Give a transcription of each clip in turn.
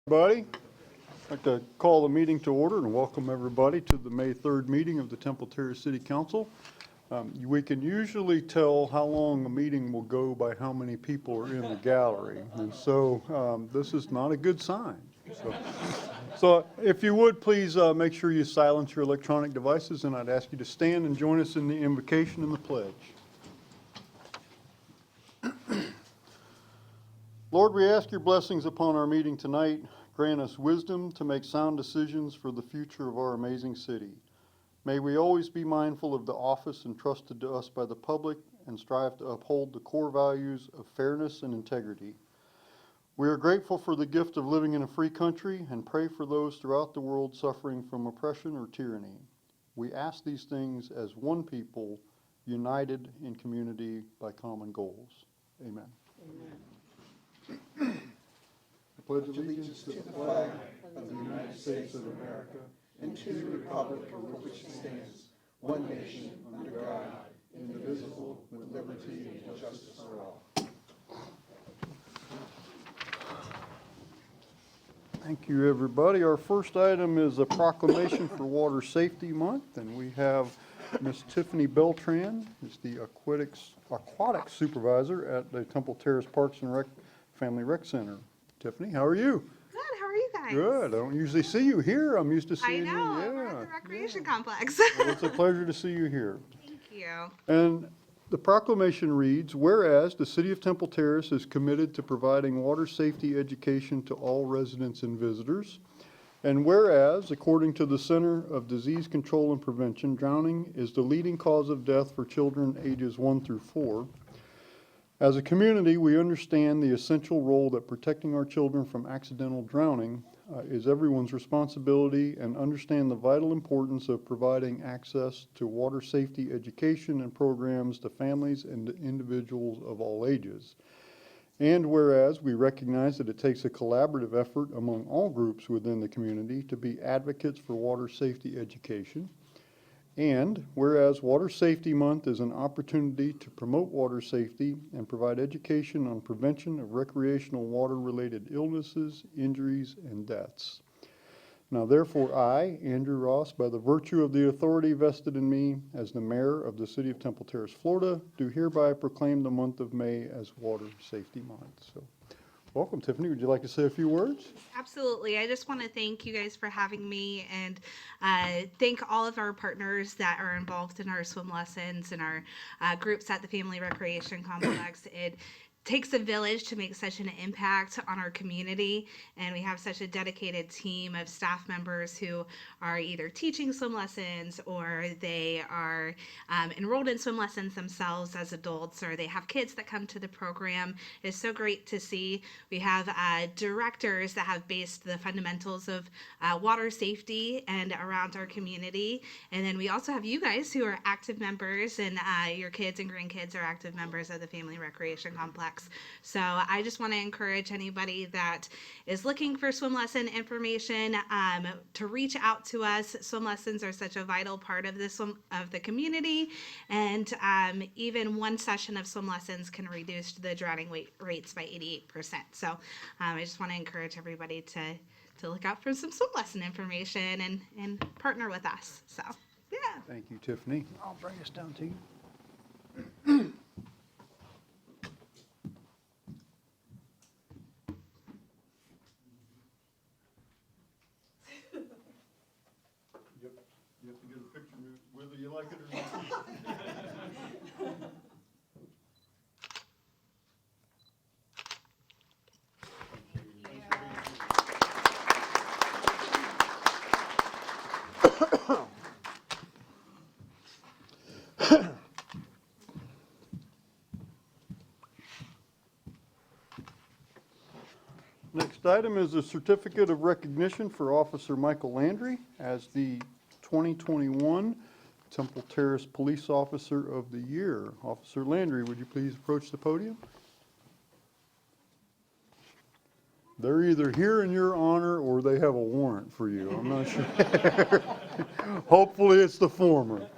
Everybody, I'd like to call the meeting to order and welcome everybody to the May 3rd meeting of the Temple Terrace City Council. We can usually tell how long a meeting will go by how many people are in the gallery, and so this is not a good sign. So if you would, please make sure you silence your electronic devices, and I'd ask you to stand and join us in the invocation and the pledge. Lord, we ask your blessings upon our meeting tonight. Grant us wisdom to make sound decisions for the future of our amazing city. May we always be mindful of the office entrusted to us by the public and strive to uphold the core values of fairness and integrity. We are grateful for the gift of living in a free country and pray for those throughout the world suffering from oppression or tyranny. We ask these things as one people, united in community by common goals. Amen. Amen. I pledge allegiance to the flag of the United States of America and to the republic for which it stands, one nation, under God, indivisible, with liberty and justice for all. Thank you, everybody. Our first item is a proclamation for Water Safety Month, and we have Miss Tiffany Beltran, who's the aquatic supervisor at the Temple Terrace Parks and Family Rec Center. Tiffany, how are you? Good. How are you guys? Good. I don't usually see you here. I'm used to seeing you. I know. We're at the recreation complex. Well, it's a pleasure to see you here. Thank you. And the proclamation reads, whereas the City of Temple Terrace is committed to providing water safety education to all residents and visitors, and whereas, according to the Center of Disease Control and Prevention, drowning is the leading cause of death for children ages 1 through 4, as a community, we understand the essential role that protecting our children from accidental drowning is everyone's responsibility, and understand the vital importance of providing access to water safety education and programs to families and individuals of all ages. And whereas we recognize that it takes a collaborative effort among all groups within the community to be advocates for water safety education. And whereas Water Safety Month is an opportunity to promote water safety and provide education on prevention of recreational water-related illnesses, injuries, and deaths. Now therefore I, Andrew Ross, by the virtue of the authority vested in me as the mayor of the City of Temple Terrace, Florida, do hereby proclaim the month of May as Water Safety Month. So, welcome, Tiffany. Would you like to say a few words? Absolutely. I just want to thank you guys for having me, and thank all of our partners that are involved in our swim lessons and our groups at the Family Recreation Complex. It takes a village to make such an impact on our community, and we have such a dedicated team of staff members who are either teaching swim lessons or they are enrolled in swim lessons themselves as adults, or they have kids that come to the program. It's so great to see. We have directors that have based the fundamentals of water safety and around our community, and then we also have you guys who are active members, and your kids and grandkids are active members of the Family Recreation Complex. So I just want to encourage anybody that is looking for swim lesson information to reach out to us. Swim lessons are such a vital part of the community, and even one session of swim lessons can reduce the drowning rates by 88%. So I just want to encourage everybody to look out for some swim lesson information and partner with us. So yeah. Thank you, Tiffany. I'll bring us down to you. You have to get a picture whether you like it or not. Next item is a certificate of recognition for Officer Michael Landry as the 2021 Temple Terrace Police Officer of the Year. Officer Landry, would you please approach the podium? They're either here in your honor or they have a warrant for you. I'm not sure. Hopefully it's the former.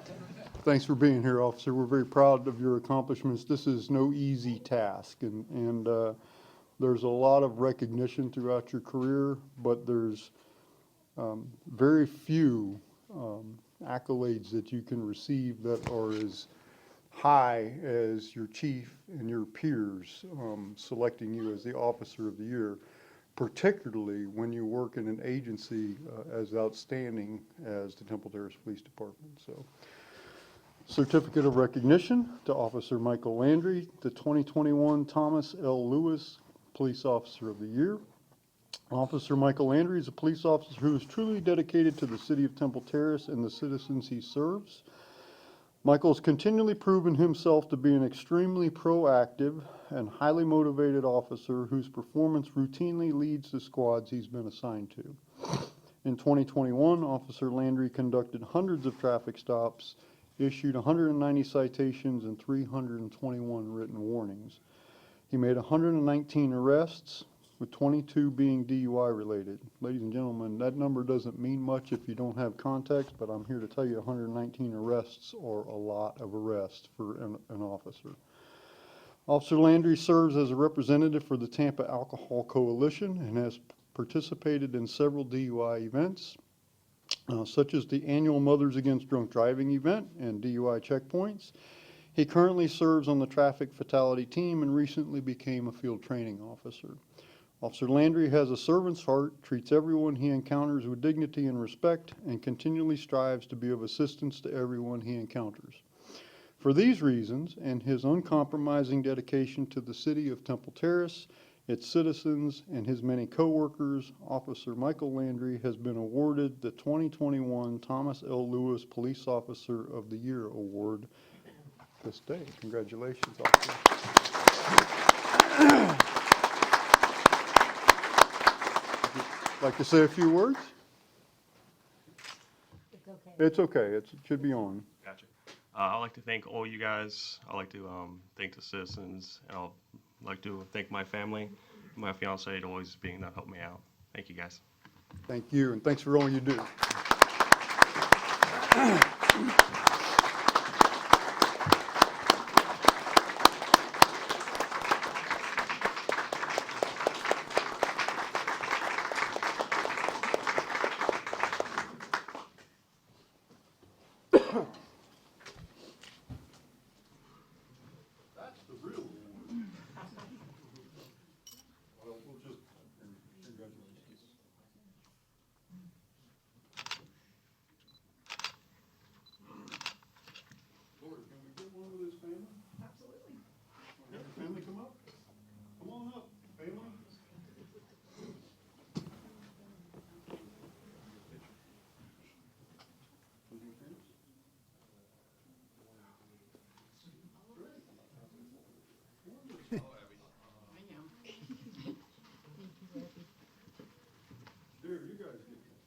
Thanks for being here, officer. We're very proud of your accomplishments. This is no easy task, and There's a lot of recognition throughout your career, but there's very few accolades that you can receive that are as high as your chief and your peers selecting you as the Officer of the Year, particularly when you work in an agency as outstanding as the Temple Terrace Police Department. So, certificate of recognition to Officer Michael Landry, the 2021 Thomas L. Lewis Police Officer of the Year. Officer Michael Landry is a police officer who is truly dedicated to the city of Temple Terrace and the citizens he serves. Michael has continually proven himself to be an extremely proactive and highly motivated officer whose performance routinely leads the squads he's been assigned to. In 2021, Officer Landry conducted hundreds of traffic stops, issued 190 citations and 321 written warnings. He made 119 arrests, with 22 being DUI related. Ladies and gentlemen, that number doesn't mean much if you don't have context, but I'm here to tell you 119 arrests are a lot of arrests for an officer. Officer Landry serves as a representative for the Tampa Alcohol Coalition and has participated in several DUI events, such as the annual Mothers Against Drunk Driving event and DUI checkpoints. He currently serves on the traffic fatality team and recently became a field training officer. Officer Landry has a servant's heart, treats everyone he encounters with dignity and respect, and continually strives to be of assistance to everyone he encounters. For these reasons, and his uncompromising dedication to the city of Temple Terrace, its citizens, and his many co-workers, Officer Michael Landry has been awarded the 2021 Thomas L. Lewis Police Officer of the Year Award this day. Congratulations, officer. Like to say a few words? It's okay. It's okay. It should be on. Gotcha. I'd like to thank all you guys. I'd like to thank the citizens, and I'd like to thank my family, my fiance, to always being there to help me out. Thank you, guys. Thank you, and thanks for all you do. That's the real one. Well, we'll just congratulations. Lord, can we get one with his family? Absolutely. Have your family come up? Come on up, family. There, you guys get that.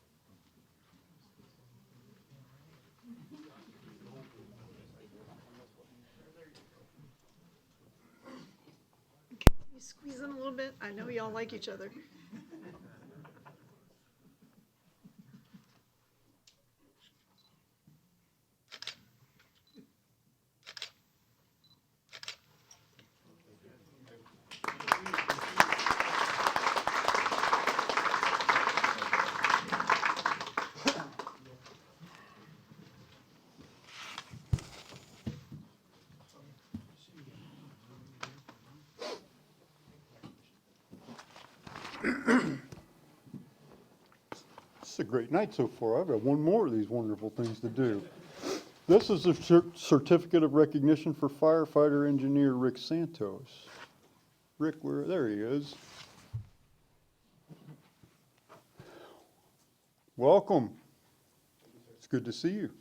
You squeeze in a little bit. I know y'all like each other. It's a great night so far. I've got one more of these wonderful things to do. This is a certificate of recognition for firefighter engineer Rick Santos. Rick, there he is. Welcome. It's good to see you.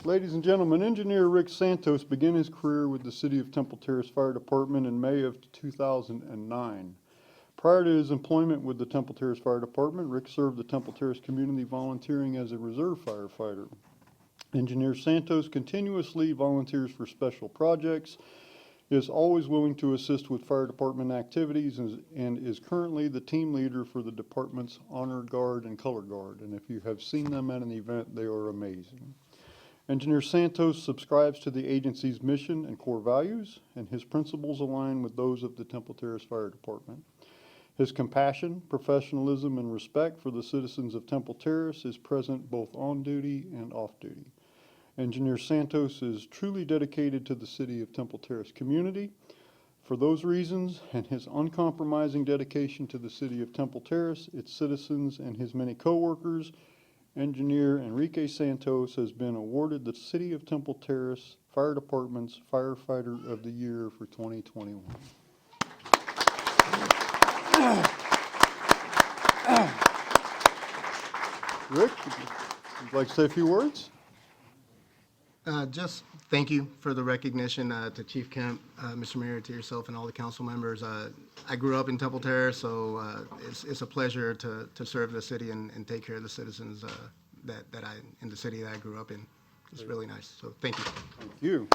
Ladies and gentlemen, engineer Rick Santos began his career with the City of Temple Terrace Fire Department in May of 2009. Prior to his employment with the Temple Terrace Fire Department, Rick served the Temple Terrace community volunteering as a reserve firefighter. Engineer Santos continuously volunteers for special projects, is always willing to assist with fire department activities, and is currently the team leader for the department's Honor Guard and Color Guard. And if you have seen them at an event, they are amazing. Engineer Santos subscribes to the agency's mission and core values, and his principles align with those of the Temple Terrace Fire Department. His compassion, professionalism, and respect for the citizens of Temple Terrace is present both on duty and off duty. Engineer Santos is truly dedicated to the city of Temple Terrace community. For those reasons and his uncompromising dedication to the city of Temple Terrace, its citizens, and his many co-workers, Engineer Enrique Santos has been awarded the City of Temple Terrace Fire Department's Firefighter of the Year for 2021. Rick, would you like to say a few words? Just thank you for the recognition to Chief Kemp, Mr. Mayor, to yourself and all the council members. I grew up in Temple Terrace, so it's a pleasure to serve the city and take care of the citizens in the city that I grew up in. It's really nice, so thank you. Thank you.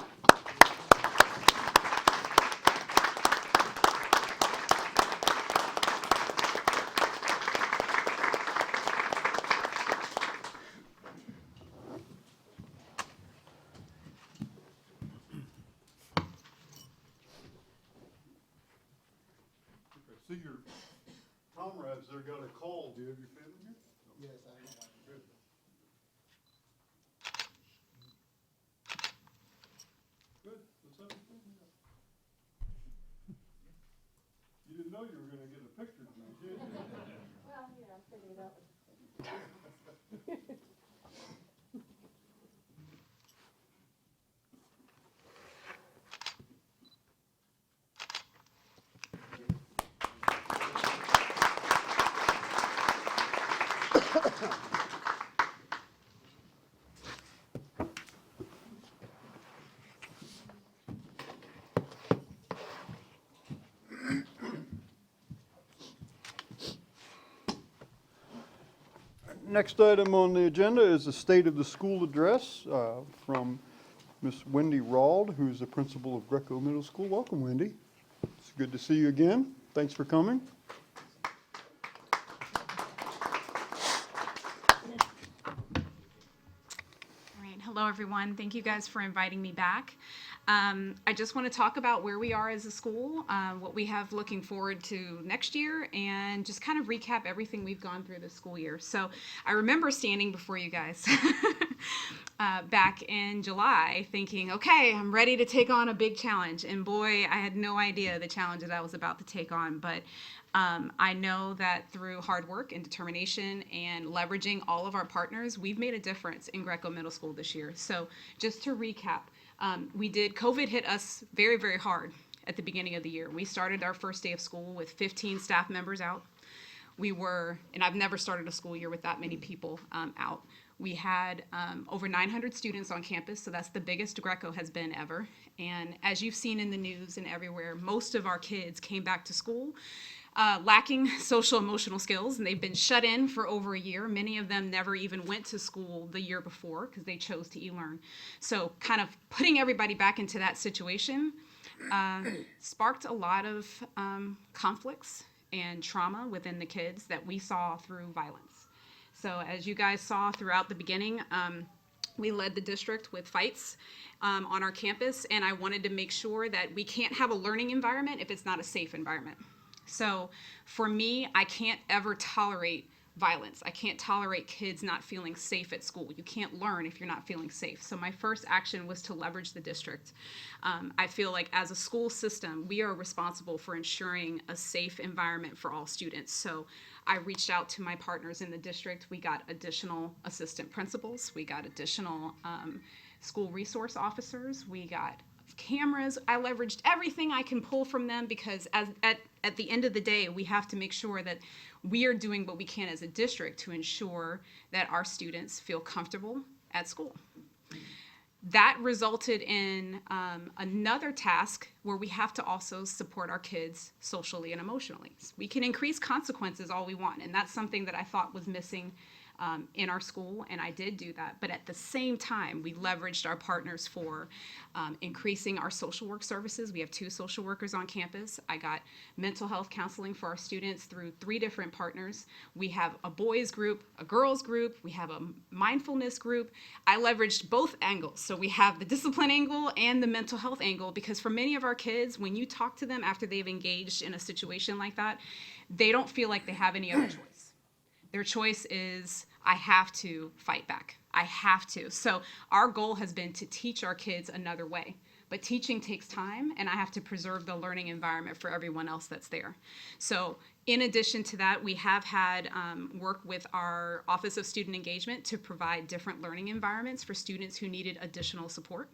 I see your comrades there got a call. Do you have your family here? Yes, I am. Good. Good. Let's have a picture. You didn't know you were going to get a picture tonight, did you? Well, yeah, I figured that was. Next item on the agenda is the State of the School Address from Miss Wendy Rawld, who's the principal of Greco Middle School. Welcome, Wendy. It's good to see you again. Thanks for coming. All right, hello everyone. Thank you guys for inviting me back. I just want to talk about where we are as a school, what we have looking forward to next year, and just kind of recap everything we've gone through this school year. So I remember standing before you guys back in July thinking, okay, I'm ready to take on a big challenge. And boy, I had no idea the challenge that I was about to take on, but I know that through hard work and determination and leveraging all of our partners, we've made a difference in Greco Middle School this year. So just to recap, COVID hit us very, very hard at the beginning of the year. We started our first day of school with 15 staff members out. And I've never started a school year with that many people out. We had over 900 students on campus, so that's the biggest Greco has been ever. And as you've seen in the news and everywhere, most of our kids came back to school lacking social emotional skills, and they've been shut in for over a year. Many of them never even went to school the year before because they chose to e-learn. So kind of putting everybody back into that situation sparked a lot of conflicts and trauma within the kids that we saw through violence. So as you guys saw throughout the beginning, we led the district with fights on our campus, and I wanted to make sure that we can't have a learning environment if it's not a safe environment. So for me, I can't ever tolerate violence. I can't tolerate kids not feeling safe at school. You can't learn if you're not feeling safe. So my first action was to leverage the district. I feel like as a school system, we are responsible for ensuring a safe environment for all students. So I reached out to my partners in the district. We got additional assistant principals. We got additional school resource officers. We got cameras. I leveraged everything I can pull from them because at the end of the day, we have to make sure that we are doing what we can as a district to ensure that our students feel comfortable at school. That resulted in another task where we have to also support our kids socially and emotionally. We can increase consequences all we want, and that's something that I thought was missing in our school, and I did do that. But at the same time, we leveraged our partners for increasing our social work services. We have 2 social workers on campus. I got mental health counseling for our students through 3 different partners. We have a boys group, a girls group, we have a mindfulness group. I leveraged both angles. So we have the discipline angle and the mental health angle, because for many of our kids, when you talk to them after they've engaged in a situation like that, they don't feel like they have any other choice. Their choice is, I have to fight back. I have to. So our goal has been to teach our kids another way. But teaching takes time, and I have to preserve the learning environment for everyone else that's there. So in addition to that, we have had work with our Office of Student Engagement to provide different learning environments for students who needed additional support.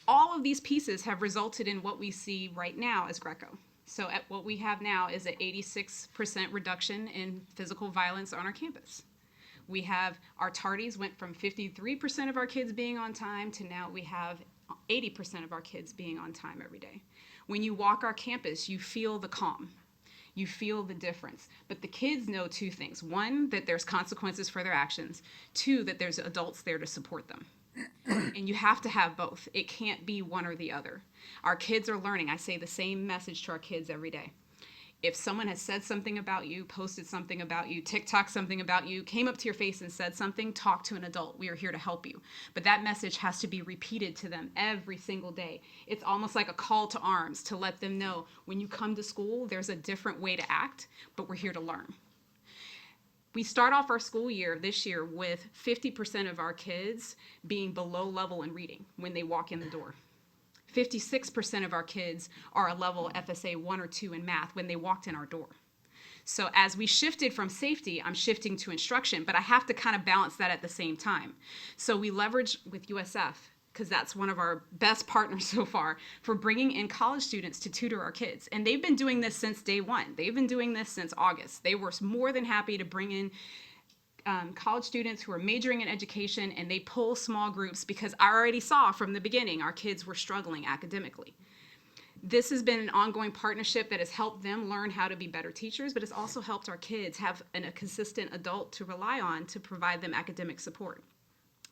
All of these pieces have resulted in what we see right now as Greco. So what we have now is an 86% reduction in physical violence on our campus. We have our tardies went from 53% of our kids being on time to now we have 80% of our kids being on time every day. When you walk our campus, you feel the calm. You feel the difference. But the kids know 2 things. 1, that there's consequences for their actions. 2, that there's adults there to support them. And you have to have both. It can't be one or the other. Our kids are learning. I say the same message to our kids every day. If someone has said something about you, posted something about you, TikTok something about you, came up to your face and said something, talk to an adult. We are here to help you. But that message has to be repeated to them every single day. It's almost like a call to arms to let them know when you come to school, there's a different way to act, but we're here to learn. We start off our school year this year with 50% of our kids being below level in reading when they walk in the door. 56% of our kids are a level FSA 1 or 2 in math when they walked in our door. So as we shifted from safety, I'm shifting to instruction, but I have to kind of balance that at the same time. So we leverage with USF, because that's one of our best partners so far, for bringing in college students to tutor our kids. And they've been doing this since day 1. They've been doing this since August. They were more than happy to bring in college students who are majoring in education, and they pull small groups because I already saw from the beginning our kids were struggling academically. This has been an ongoing partnership that has helped them learn how to be better teachers, but it's also helped our kids have a consistent adult to rely on to provide them academic support.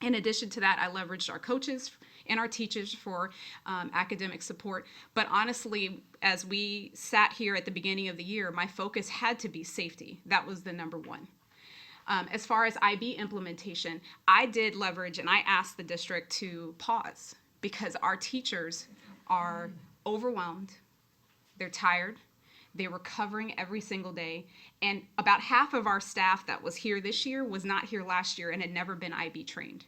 In addition to that, I leveraged our coaches and our teachers for academic support. But honestly, as we sat here at the beginning of the year, my focus had to be safety. That was the number 1. As far as IB implementation, I did leverage and I asked the district to pause because our teachers are overwhelmed, they're tired, they're recovering every single day, and about half of our staff that was here this year was not here last year and had never been IB trained.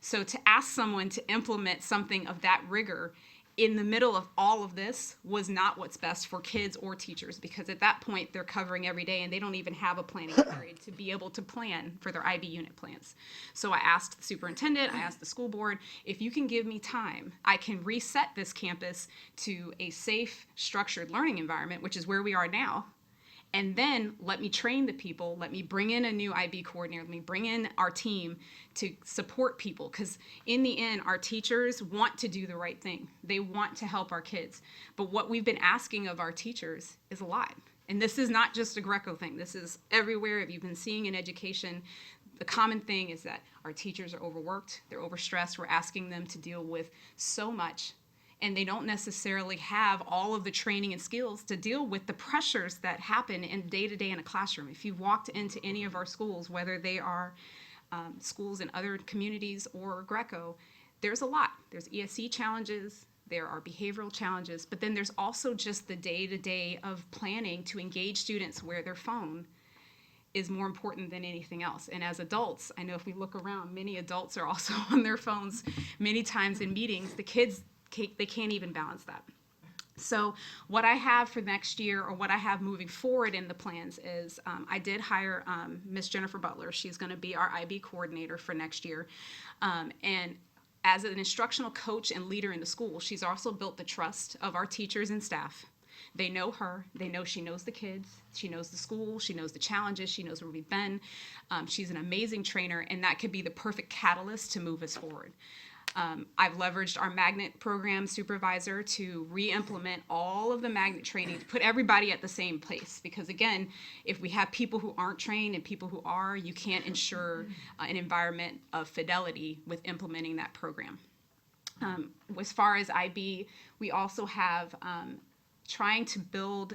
So to ask someone to implement something of that rigor in the middle of all of this was not what's best for kids or teachers, because at that point they're covering every day and they don't even have a planning period to be able to plan for their IB unit plans. So I asked the superintendent, I asked the school board, if you can give me time, I can reset this campus to a safe, structured learning environment, which is where we are now. And then let me train the people, let me bring in a new IB coordinator, let me bring in our team to support people. Because in the end, our teachers want to do the right thing. They want to help our kids. But what we've been asking of our teachers is a lot. And this is not just a Greco thing. This is everywhere. If you've been seeing in education, the common thing is that our teachers are overworked, they're overstressed. We're asking them to deal with so much, and they don't necessarily have all of the training and skills to deal with the pressures that happen in day-to-day in a classroom. If you've walked into any of our schools, whether they are schools in other communities or Greco, there's a lot. There's ESC challenges, there are behavioral challenges, but then there's also just the day-to-day of planning to engage students where their phone is more important than anything else. And as adults, I know if we look around, many adults are also on their phones many times in meetings. The kids, they can't even balance that. So what I have for next year, or what I have moving forward in the plans, is I did hire Miss Jennifer Butler. She's going to be our IB coordinator for next year. And as an instructional coach and leader in the school, she's also built the trust of our teachers and staff. They know her. They know she knows the kids. She knows the school. She knows the challenges. She knows where we've been. She's an amazing trainer, and that could be the perfect catalyst to move us forward. I've leveraged our magnet program supervisor to re-implement all of the magnet training to put everybody at the same place. Because again, if we have people who aren't trained and people who are, you can't ensure an environment of fidelity with implementing that program. As far as IB, we also have trying to build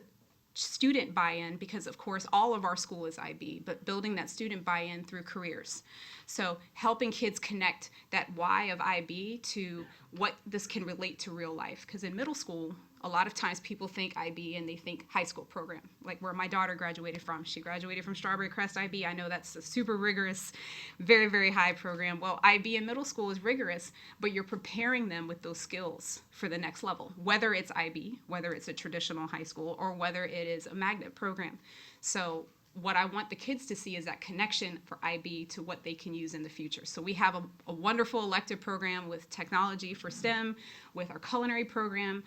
student buy-in, because of course all of our school is IB, but building that student buy-in through careers. So helping kids connect that why of IB to what this can relate to real life. Because in middle school, a lot of times people think IB and they think high school program, like where my daughter graduated from. She graduated from Strawberry Crest IB. I know that's a super rigorous, very, very high program. Well, IB in middle school is rigorous, but you're preparing them with those skills for the next level, whether it's IB, whether it's a traditional high school, or whether it is a magnet program. So what I want the kids to see is that connection for IB to what they can use in the future. So we have a wonderful elective program with technology for STEM, with our culinary program,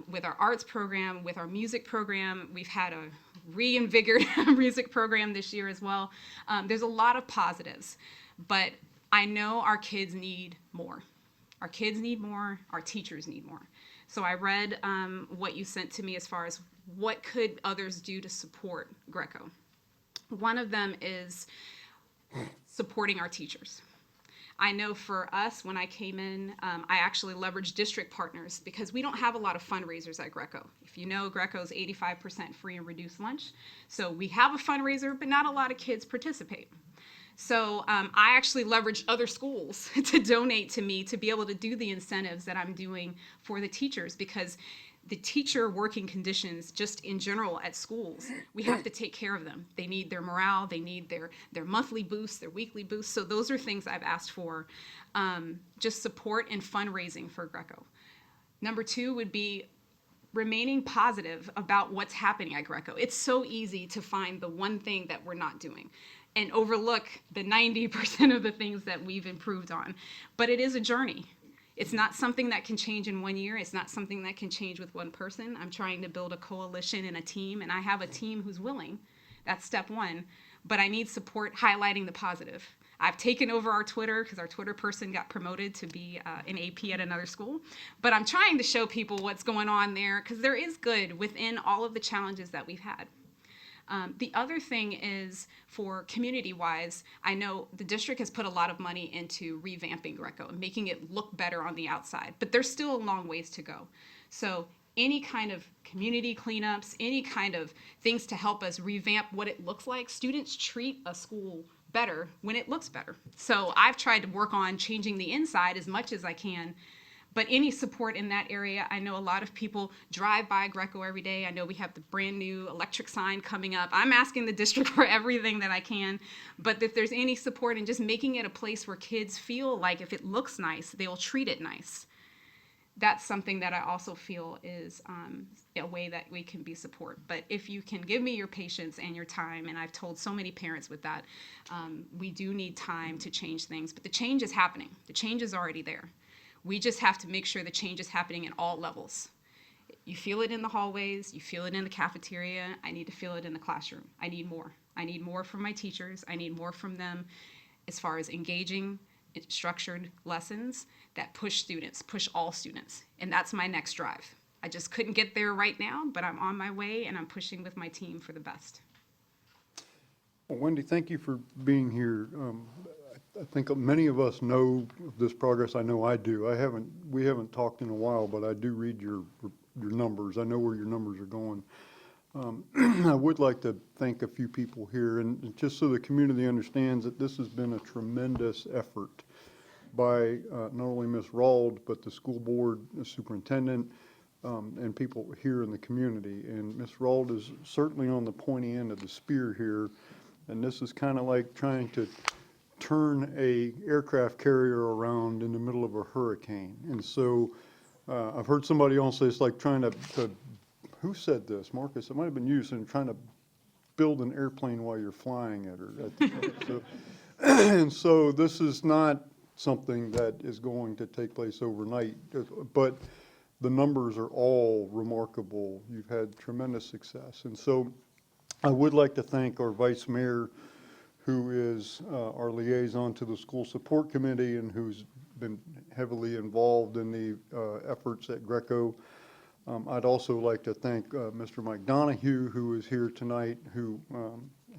with our arts program, with our music program. We've had a reinvigorated music program this year as well. There's a lot of positives, but I know our kids need more. Our kids need more, our teachers need more. So I read what you sent to me as far as what could others do to support Greco. One of them is supporting our teachers. I know for us, when I came in, I actually leveraged district partners because we don't have a lot of fundraisers at Greco. If you know, Greco is 85% free and reduced lunch. So we have a fundraiser, but not a lot of kids participate. So I actually leveraged other schools to donate to me to be able to do the incentives that I'm doing for the teachers, because the teacher working conditions just in general at schools, we have to take care of them. They need their morale, they need their monthly boosts, their weekly boosts. So those are things I've asked for, just support and fundraising for Greco. Number two would be remaining positive about what's happening at Greco. It's so easy to find the one thing that we're not doing and overlook the 90% of the things that we've improved on. But it is a journey. It's not something that can change in 1 year. It's not something that can change with one person. I'm trying to build a coalition and a team, and I have a team who's willing. That's step one. But I need support highlighting the positive. I've taken over our Twitter because our Twitter person got promoted to be an AP at another school. But I'm trying to show people what's going on there, because there is good within all of the challenges that we've had. The other thing is, for community-wise, I know the district has put a lot of money into revamping Greco and making it look better on the outside, but there's still a long ways to go. So any kind of community cleanups, any kind of things to help us revamp what it looks like. Students treat a school better when it looks better. So I've tried to work on changing the inside as much as I can. But any support in that area, I know a lot of people drive by Greco every day. I know we have the brand new electric sign coming up. I'm asking the district for everything that I can. But if there's any support in just making it a place where kids feel like if it looks nice, they'll treat it nice. That's something that I also feel is a way that we can be support. But if you can give me your patience and your time, and I've told so many parents with that, we do need time to change things. But the change is happening. The change is already there. We just have to make sure the change is happening at all levels. You feel it in the hallways, you feel it in the cafeteria, I need to feel it in the classroom. I need more. I need more from my teachers. I need more from them as far as engaging structured lessons that push students, push all students. And that's my next drive. I just couldn't get there right now, but I'm on my way and I'm pushing with my team for the best. Well, Wendy, thank you for being here. I think many of us know this progress. I know I do. We haven't talked in a while, but I do read your numbers. I know where your numbers are going. I would like to thank a few people here, and just so the community understands that this has been a tremendous effort by not only Ms. Rawld, but the school board, the superintendent, and people here in the community. And Ms. Rawld is certainly on the pointy end of the spear here, and this is kind of like trying to turn a aircraft carrier around in the middle of a hurricane. And so I've heard somebody else say it's like trying to who said this? Marcus, it might have been you, saying trying to build an airplane while you're flying it. And so this is not something that is going to take place overnight, but the numbers are all remarkable. You've had tremendous success. And so I would like to thank our vice mayor, who is our liaison to the school support committee and who's been heavily involved in the efforts at Greco. I'd also like to thank Mr. Mike Donahue, who is here tonight, who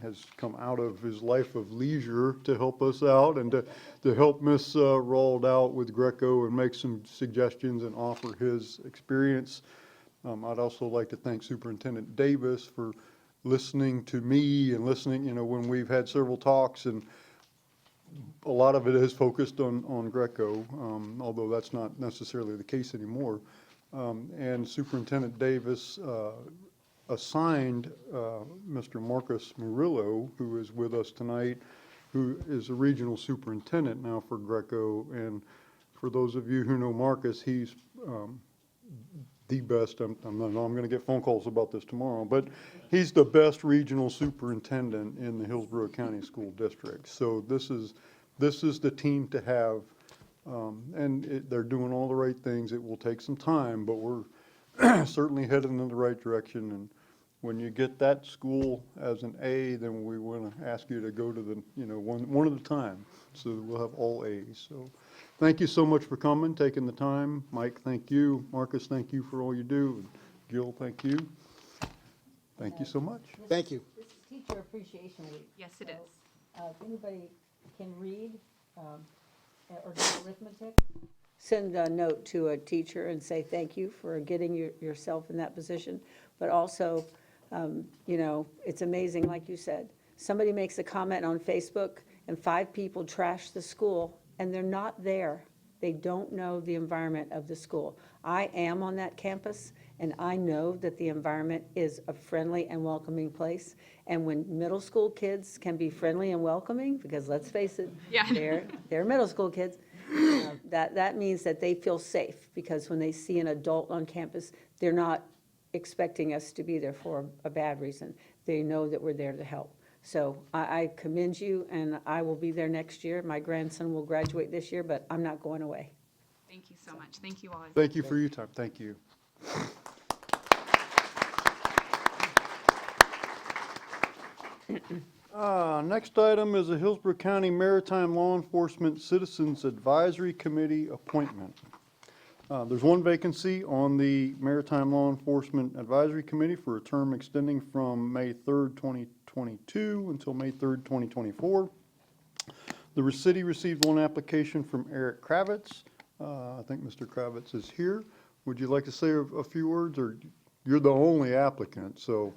has come out of his life of leisure to help us out and to help Miss Rawled out with Greco and make some suggestions and offer his experience. I'd also like to thank Superintendent Davis for listening to me and listening, when we've had several talks, and a lot of it is focused on Greco, although that's not necessarily the case anymore. And Superintendent Davis assigned Mr. Marcus Murillo, who is with us tonight, who is a regional superintendent now for Greco. And for those of you who know Marcus, he's the best. I'm going to get phone calls about this tomorrow, but he's the best regional superintendent in the Hillsborough County School District. So this is the team to have. They're doing all the right things. It will take some time, but we're certainly heading in the right direction. And when you get that school as an A, then we want to ask you to go to the, one at a time. So we'll have all A's. So thank you so much for coming, taking the time. Mike, thank you. Marcus, thank you for all you do. And Gil, thank you. Thank you so much. Thank you. This is Teacher Appreciation Week. Yes, it So, is. If anybody can read or do arithmetic, send a note to a teacher and say thank you for getting yourself in that position. But also, it's amazing, like you said, somebody makes a comment on Facebook and 5 people trash the school and they're not there. They don't know the environment of the school. I am on that campus and I know that the environment is a friendly and welcoming place. And when middle school kids can be friendly and welcoming, because let's face it, Yeah. they're middle school kids, that means that they feel safe, because when they see an adult on campus, they're not expecting us to be there for a bad reason. They know that we're there to help. So I commend you, and I will be there next year. My grandson will graduate this year, but I'm not going away. Thank you so much. Thank you all. Thank you for your time. Thank you. Next item is a Hillsborough County Maritime Law Enforcement Citizens Advisory Committee appointment. There's one vacancy on the Maritime Law Enforcement Advisory Committee for a term extending from May 3rd, 2022 until May 3rd, 2024. The city received one application from Eric Kravitz. I think Mr. Kravitz is here. Would you like to say a few words, or you're the only applicant, so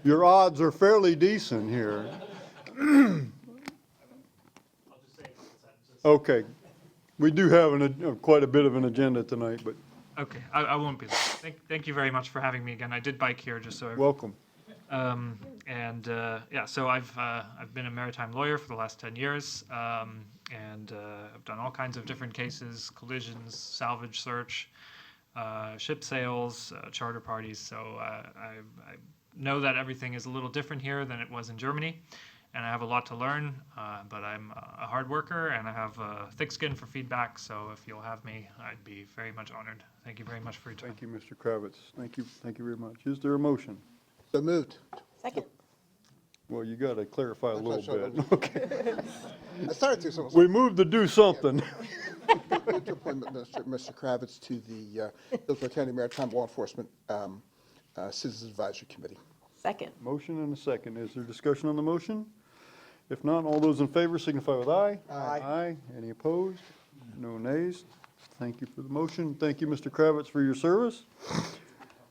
your odds are fairly decent here. Okay. We do have quite a bit of an agenda tonight, but Okay, I won't be there. Thank you very much for having me again. I did bike here just so. welcome. Yeah, so I've been a maritime lawyer for the last 10 years, and I've done all kinds of different cases: collisions, salvage search, ship sales, charter parties. So I know that everything is a little different here than it was in Germany, and I have a lot to learn. But I'm a hard worker, and I have a thick skin for feedback. So if you'll have me, I'd be very much honored. Thank you very much for your time. Thank you, Mr. Kravitz. Thank you very much. Is there a motion? So moved. Second. Well, you got to clarify a little sure. bit. Okay. I started to, so We moved to do something. Move to appoint Mr. Kravitz to the Hillsborough County Maritime Law Enforcement Citizens Advisory Committee. Second. Motion and a second. Is there discussion on the motion? If not, all those in favor signify with aye. Aye. Aye. Any opposed? No nays. Thank you for the motion. Thank you, Mr. Kravitz, for your service.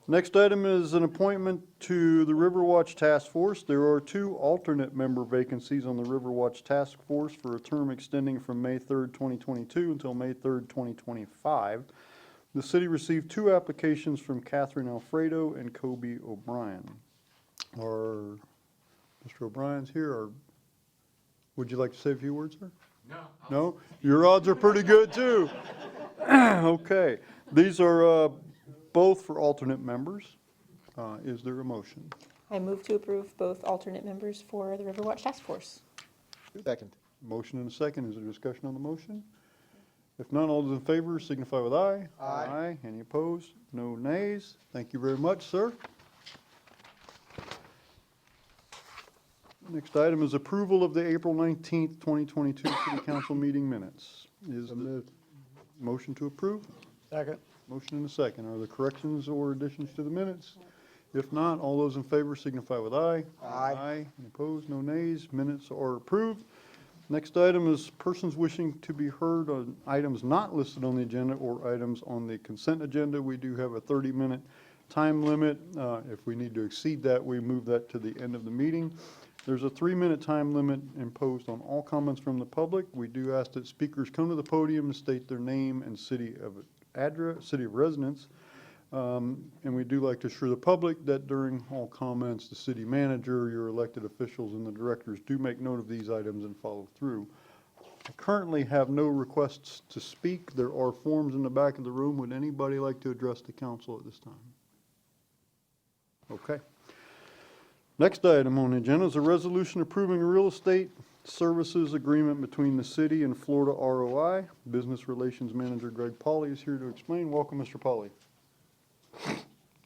Next item is an appointment to the Riverwatch Task Force. There are 2 alternate member vacancies on the Riverwatch Task Force for a term extending from May 3rd, 2022 until May 3rd, 2025. The city received 2 applications from Catherine Alfredo and Kobe O'Brien. Are Mr. O'Brien's here, or would you like to say a few words, sir? No. No? Your odds are pretty good, too. Okay. These are both for alternate members. Is there a motion? I move to approve both alternate members for the Riverwatch Task Force. Second. Motion and a second. Is there discussion on the motion? If none, all those in favor signify with aye. Aye. Aye. Any opposed? No nays. Thank you very much, sir. Next item is approval of the April 19th, 2022 City Council meeting minutes. Is So the moved. Motion to approve? Second. Motion and a second. Are there corrections or additions to the minutes? If not, all those in favor signify with aye. Aye. Any opposed? No nays. Minutes are approved. Next item is persons wishing to be heard on items not listed on the agenda or items on the consent agenda. We do have a 30-minute time limit. If we need to exceed that, we move that to the end of the meeting. There's a 3-minute time limit imposed on all comments from the public. We do ask that speakers come to the podium and state their name and city of address, city of residence. And we do like to assure the public that during all comments, the city manager, your elected officials, and the directors do make note of these items and follow through. I currently have no requests to speak. There are forms in the back of the room. Would anybody like to address the council at this time? Okay. Next item on the agenda is a resolution approving a real estate services agreement between the city and Florida ROI. Business Relations Manager Greg Pauley is here to explain. Welcome, Mr. Pauley.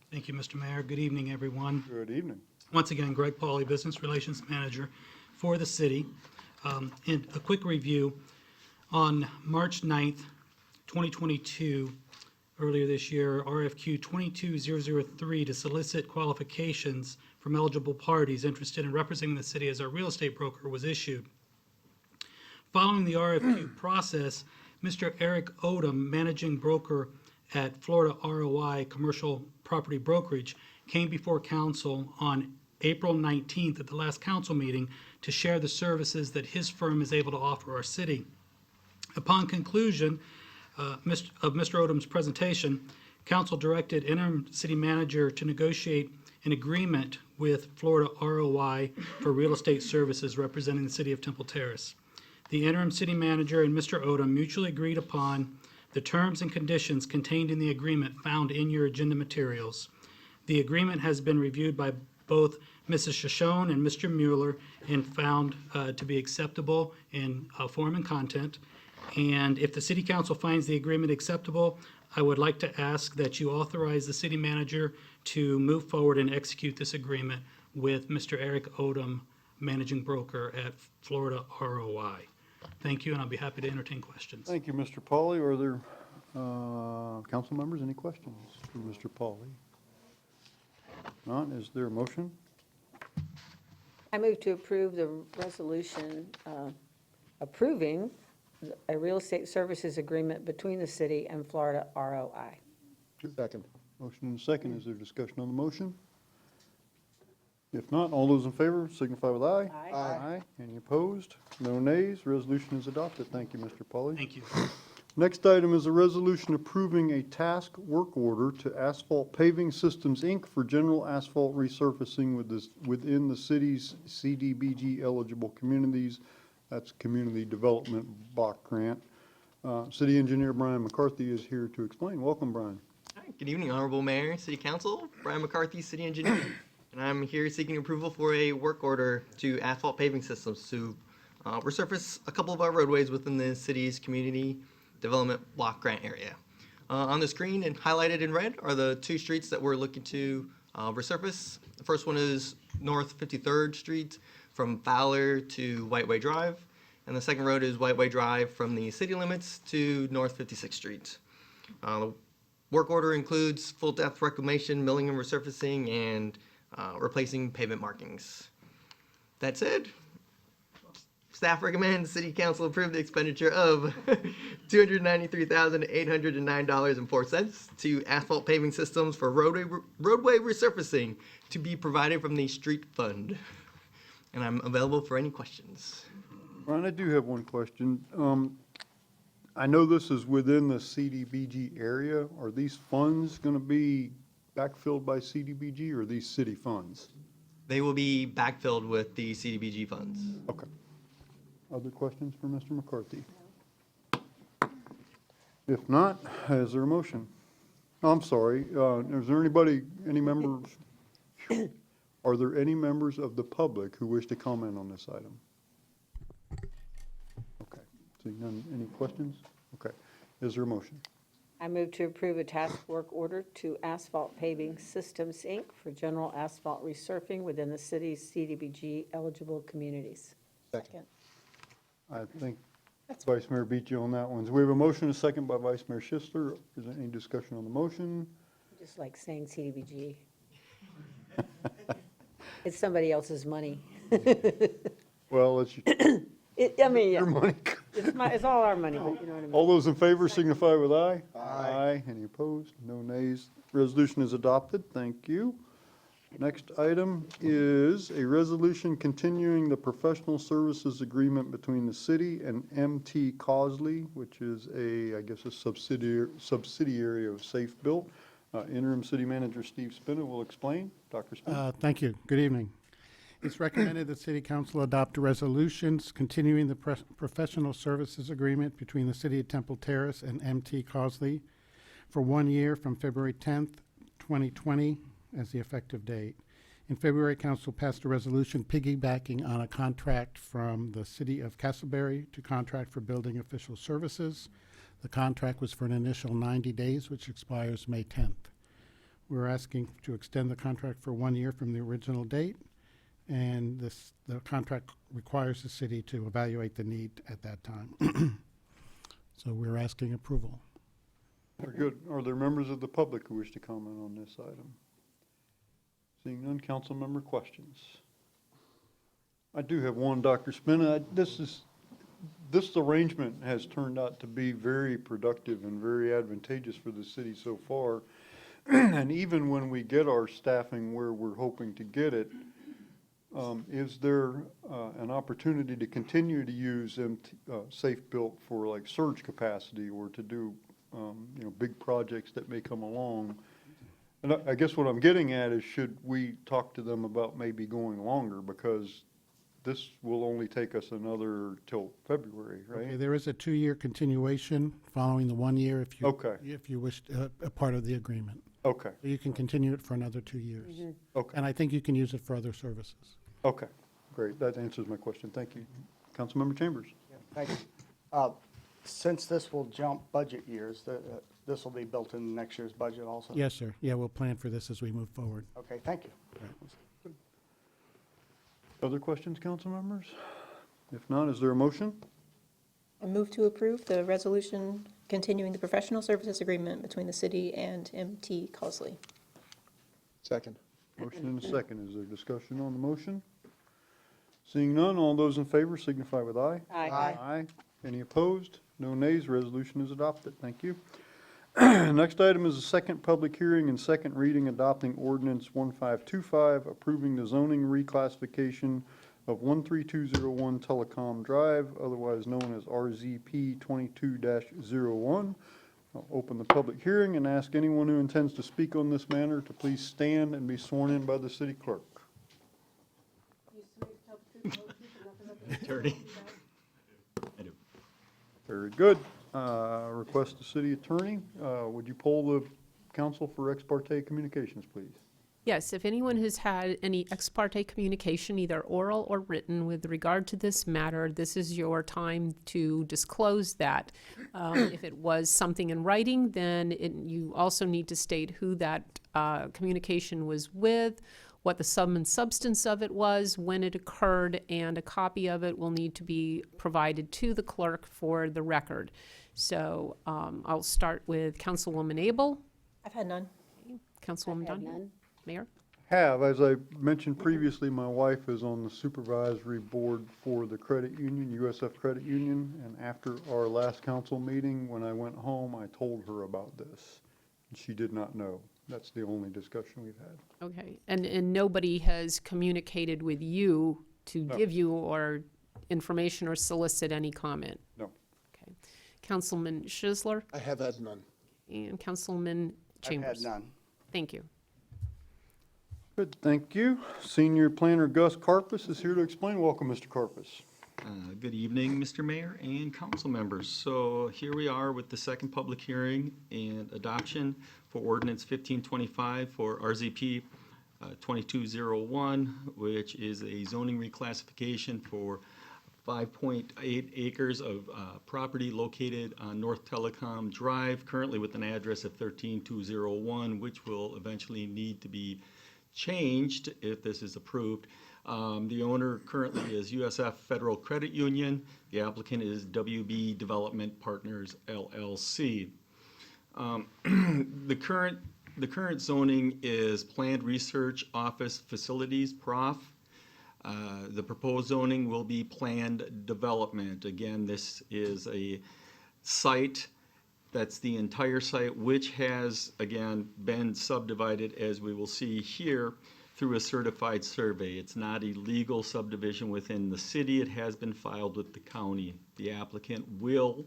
Thank you, Mr. Mayor. Good evening, everyone. Good evening. Once again, Greg Pauley, Business Relations Manager for the city. And a quick review. On March 9th, 2022, earlier this year, RFQ 22003 to solicit qualifications from eligible parties interested in representing the city as our real estate broker was issued. Following the RFQ process, Mr. Eric Odom, managing broker at Florida ROI Commercial Property Brokerage, came before council on April 19th at the last council meeting to share the services that his firm is able to offer our city. Upon conclusion of Mr. Odom's presentation, council directed interim city manager to negotiate an agreement with Florida ROI for real estate services representing the city of Temple Terrace. The interim city manager and Mr. Odom mutually agreed upon the terms and conditions contained in the agreement found in your agenda materials. The agreement has been reviewed by both Mrs. Shoshone and Mr. Mueller and found to be acceptable in form and content. And if the city council finds the agreement acceptable, I would like to ask that you authorize the city manager to move forward and execute this agreement with Mr. Eric Odom, managing broker at Florida ROI. Thank you, and I'll be happy to entertain questions. Thank you, Mr. Pauley. Are there, council members, any questions for Mr. Pauley? Not, is there a motion? I move to approve the resolution approving a real estate services agreement between the city and Florida ROI. Second. Motion and a second. Is there discussion on the motion? If not, all those in favor signify with aye. Aye. Any opposed? No nays. Resolution is adopted. Thank you, Mr. Pauley. Thank you. Next item is a resolution approving a task work order to Asphalt Paving Systems, Inc. for general asphalt resurfacing within the city's CDBG eligible communities. That's Community Development Block Grant. City Engineer Brian McCarthy is here to explain. Welcome, Brian. Hi, good evening, Honorable Mayor, City Council. Brian McCarthy, City Engineer. And I'm here seeking approval for a work order to Asphalt Paving Systems to resurface a couple of our roadways within the city's Community Development Block Grant area. On the screen and highlighted in red are the two streets that we're looking to resurface. The first one is North 53rd Street from Fowler to Whiteway Drive. And the second road is Whiteway Drive from the city limits to North 56th Street. The work order includes full depth reclamation, milling and resurfacing, and replacing pavement markings. That said, staff recommends City Council approve the expenditure of $293,809.04 to Asphalt Paving Systems for roadway resurfacing to be provided from the street fund. And I'm available for any questions. Brian, I do have one question. I know this is within the CDBG area. Are these funds going to be backfilled by CDBG or are these city funds? They will be backfilled with the CDBG funds. Okay. Other questions for Mr. McCarthy? If not, is there a motion? I'm sorry, is there any members, are there any members of the public who wish to comment on this item? Okay, seeing none, any questions? Okay, is there a motion? I move to approve a task work order to Asphalt Paving Systems, Inc. for general asphalt resurfacing within the city's CDBG eligible communities. Second. I think Vice Mayor beat you on that one. So we have a motion, a second by Vice Mayor Schistler. Is there any discussion on the motion? Just like saying CDBG. It's somebody else's money. Well, it's I mean, yeah, your money. it's all our money, but you know what I mean. All those in favor signify with aye. Aye. Any opposed? No nays. Resolution is adopted. Thank you. Next item is a resolution continuing the professional services agreement between the city and MT Cosley, which is I guess, a subsidiary of Safe Built. Interim City Manager Steve Spina will explain. Dr. Spina. Thank you. Good evening. It's recommended that City Council adopt resolutions continuing the professional services agreement between the City of Temple Terrace and MT Cosley for 1 year from February 10th, 2020 as the effective date. In February, Council passed a resolution piggybacking on a contract from the City of Castleberry to contract for building official services. The contract was for an initial 90 days, which expires May 10th. We're asking to extend the contract for 1 year from the original date, and the contract requires the city to evaluate the need at that time. So we're asking approval. Very good. Are there members of the public who wish to comment on this item? Seeing none, council member questions. I do have one, Dr. Spina. This arrangement has turned out to be very productive and very advantageous for the city so far. And even when we get our staffing where we're hoping to get it, is there an opportunity to continue to use Safe Built for like surge capacity or to do big projects that may come along? And I guess what I'm getting at is, should we talk to them about maybe going longer, because this will only take us another till February, right? Okay, there is a 2-year continuation following the 1 year if you Okay. if you wish a part of the agreement. Okay, So you can continue it for another 2 years. okay, And I think you can use it for other services. okay, great. That answers my question. Thank you. Councilmember Chambers. Thank you. Since this will jump budget years, this will be built in next year's budget also? Yes, sir. Yeah, we'll plan for this as we move forward. Okay, thank you. Other questions, council members? If not, is there a motion? I move to approve the resolution continuing the professional services agreement between the city and MT Cosley. Second. Motion and a second. Is there discussion on the motion? Seeing none, all those in favor signify with aye. Aye. Aye. Any opposed? No nays. Resolution is adopted. Thank you. Next item is a second public hearing and second reading adopting ordinance 1525, approving the zoning reclassification of 13201 Telecom Drive, otherwise known as RZP 22-01. I'll open the public hearing and ask anyone who intends to speak on this matter to please stand and be sworn in by the city clerk. Attorney. I do. Very good. Request the city attorney. Would you poll the council for ex parte communications, please? Yes, if anyone has had any ex parte communication, either oral or written, with regard to this matter, this is your time to disclose that. If it was something in writing, then you also need to state who that communication was with, what the sum and substance of it was, when it occurred, and a copy of it will need to be provided to the clerk for the record. So I'll start with Councilwoman Abel. I've had none. Councilwoman I've had Donahue. none. Mayor? As I mentioned previously, my wife is on the supervisory board for the credit union, USF Credit Union, and after our last council meeting, when I went home, I told her about this. She did not know. That's the only discussion we've had. Okay, and nobody has communicated with you to No. give you or information or solicit any comment? No. Okay. Councilman Schisler I have had none. and Councilman Chambers? I've had none. Thank you. Good, thank you. Senior Planner Gus Carpus is here to explain. Welcome, Mr. Carpus. Good evening, Mr. Mayor and council members. So here we are with the second public hearing and adoption for ordinance 1525 for RZP 2201, which is a zoning reclassification for 5.8 acres of property located on North Telecom Drive, currently with an address of 13201, which will eventually need to be changed if this is approved, The owner currently is USF Federal Credit Union. The applicant is WB Development Partners LLC. The current zoning is Planned Research Office Facilities, PROF. The proposed zoning will be planned development. Again, this is a site, that's the entire site, which has, again, been subdivided, as we will see here, through a certified survey. It's not a legal subdivision within the city. It has been filed with the county. The applicant will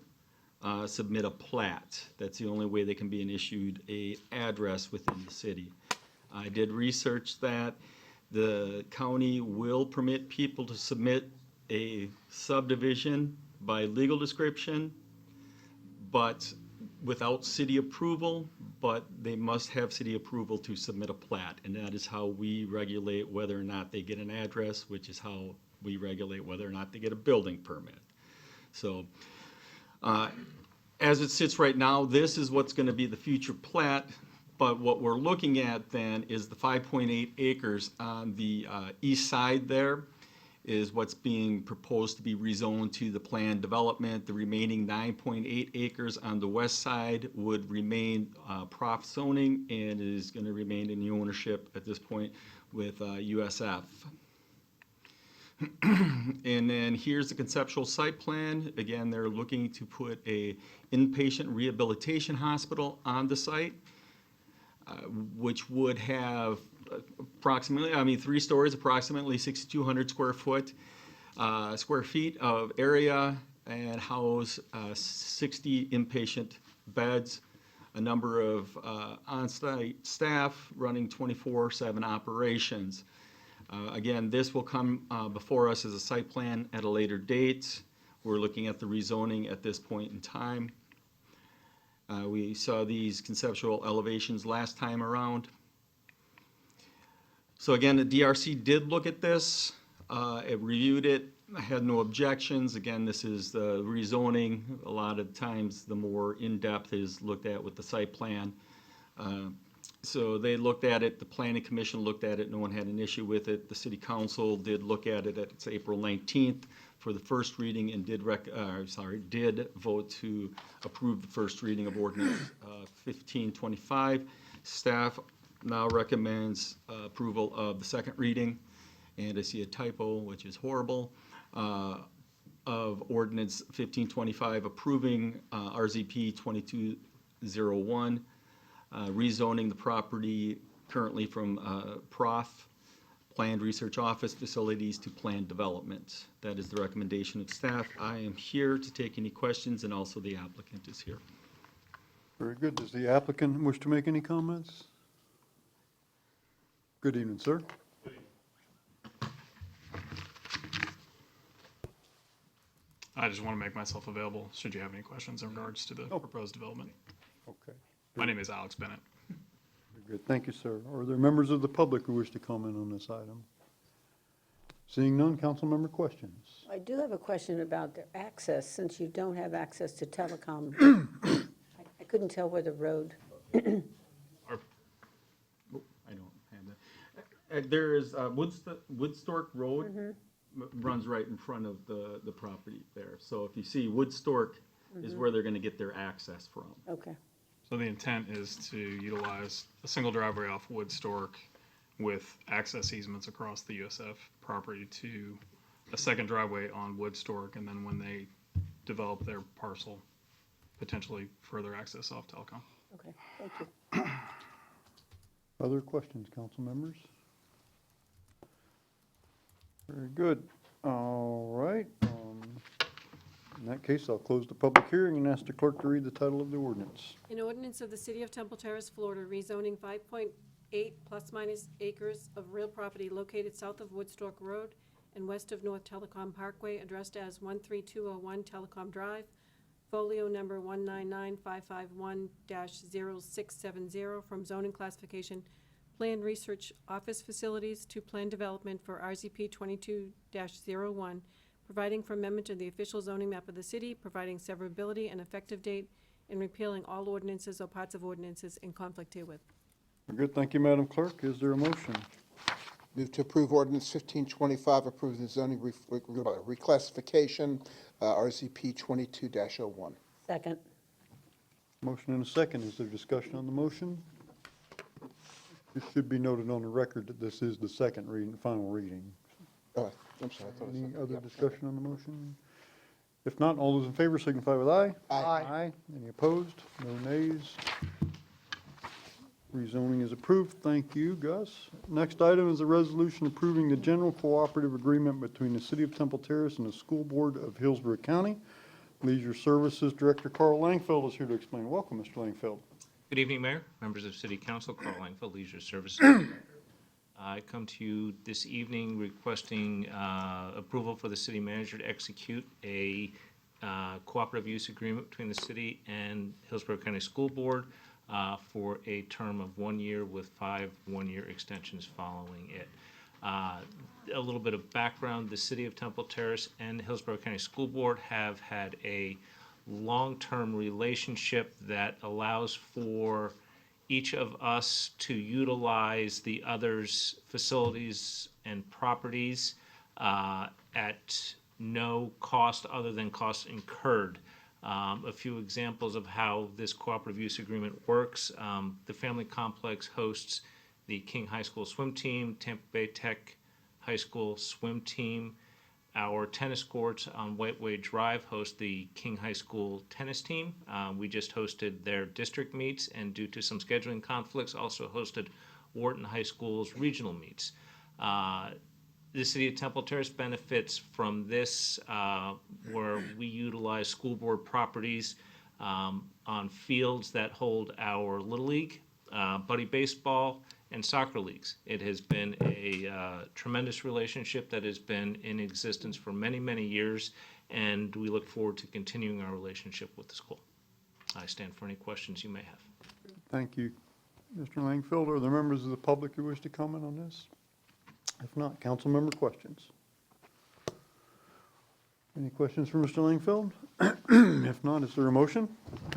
submit a plat. That's the only way they can be issued a address within the city. I did research that. The county will permit people to submit a subdivision by legal description, but without city approval, but they must have city approval to submit a plat. And that is how we regulate whether or not they get an address, which is how we regulate whether or not they get a building permit. So, as it sits right now, this is what's going to be the future plat. But what we're looking at then is the 5.8 acres on the east side there is what's being proposed to be rezoned to the planned development. The remaining 9.8 acres on the west side would remain prof zoning and is going to remain in the ownership at this point with USF. And then here's the conceptual site plan. Again, they're looking to put a inpatient rehabilitation hospital on the site, which would have approximately, 3 stories, approximately 6,200 square feet of area, and house 60 inpatient beds, a number of on-site staff running 24/7 operations. Again, this will come before us as a site plan at a later date. We're looking at the rezoning at this point in time. We saw these conceptual elevations last time around. So again, the DRC did look at this. It reviewed it, had no objections. Again, this is the rezoning. A lot of times the more in-depth is looked at with the site plan. So they looked at it, the planning commission looked at it, no one had an issue with it. The city council did look at it at its April 19th for the first reading and did vote to approve the first reading of ordinance 1525. Staff now recommends approval of the second reading, and I see a typo, which is horrible, of ordinance 1525 approving RZP 2201, rezoning the property currently from PROF, Planned Research Office Facilities, to planned development. That is the recommendation of staff. I am here to take any questions, and also the applicant is here. Very good. Does the applicant wish to make any comments? Good evening, sir. I just want to make myself available should you have any questions in regards to the proposed development. Okay. My name is Alex Bennett. Very good. Thank you, sir. Are there members of the public who wish to comment on this item? Seeing none, council member questions. I do have a question about their access, since you don't have access to telecom. I couldn't tell where the road. I don't have that. There is Woodstork Road runs right in front of the property there. So if you see Woodstork is where they're going to get their access from. Okay. So the intent is to utilize a single driveway off Woodstork with access easements across the USF property to a second driveway on Woodstork, and then when they develop their parcel, potentially further access off Telecom. Okay, thank you. Other questions, council members? Very good. All right. In that case, I'll close the public hearing and ask the clerk to read the title of the ordinance. An ordinance of the City of Temple Terrace, Florida, rezoning 5.8 plus minus acres of real property located south of Woodstock Road and west of North Telecom Parkway, addressed as 13201 Telecom Drive, folio number 199551-0670, from zoning classification Planned Research Office Facilities to Planned Development for RZP 22-01, providing for amendment to the official zoning map of the city, providing severability and effective date, and repealing all ordinances or parts of ordinances in conflict herewith. Very good. Thank you, Madam Clerk. Is there a motion? Move to approve ordinance 1525, approving the zoning reclassification, RZP 22-01. Second. Motion and a second. Is there discussion on the motion? It should be noted on the record that this is the second reading, final reading. Oh, I'm sorry. I thought it Any said- other yeah, discussion on the motion? If not, all those in favor signify with aye. Aye. Aye. Any opposed? No nays. Rezoning is approved. Thank you, Gus. Next item is a resolution approving the general cooperative agreement between the City of Temple Terrace and the School Board of Hillsborough County. Leisure Services Director Carl Langfeld is here to explain. Welcome, Mr. Langfeld. Good evening, Mayor, members of City Council, Carl Langfeld, Leisure Services Director. I come to you this evening requesting approval for the city manager to execute a cooperative use agreement between the city and Hillsborough County School Board for a term of 1 year with 5 one-year extensions following it. A little bit of background, the City of Temple Terrace and Hillsborough County School Board have had a long-term relationship that allows for each of us to utilize the other's facilities and properties at no cost other than costs incurred. A few examples of how this cooperative use agreement works. The family complex hosts the King High School swim team, Tampa Bay Tech High School swim team. Our tennis courts on Whiteway Drive host the King High School tennis team. We just hosted their district meets, and due to some scheduling conflicts, also hosted Wharton High School's regional meets. The City of Temple Terrace benefits from this, where we utilize school board properties on fields that hold our Little League, Buddy Baseball, and soccer leagues. It has been a tremendous relationship that has been in existence for many, many years, and we look forward to continuing our relationship with the school. I stand for any questions you may have. Thank you, Mr. Langfeld. Are there members of the public who wish to comment on this? If not, council member questions. Any questions for Mr. Langfeld? If not, is there a motion?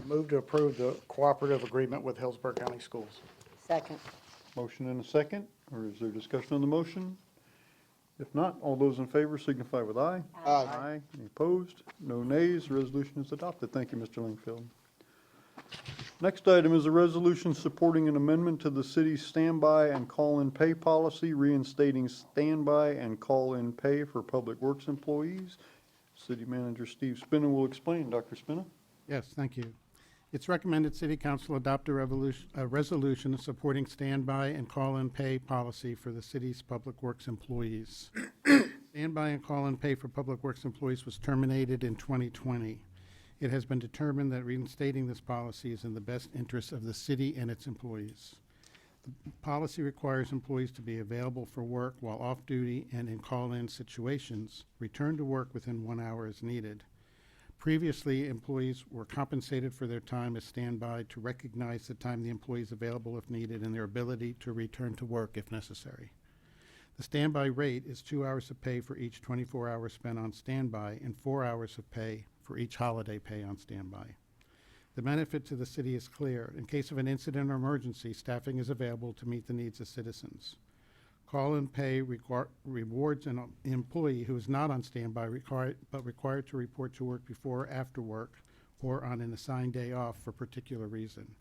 Move to approve the cooperative agreement with Hillsborough County Schools. Second. Motion and a second, or is there discussion on the motion? If not, all those in favor signify with aye. Aye. Any opposed? No nays. The resolution is adopted. Thank you, Mr. Langfeld. Next item is a resolution supporting an amendment to the city's standby and call-in pay policy, reinstating standby and call-in pay for public works employees. City Manager Steve Spina will explain. Dr. Spina? Yes, thank you. It's recommended City Council adopt a resolution supporting standby and call-in pay policy for the city's public works employees. Standby and call-in pay for public works employees was terminated in 2020. It has been determined that reinstating this policy is in the best interest of the city and its employees. The policy requires employees to be available for work while off-duty and in call-in situations, return to work within 1 hour as needed. Previously, employees were compensated for their time as standby to recognize the time the employee is available if needed and their ability to return to work if necessary. The standby rate is 2 hours of pay for each 24 hours spent on standby and 4 hours of pay for each holiday pay on standby. The benefit to the city is clear. In case of an incident or emergency, staffing is available to meet the needs of citizens. Call-in pay rewards an employee who is not on standby but required to report to work before or after work or on an assigned day off for a particular reason.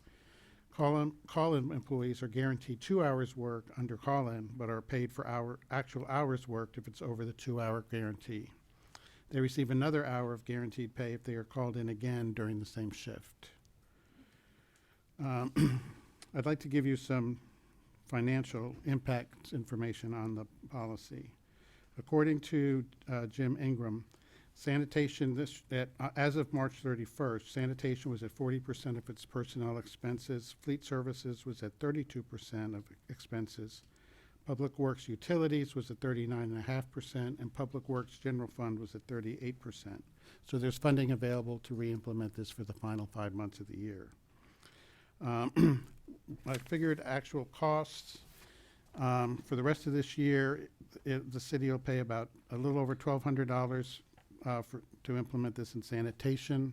Call-in employees are guaranteed 2 hours work under call-in but are paid for actual hours worked if it's over the 2-hour guarantee. They receive another hour of guaranteed pay if they are called in again during the same shift. I'd like to give you some financial impact information on the policy. According to Jim Ingram, sanitation, as of March 31st, sanitation was at 40% of its personnel expenses, fleet services was at 32% of expenses, Public Works Utilities was at 39.5%, and Public Works General Fund was at 38%. So there's funding available to re-implement this for the final 5 months of the year. I figured actual costs for the rest of this year, the city will pay about a little over $1,200 to implement this in sanitation,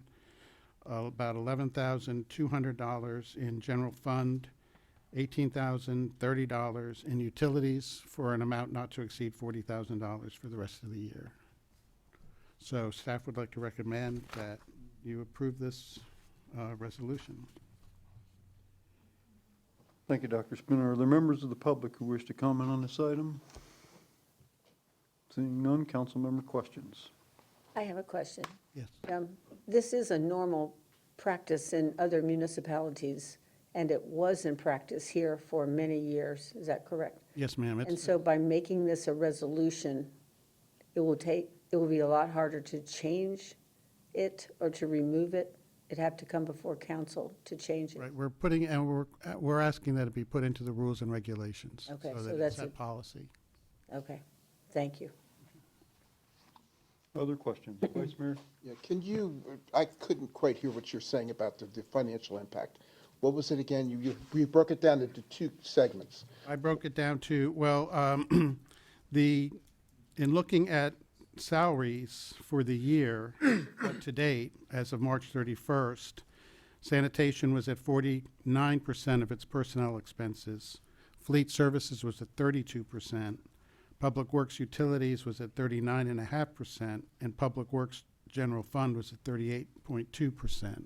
about $11,200 in general fund, $18,030 in utilities for an amount not to exceed $40,000 for the rest of the year. So staff would like to recommend that you approve this resolution. Thank you, Dr. Spinner. Are there members of the public who wish to comment on this item? Seeing none, council member questions. I have a question. Yes. This is a normal practice in other municipalities, and it was in practice here for many years. Is that correct? Yes, ma'am. And so by making this a resolution, it will be a lot harder to change it or to remove it. It'd have to come before council to change it. Right, we're asking that it be put into the rules and regulations. Okay, So so that it's that's set it. policy. Okay, thank you. Other questions? Vice Mayor? Yeah, can you, I couldn't quite hear what you're saying about the financial impact. What was it again? You broke it down into two segments. I broke it down to, well, in looking at salaries for the year up to date, as of March 31st, sanitation was at 49% of its personnel expenses. Fleet services was at 32%. Public Works Utilities was at 39.5%, and Public Works General Fund was at 38.2%.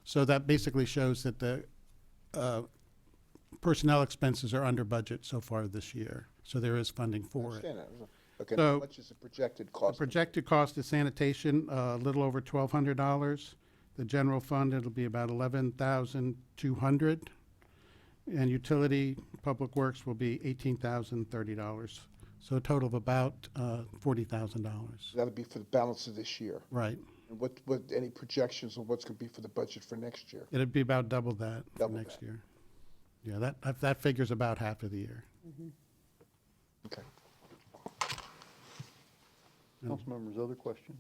So that basically shows that the personnel expenses are under budget so far this year. So there is funding for it. Okay, So how much is the projected cost? The projected cost of sanitation, a little over $1,200. The general fund, it'll be about $11,200. And utility, Public Works will be $18,030. So a total of about $40,000. That'll be for the balance of this year. Right. And what any projections on what's going to be for the budget for next year? It'd be about double that for Double next that. year. Yeah, that figure's about half of the year. Okay. Council members, other questions?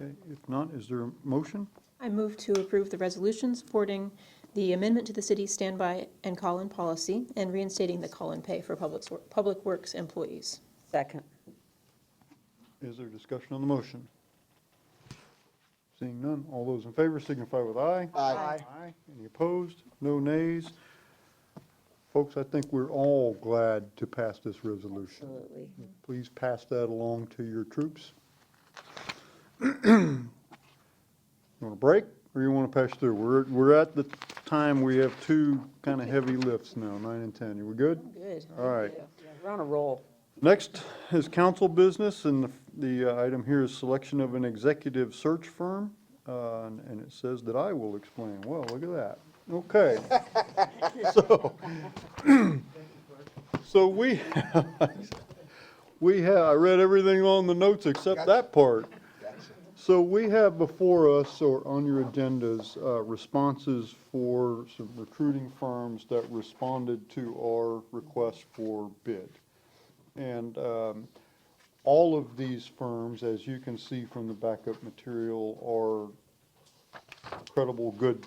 Okay, if not, is there a motion? I move to approve the resolution supporting the amendment to the city's standby and call-in policy and reinstating the call-in pay for public works employees. Second. Is there discussion on the motion? Seeing none, all those in favor signify with aye. Aye. Aye. Any opposed? No nays? Folks, I think we're all glad to pass this resolution. Absolutely. Please pass that along to your troops. You want a break, or you want to pass through? We're at the time we have two kind of heavy lifts now, 9 and 10. Are we good? Good. All right. Yeah, we're on a roll. Next is council business, and the item here is selection of an executive search firm, and it says that I will explain. Well, look at that. Okay. So we have, I read everything on the notes except that part. So we have before us, or on your agendas, responses for some recruiting firms that responded to our request for bid. And all of these firms, as you can see from the backup material, are credible, good.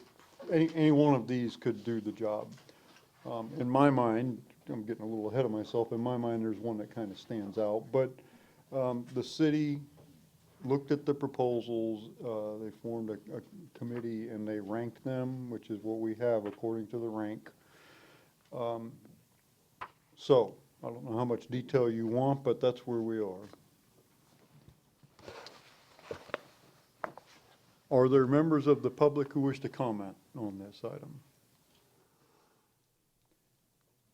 Any one of these could do the job. In my mind, I'm getting a little ahead of myself, in my mind, there's one that kind of stands out. But the city looked at the proposals, they formed a committee, and they ranked them, which is what we have according to the rank. So, I don't know how much detail you want, but that's where we are. Are there members of the public who wish to comment on this item?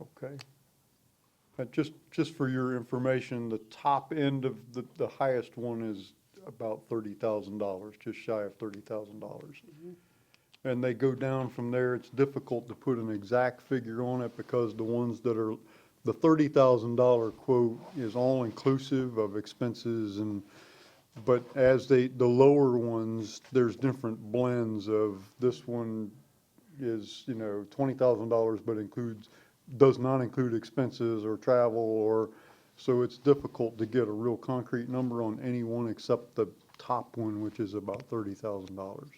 Okay. Just for your information, the top end of the highest one is about $30,000, just shy of $30,000. And they go down from there. It's difficult to put an exact figure on it because the ones that are, the $30,000 quote is all inclusive of expenses but as the lower ones, there's different blends of this one is, $20,000, but does not include expenses or travel so it's difficult to get a real concrete number on any one except the top one, which is about $30,000.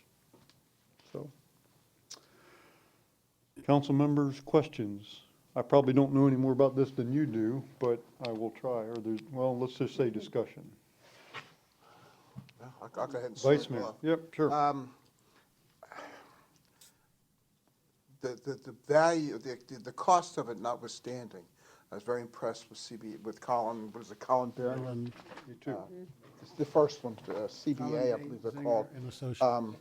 So, council members, questions? I probably don't know any more about this than you do, but I will try. Well, let's just say discussion. I'll go ahead and Vice start Mayor. off. Yep, sure. the value, the cost of it notwithstanding, I was very impressed with Colin, what is it, Colin Barron? Colin, Me too. It's the first one, CBA, I believe they're called. And Associates.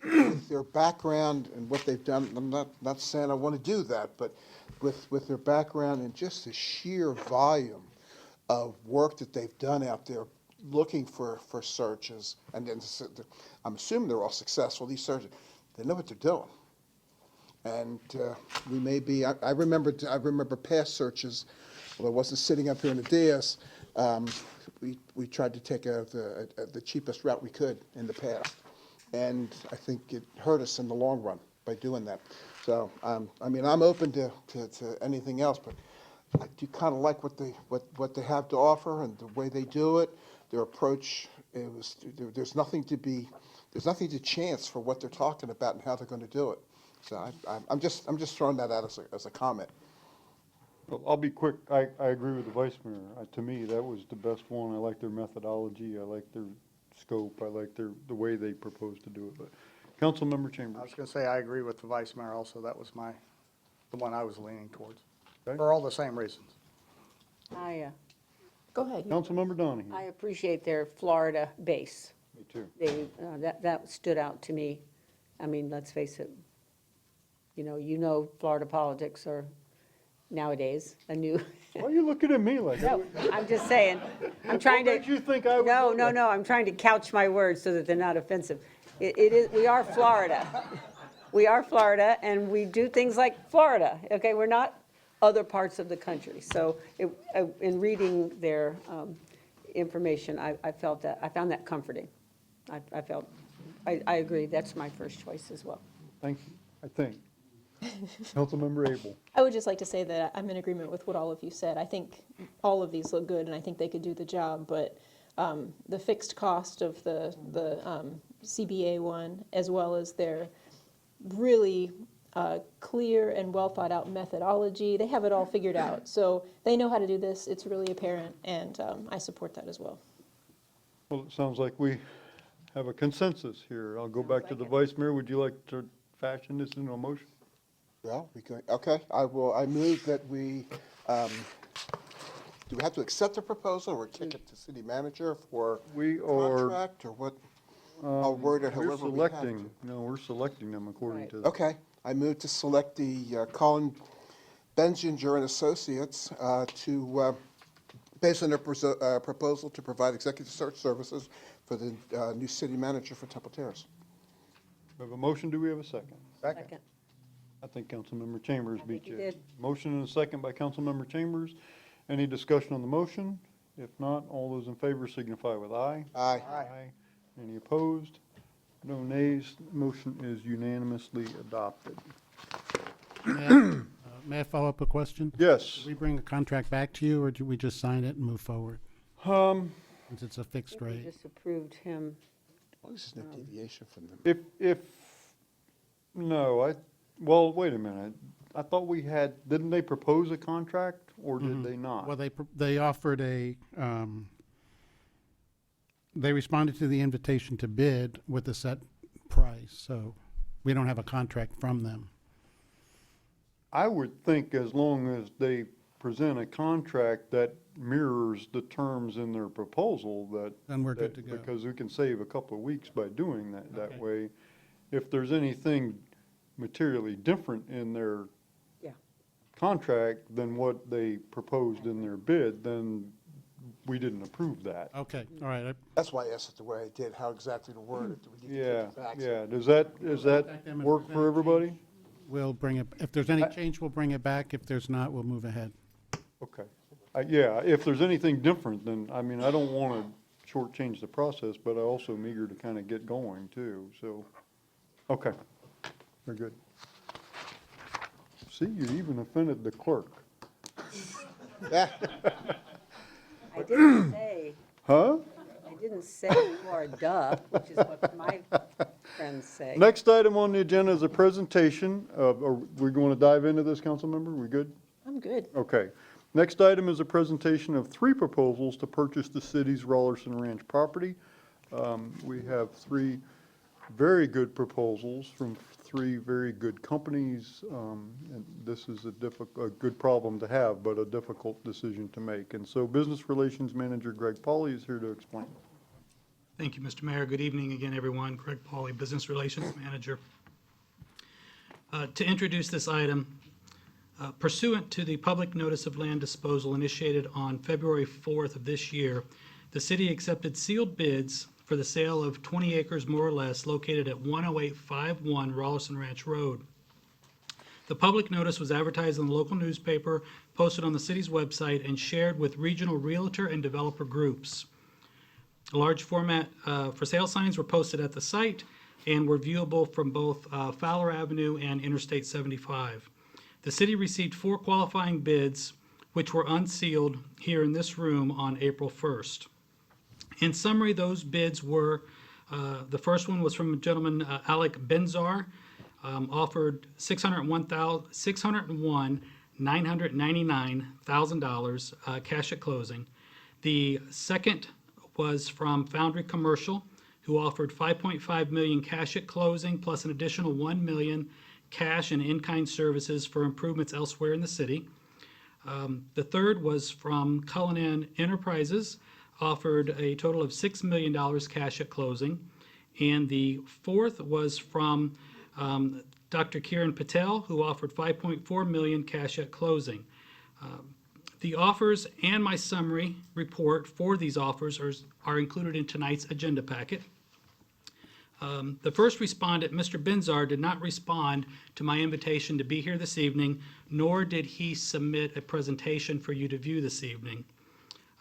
With their background and what they've done, I'm not saying I want to do that, but with their background and just the sheer volume of work that they've done out there looking for searches, and then I'm assuming they're all successful, these searches, they know what they're doing. And we may be, I remember past searches, although I wasn't sitting up here in the dais, we tried to take the cheapest route we could in the past. And I think it hurt us in the long run by doing that. So, I mean, I'm open to anything else, but I do kind of like what they have to offer and the way they do it, their approach. There's nothing to chance for what they're talking about and how they're going to do it. So I'm just throwing that out as a comment. Well, I'll be quick. I agree with the Vice Mayor. To me, that was the best one. I like their methodology. I like their scope. I like the way they propose to do it. But Councilmember Chambers. I was going to say, I agree with the Vice Mayor also. That was the one I was leaning towards, Okay. for all the same reasons. Go ahead. Councilmember Donahue. I appreciate their Florida base. Me too. That stood out to me. I mean, let's face it, you know Florida politics are nowadays a new. Why are you looking at me like that? No, I'm just saying, I'm trying to. What made you think I would? No, I'm trying to couch my words so that they're not offensive. It is, we are Florida. We are Florida, and we do things like Florida, okay? We're not other parts of the country. So in reading their information, I felt that, I found that comforting. I agree, that's my first choice as well. Thank you. I think. Councilmember Abel. I would just like to say that I'm in agreement with what all of you said. I think all of these look good, and I think they could do the job, but the fixed cost of the CBA one, as well as their really clear and well-thought-out methodology, they have it all figured out. So they know how to do this. It's really apparent, and I support that as well. Well, it sounds like we have a consensus here. I'll go back to the Vice Mayor. Would you like to fashion this into a motion? Well, okay, I move that we, do we have to accept the proposal or kick it to city manager for contract or what? I'll word it We're however we have to. selecting, no, we're selecting them according to. Okay, I move to select the Colin Benzinger and Associates based on their proposal to provide executive search services for the new city manager for Temple Terrace. We have a motion. Do we have a second? Second. I think Councilmember Chambers beat you. he did. Motion and a second by Councilmember Chambers. Any discussion on the motion? If not, all those in favor signify with aye. Aye. Aye. Any opposed? No nays. Motion is unanimously adopted. May I follow up a question? Yes. Do we bring the contract back to you, or do we just sign it and move forward? Since it's a fixed We rate. just approved him. Well, this is no deviation from them. Well, wait a minute. I thought we had, didn't they propose a contract or did they not? Well, they offered they responded to the invitation to bid with a set price, so we don't have a contract from them. I would think as long as they present a contract that mirrors the terms in their proposal, that. Then we're good to go. Because we can save a couple of weeks by doing that Okay. way. If there's anything materially different in their Yeah. contract than what they proposed in their bid, then we didn't approve that. Okay, all right. That's why I asked it the way I did, how exactly to word it. Do we need to Yeah, take it back? yeah. Does that work for everybody? We'll bring it, if there's any change, we'll bring it back. If there's not, we'll move ahead. Okay. Yeah, if there's anything different, then, I mean, I don't want to shortchange the process, but I also am eager to kind of get going too, so, okay. Very good. See, you even offended the clerk. Yeah. I didn't say, Huh? I didn't say Florida, which is what my friends say. Next item on the agenda is a presentation of, are we going to dive into this, council member? We good? I'm good. Okay. Next item is a presentation of 3 proposals to purchase the city's Rollerson Ranch property. We have 3 very good proposals from three very good companies, and this is a good problem to have, but a difficult decision to make. And so Business Relations Manager Greg Pauley is here to explain. Thank you, Mr. Mayor. Good evening again, everyone. Greg Pauley, Business Relations Manager. To introduce this item, pursuant to the public notice of land disposal initiated on February 4th of this year, the city accepted sealed bids for the sale of 20 acres more or less located at 10851 Rolliston Ranch Road. The public notice was advertised in the local newspaper, posted on the city's website, and shared with regional realtor and developer groups. Large format for sale signs were posted at the site and were viewable from both Fowler Avenue and Interstate 75. The city received 4 qualifying bids, which were unsealed here in this room on April 1st. In summary, those bids were, the first one was from a gentleman, Alec Benzar, offered $601,999,000 cash at closing. The second was from Foundry Commercial, who offered $5.5 million cash at closing, plus an additional $1 million cash and in-kind services for improvements elsewhere in the city. The third was from Cullinan Enterprises, offered a total of $6 million cash at closing. And the fourth was from Dr. Kiran Patel, who offered $5.4 million cash at closing. The offers and my summary report for these offers are included in tonight's agenda packet. The first respondent, Mr. Benzar, did not respond to my invitation to be here this evening, nor did he submit a presentation for you to view this evening.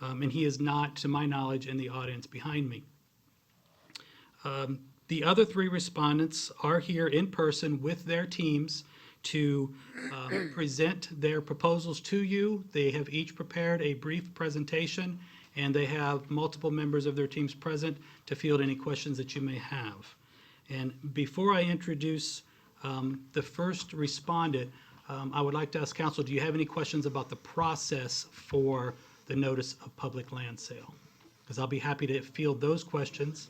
And he is not, to my knowledge, in the audience behind me. The other 3 respondents are here in person with their teams to present their proposals to you. They have each prepared a brief presentation, and they have multiple members of their teams present to field any questions that you may have. And before I introduce the first respondent, I would like to ask council, do you have any questions about the process for the notice of public land sale? Because I'll be happy to field those questions.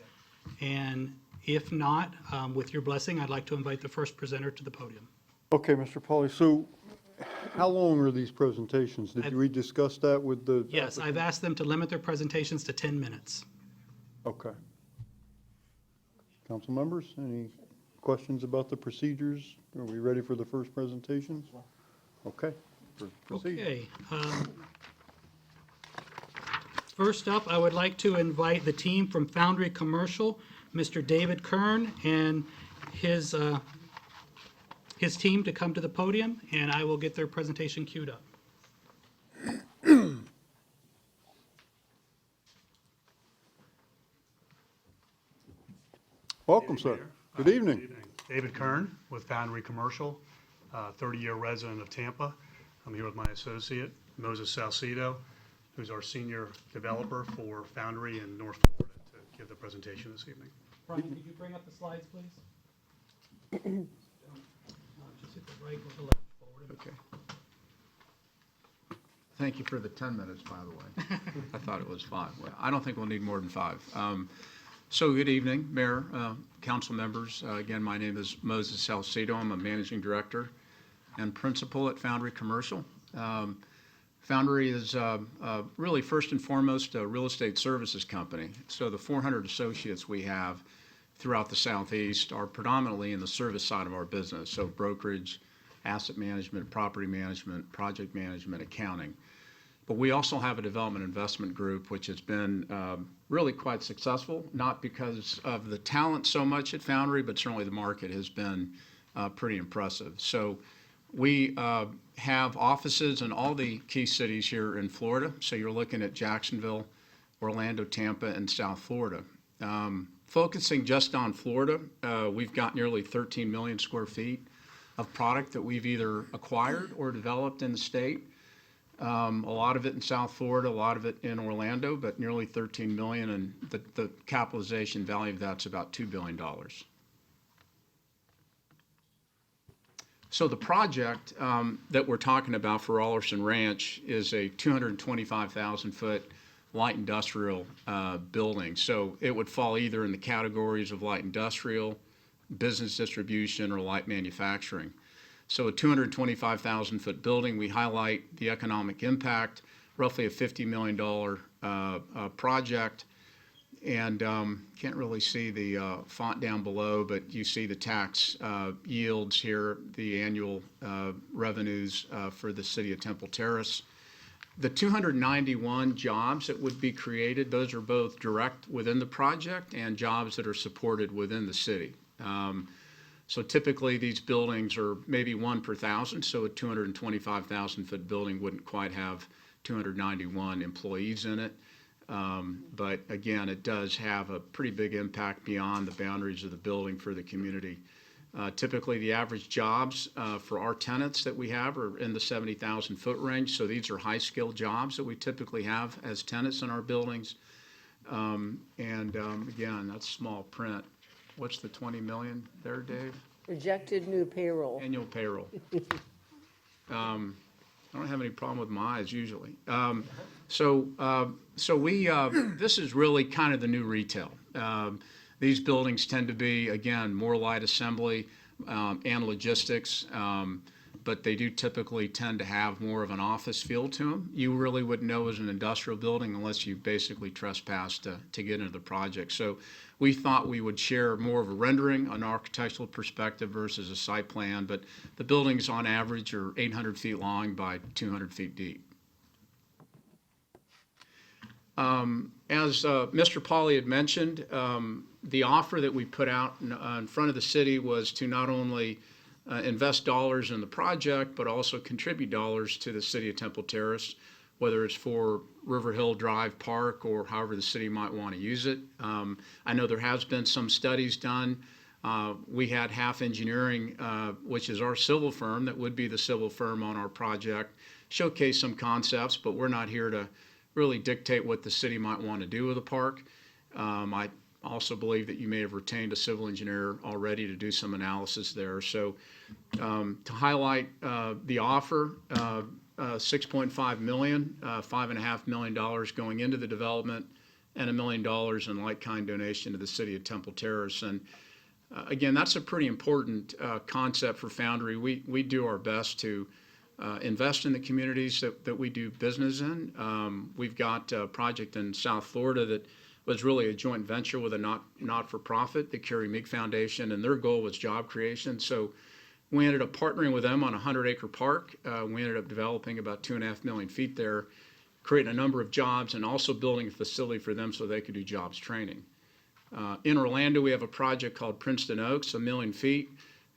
And if not, with your blessing, I'd like to invite the first presenter to the podium. Okay, Mr. Pauley, so how long are these presentations? Did we discuss that with the? Yes, I've asked them to limit their presentations to 10 minutes. Okay. Council members, any questions about the procedures? Are we ready for the first presentations? Okay. Proceed. Okay. First up, I would like to invite the team from Foundry Commercial, Mr. David Kern and his team to come to the podium, and I will get their presentation queued up. Welcome, sir. Good evening. David Kern with Foundry Commercial, 30-year resident of Tampa. I'm here with my associate, Moses Salcido, who's our senior developer for Foundry in North Florida, to give the presentation this evening. Brian, could you bring up the slides, please? Just hit the right or the left forward. Okay. Thank you for the 10 minutes, by the way. I thought it was 5. Well, I don't think we'll need more than 5. So good evening, Mayor, council members. Again, my name is Moses Salcido. I'm a managing director and principal at Foundry Commercial. Foundry is really first and foremost a real estate services company. So the 400 associates we have throughout the Southeast are predominantly in the service side of our business. So brokerage, asset management, property management, project management, accounting. But we also have a development investment group, which has been really quite successful, not because of the talent so much at Foundry, but certainly the market has been pretty impressive. So we have offices in all the key cities here in Florida. So you're looking at Jacksonville, Orlando, Tampa, and South Florida. Focusing just on Florida, we've got nearly 13 million square feet of product that we've either acquired or developed in the state. A lot of it in South Florida, a lot of it in Orlando, but nearly 13 million, and the capitalization value of that's about $2 billion. So the project that we're talking about for Rolliston Ranch is a 225,000 foot light industrial building. So it would fall either in the categories of light industrial, business distribution or light manufacturing. So a 225,000-foot building, we highlight the economic impact, roughly a $50 million project. And can't really see the font down below, but you see the tax yields here, the annual revenues for the city of Temple Terrace. The 291 jobs that would be created, those are both direct within the project and jobs that are supported within the city. So typically these buildings are maybe 1 per 1,000, so a 225,000-foot building wouldn't quite have 291 employees in it. But again, it does have a pretty big impact beyond the boundaries of the building for the community. Typically, the average jobs for our tenants that we have are in the 70,000-foot range. So these are high-skilled jobs that we typically have as tenants in our buildings. Again, that's small print. What's the 20 million there, Dave? Projected new payroll. Annual payroll. I don't have any problem with my eyes usually. This is really kind of the new retail. These buildings tend to be, again, more light assembly and logistics, but they do typically tend to have more of an office feel to them. You really wouldn't know as an industrial building unless you basically trespassed to get into the project. So we thought we would share more of a rendering, an architectural perspective versus a site plan, but the buildings on average are 800 feet long by 200 feet deep. As Mr. Pauly had mentioned, the offer that we put out in front of the city was to not only invest dollars in the project, but also contribute dollars to the city of Temple Terrace, whether it's for River Hill Drive Park or however the city might want to use it. I know there has been some studies done. We had Half Engineering, which is our civil firm, that would be the civil firm on our project, showcase some concepts, but we're not here to really dictate what the city might want to do with the park. I also believe that you may have retained a civil engineer already to do some analysis there. So to highlight the offer, $6.5 million, $5.5 million going into the development, and $1 million in like-kind donation to the city of Temple Terrace. And again, that's a pretty important concept for Foundry. We do our best to invest in the communities that we do business in. We've got a project in South Florida that was really a joint venture with a not-for-profit, the Carrie Meek Foundation, and their goal was job creation. So we ended up partnering with them on a 100-acre park. We ended up developing about 2.5 million feet there, creating a number of jobs, and also building a facility for them so they could do jobs training. In Orlando, we have a project called Princeton Oaks, 1 million feet,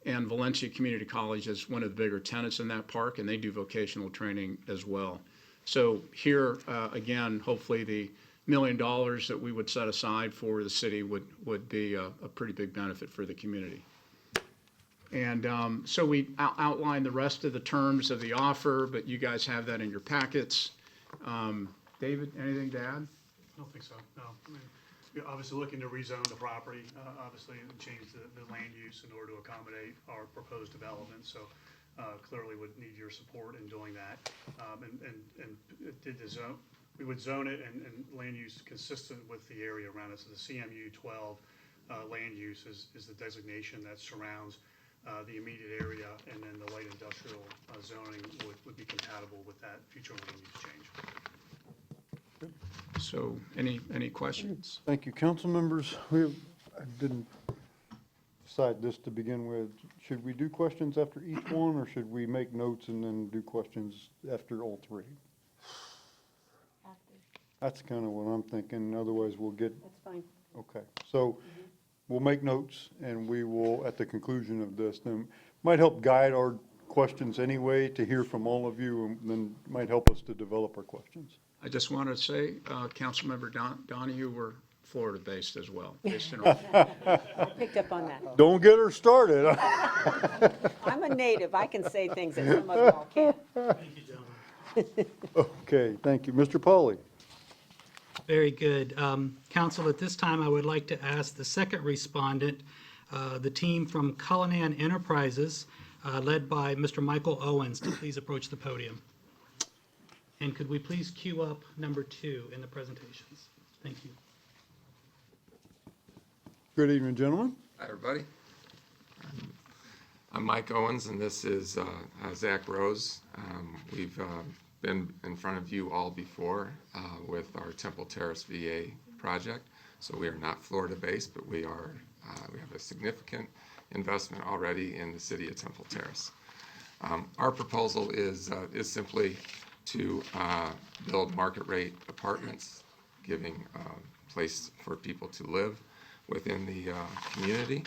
and Valencia Community College is one of the bigger tenants in that park, and they do vocational training as well. So here, again, hopefully the $1 million that we would set aside for the city would be a pretty big benefit for the community. And so we outlined the rest of the terms of the offer, but you guys have that in your packets. David, anything to add? I don't think so, no. I mean, we're obviously looking to rezone the property, obviously, and change the land use in order to accommodate our proposed development. So clearly would need your support in doing that. And we would zone it and land use consistent with the area around it. So the CMU 12 land use is the designation that surrounds the immediate area, and then the light industrial zoning would be compatible with that future land use change. So any questions? Thank you. Council members, I didn't decide this to begin with. Should we do questions after each one, or should we make notes and then do questions after all three? That's kind of what I'm thinking. Otherwise, we'll get. That's fine. Okay. So we'll make notes, and we will, at the conclusion of this, then might help guide our questions anyway, to hear from all of you, and then might help us to develop our questions. I just want to say, Councilmember Donahue, we're Florida-based as well. I picked up on that. Don't get her started. I'm a native. I can say things that some of y'all can't. Thank you, gentlemen. Okay, thank you. Mr. Pauly. Very good. Council, at this time, I would like to ask the second respondent, the team from Cullinan Enterprises, led by Mr. Michael Owens, to please approach the podium. And could we please queue up number 2 in the presentations? Thank you. Good evening, gentlemen. Hi, everybody. I'm Mike Owens, and this is Zach Rose. We've been in front of you all before with our Temple Terrace VA project. So we are not Florida-based, but we have a significant investment already in the city of Temple Terrace. Our proposal is simply to build market-rate apartments, giving a place for people to live within the community.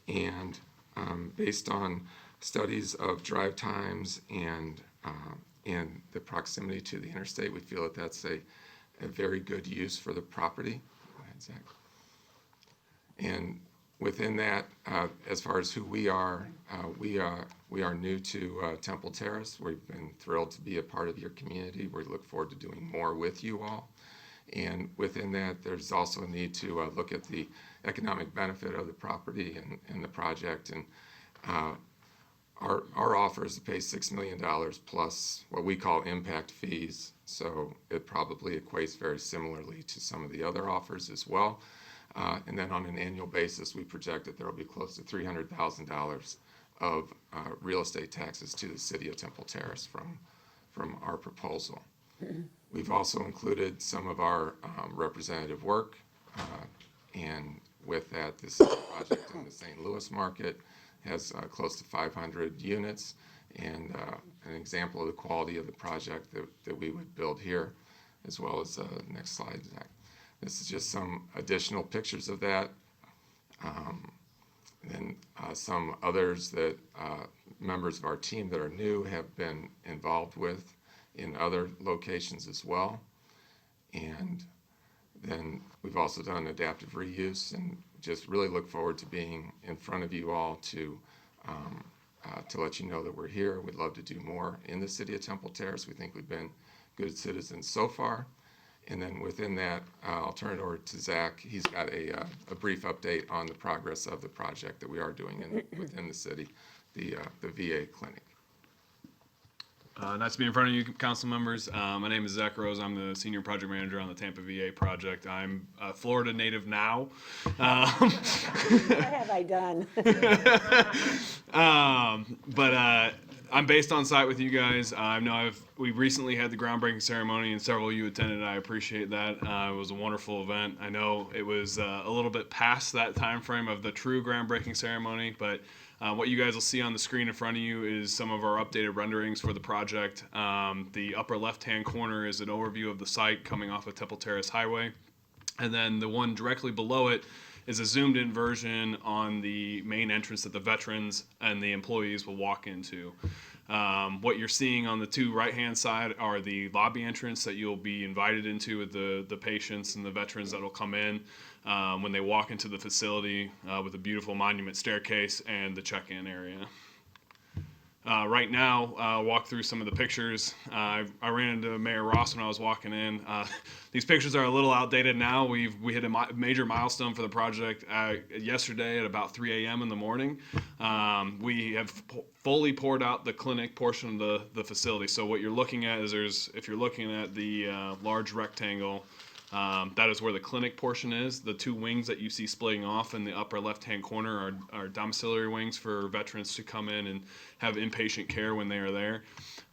And based on studies of drive times and the proximity to the interstate, we feel that that's a very good use for the property. Go ahead, Zach. And within that, as far as who we are new to Temple Terrace. We've been thrilled to be a part of your community. We look forward to doing more with you all. And within that, there's also a need to look at the economic benefit of the property and the project. And our offer is to pay $6 million plus what we call impact fees. So it probably equates very similarly to some of the other offers as well. And then on an annual basis, we project that there will be close to $300,000 of real estate taxes to the city of Temple Terrace from our proposal. We've also included some of our representative work, and with that, this project in the St. Louis market has close to 500 units, and an example of the quality of the project that we would build here, as well as next slide, Zach. This is just some additional pictures of that. And some others that members of our team that are new have been involved with in other locations as well. And then we've also done adaptive reuse, and just really look forward to being in front of you all to let you know that we're here. We'd love to do more in the city of Temple Terrace. We think we've been good citizens so far. And then within that, I'll turn it over to Zach. He's got a brief update on the progress of the project that we are doing within the city, the VA clinic. Nice to be in front of you, council members. My name is Zach Rose. I'm the senior project manager on the Tampa VA project. I'm a Florida native now. What have I done? But I'm based on site with you guys. I know we recently had the groundbreaking ceremony, and several of you attended. I appreciate that. It was a wonderful event. I know it was a little bit past that time frame of the true groundbreaking ceremony, but what you guys will see on the screen in front of you is some of our updated renderings for the project. The upper left-hand corner is an overview of the site coming off of Temple Terrace Highway. And then the one directly below it is a zoomed-in version on the main entrance that the veterans and the employees will walk into. What you're seeing on the two right-hand side are the lobby entrance that you'll be invited into with the patients and the veterans that will come in when they walk into the facility with a beautiful monument staircase and the check-in area. Right now, I'll walk through some of the pictures. I ran into Mayor Ross when I was walking in. These pictures are a little outdated now. We hit a major milestone for the project yesterday at about 3 a.m. in the morning. We have fully poured out the clinic portion of the facility. So what you're looking at is if you're looking at the large rectangle, that is where the clinic portion is. The two wings that you see splitting off in the upper left-hand corner are domiciliary wings for veterans to come in and have inpatient care when they are there.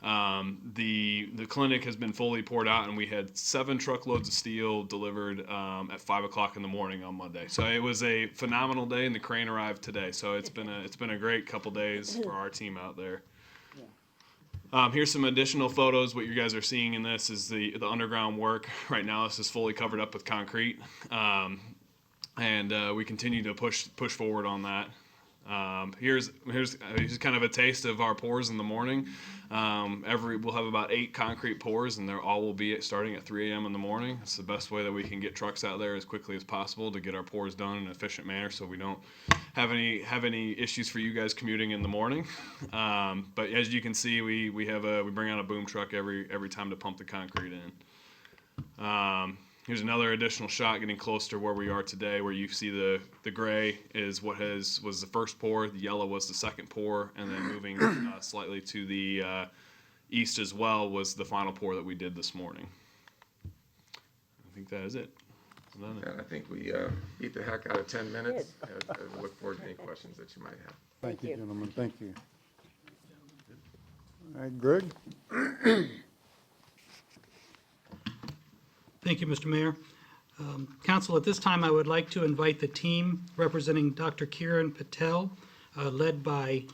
The clinic has been fully poured out, and we had 7 truckloads of steel delivered at 5 o'clock in the morning on Monday. So it was a phenomenal day, and the crane arrived today. So it's been a great couple days for our team out there. Here's some additional photos. What you guys are seeing in this is the underground work. Right now, this is fully covered up with concrete, and we continue to push forward on that. Here's kind of a taste of our pours in the morning. We'll have about 8 concrete pours, and they're all will be starting at 3 a.m. in the morning. It's the best way that we can get trucks out there as quickly as possible to get our pours done in an efficient manner, so we don't have any issues for you guys commuting in the morning. But as you can see, we bring out a boom truck every time to pump the concrete in. Here's another additional shot getting closer to where we are today, where you see the gray is was the first pour, the yellow was the second pour, and then moving slightly to the east as well was the final pour that we did this morning. I think that is it. And I think we beat the heck out of 10 minutes. I look forward to any questions that you might have. Thank you, gentlemen, thank you. All right, Greg? Thank you, Mr. Mayor. Council, at this time, I would like to invite the team representing Dr. Kiran Patel, led by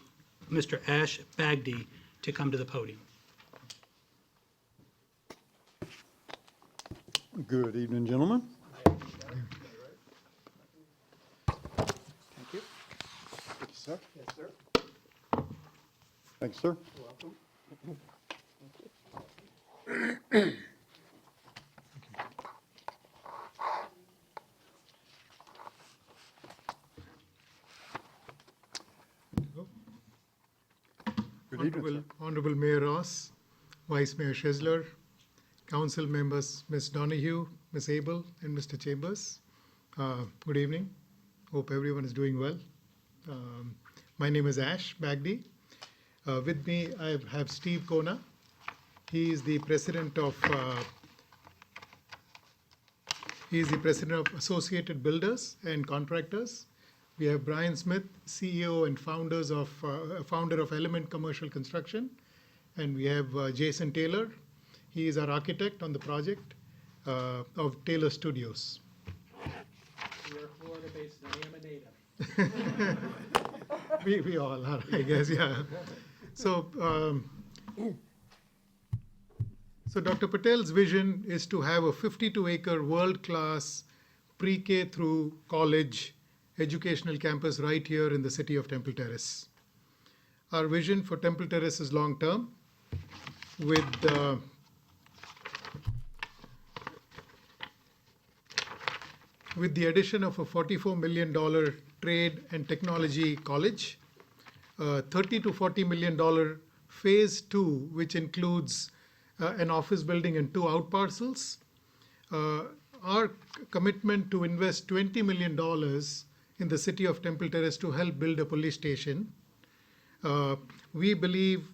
Mr. Ash Bagdi, to come to the podium. Good evening, gentlemen. Thank you. Thank you, sir. Yes, sir. Thanks, sir. You're welcome. Good evening, sir. Honorable Mayor Ross, Vice Mayor Schesler, Council members Ms. Donahue, Ms. Abel, and Mr. Chambers. Good evening. Hope everyone is doing well. My name is Ash Bagdi. With me, I have Steve Kona. He is the president of Associated Builders and Contractors. We have Brian Smith, CEO and founder of Element Commercial Construction, and we have Jason Taylor. He is our architect on the project of Taylor Studios. We are Florida-based, and I am a native. We all are, I guess, yeah. So Dr. Patel's vision is to have a 52-acre world-class pre-K through college educational campus right here in the city of Temple Terrace. Our vision for Temple Terrace is long-term, with the addition of a $44 million trade and technology college, $30 to $40 million phase 2, which includes an office building and 2 out parcels. Our commitment to invest $20 million in the city of Temple Terrace to help build a police station. We believe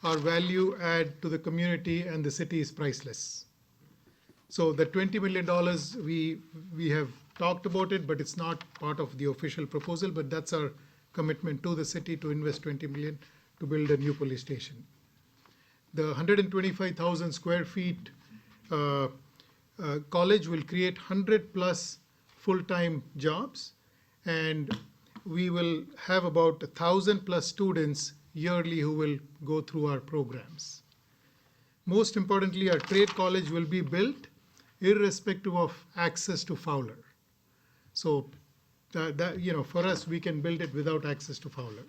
our value add to the community and the city is priceless. So the $20 million, we have talked about it, but it's not part of the official proposal, but that's our commitment to the city to invest $20 million to build a new police station. The 125,000 square feet college will create 100 plus full-time jobs, and we will have about 1,000 plus students yearly who will go through our programs. Most importantly, our trade college will be built irrespective of access to Fowler. So for us, we can build it without access to Fowler.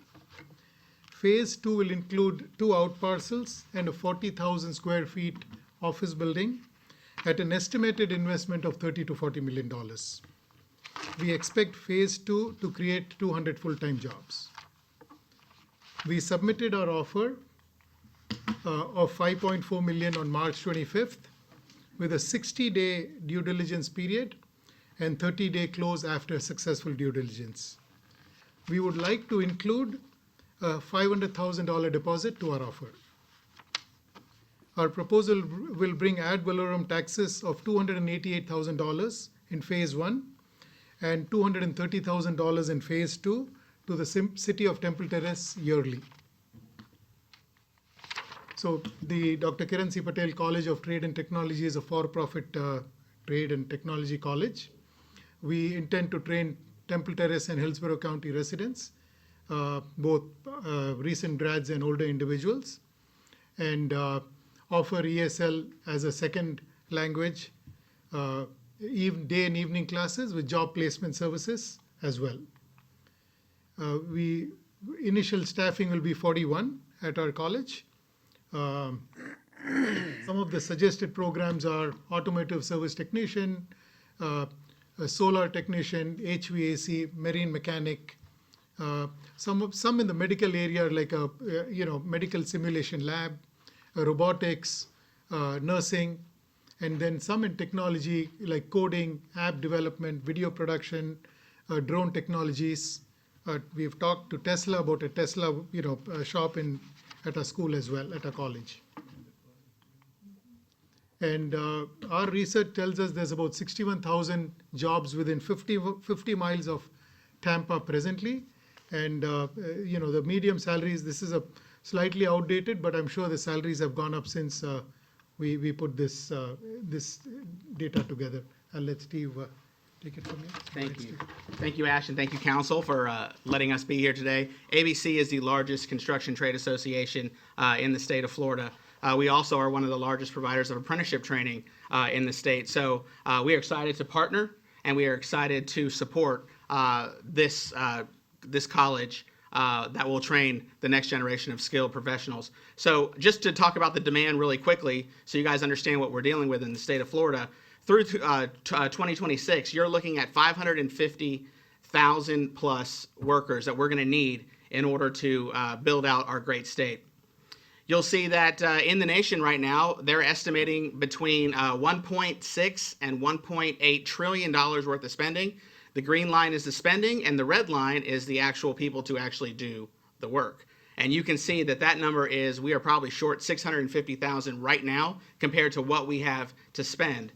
Phase 2 will include 2 out parcels and a 40,000 square feet office building at an estimated investment of $30 to $40 million. We expect phase 2 to create 200 full-time jobs. We submitted our offer of $5.4 million on March 25th with a 60-day due diligence period and 30-day close after successful due diligence. We would like to include a $500,000 deposit to our offer. Our proposal will bring ad valorem taxes of $288,000 in phase 1 and $230,000 in phase 2 to the city of Temple Terrace yearly. So the Dr. Kiran C. Patel College of Trade and Technology is a for-profit trade and technology college. We intend to train Temple Terrace and Hillsborough County residents, both recent grads and older individuals, and offer ESL as a second language, day and evening classes with job placement services as well. Initial staffing will be 41 at our college. Some of the suggested programs are automotive service technician, a solar technician, HVAC, marine mechanic, some in the medical area like a medical simulation lab, robotics, nursing, and then some in technology like coding, app development, video production, drone technologies. We've talked to Tesla about a Tesla shop at our school as well, at our college. And our research tells us there's about 61,000 jobs within 50 miles of Tampa presently. And, the medium salaries, this is a slightly outdated, but I'm sure the salaries have gone up since we put this data together. I'll let Steve take it from here. Thank you. Thank you, Ash, and thank you, Council, for letting us be here today. ABC is the largest construction trade association in the state of Florida. We also are one of the largest providers of apprenticeship training in the state. So we are excited to partner, and we are excited to support this college that will train the next generation of skilled professionals. So just to talk about the demand really quickly, so you guys understand what we're dealing with in the state of Florida, through 2026, you're looking at 550,000 plus workers that we're going to need in order to build out our great state. You'll see that in the nation right now, they're estimating between $1.6 and $1.8 trillion worth of spending. The green line is the spending, and the red line is the actual people to actually do the work. And you can see that that number is, we are probably short 650,000 right now compared to what we have to spend.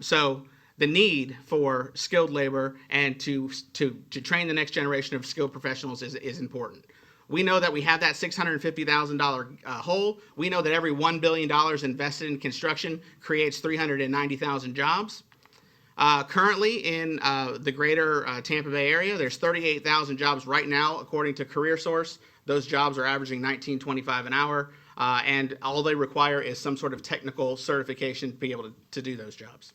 So the need for skilled labor and to train the next generation of skilled professionals is important. We know that we have that $650,000 hole. We know that every $1 billion invested in construction creates 390,000 jobs. Currently in the greater Tampa Bay area, there's 38,000 jobs right now, according to CareerSource. Those jobs are averaging $19.25 an hour, and all they require is some sort of technical certification to be able to do those jobs.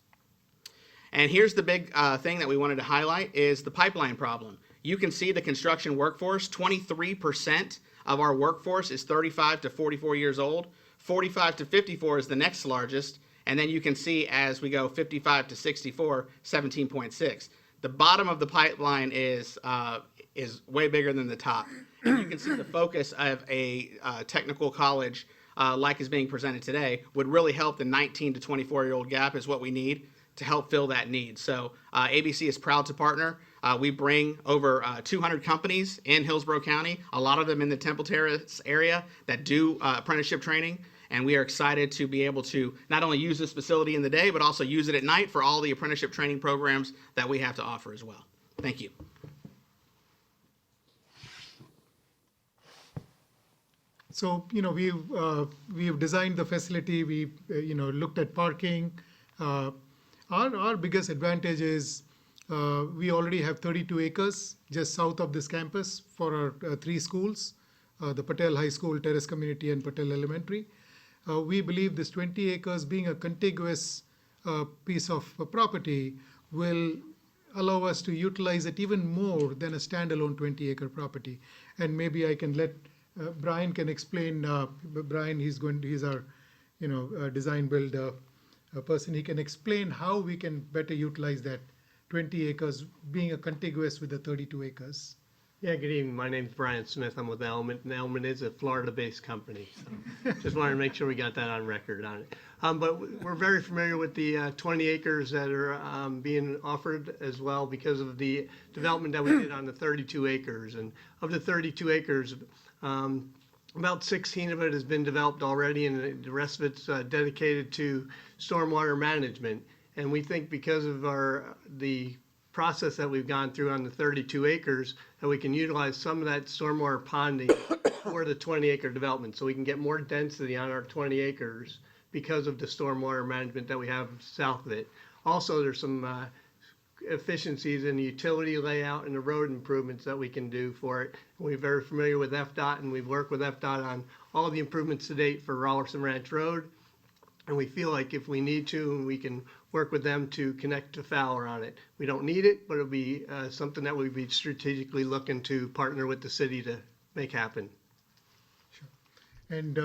And here's the big thing that we wanted to highlight is the pipeline problem. You can see the construction workforce, 23% of our workforce is 35 to 44 years old. 45 to 54 is the next largest. And then you can see as we go 55 to 64, 17.6. The bottom of the pipeline is way bigger than the top. And you can see the focus of a technical college like is being presented today would really help. The 19 to 24-year-old gap is what we need to help fill that need. So ABC is proud to partner. We bring over 200 companies in Hillsborough County, a lot of them in the Temple Terrace area that do apprenticeship training. And we are excited to be able to not only use this facility in the day, but also use it at night for all the apprenticeship training programs that we have to offer as well. Thank you. So, we've designed the facility, we've, looked at parking. Our biggest advantage is we already have 32 acres just south of this campus for our 3 schools, the Patel High School, Terrace Community, and Patel Elementary. We believe this 20 acres being a contiguous piece of property will allow us to utilize it even more than a standalone 20-acre property. And maybe I can let Brian can explain. Brian, he's our design build person. He can explain how we can better utilize that 20 acres being a contiguous with the 32 acres. Yeah, good evening. My name's Brian Smith. I'm with Element, and Element is a Florida-based company. So just wanted to make sure we got that on record on it. But we're very familiar with the 20 acres that are being offered as well because of the development that we did on the 32 acres. And of the 32 acres, about 16 of it has been developed already, and the rest of it's dedicated to stormwater management. And we think because of the process that we've gone through on the 32 acres, that we can utilize some of that stormwater ponding for the 20-acre development, so we can get more density on our 20 acres because of the stormwater management that we have south of it. Also, there's some efficiencies in the utility layout and the road improvements that we can do for it. We're very familiar with FDOT, and we've worked with FDOT on all the improvements to date for Rollerson Ranch Road. And we feel like if we need to, we can work with them to connect to Fowler on it. We don't need it, but it'll be something that we'd be strategically looking to partner with the city to make happen. Sure. And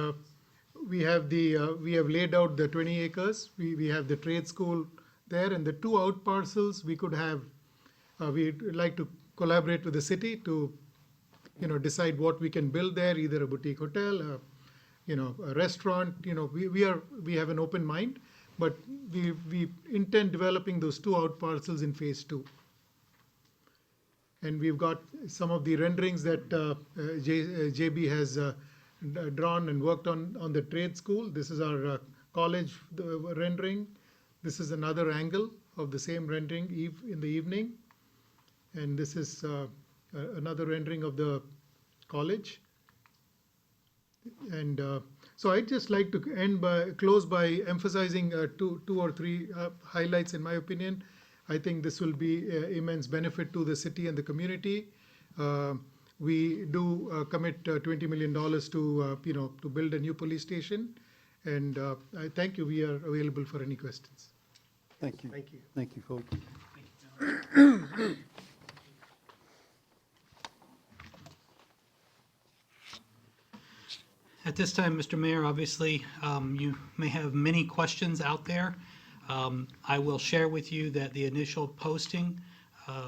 we have laid out the 20 acres. We have the trade school there, and the 2 out parcels we could have. We'd like to collaborate with the city to, decide what we can build there, either a boutique hotel, a restaurant. We have an open mind, but we intend developing those 2 out parcels in phase 2. And we've got some of the renderings that JB has drawn and worked on the trade school. This is our college rendering. This is another angle of the same rendering in the evening. And this is another rendering of the college. And so I'd just like to close by emphasizing two or three highlights in my opinion. I think this will be immense benefit to the city and the community. We do commit $20 million to build a new police station. And I thank you. We are available for any questions. Thank you. Thank you. Thank you, folks. At this time, Mr. Mayor, obviously, you may have many questions out there. I will share with you that the initial posting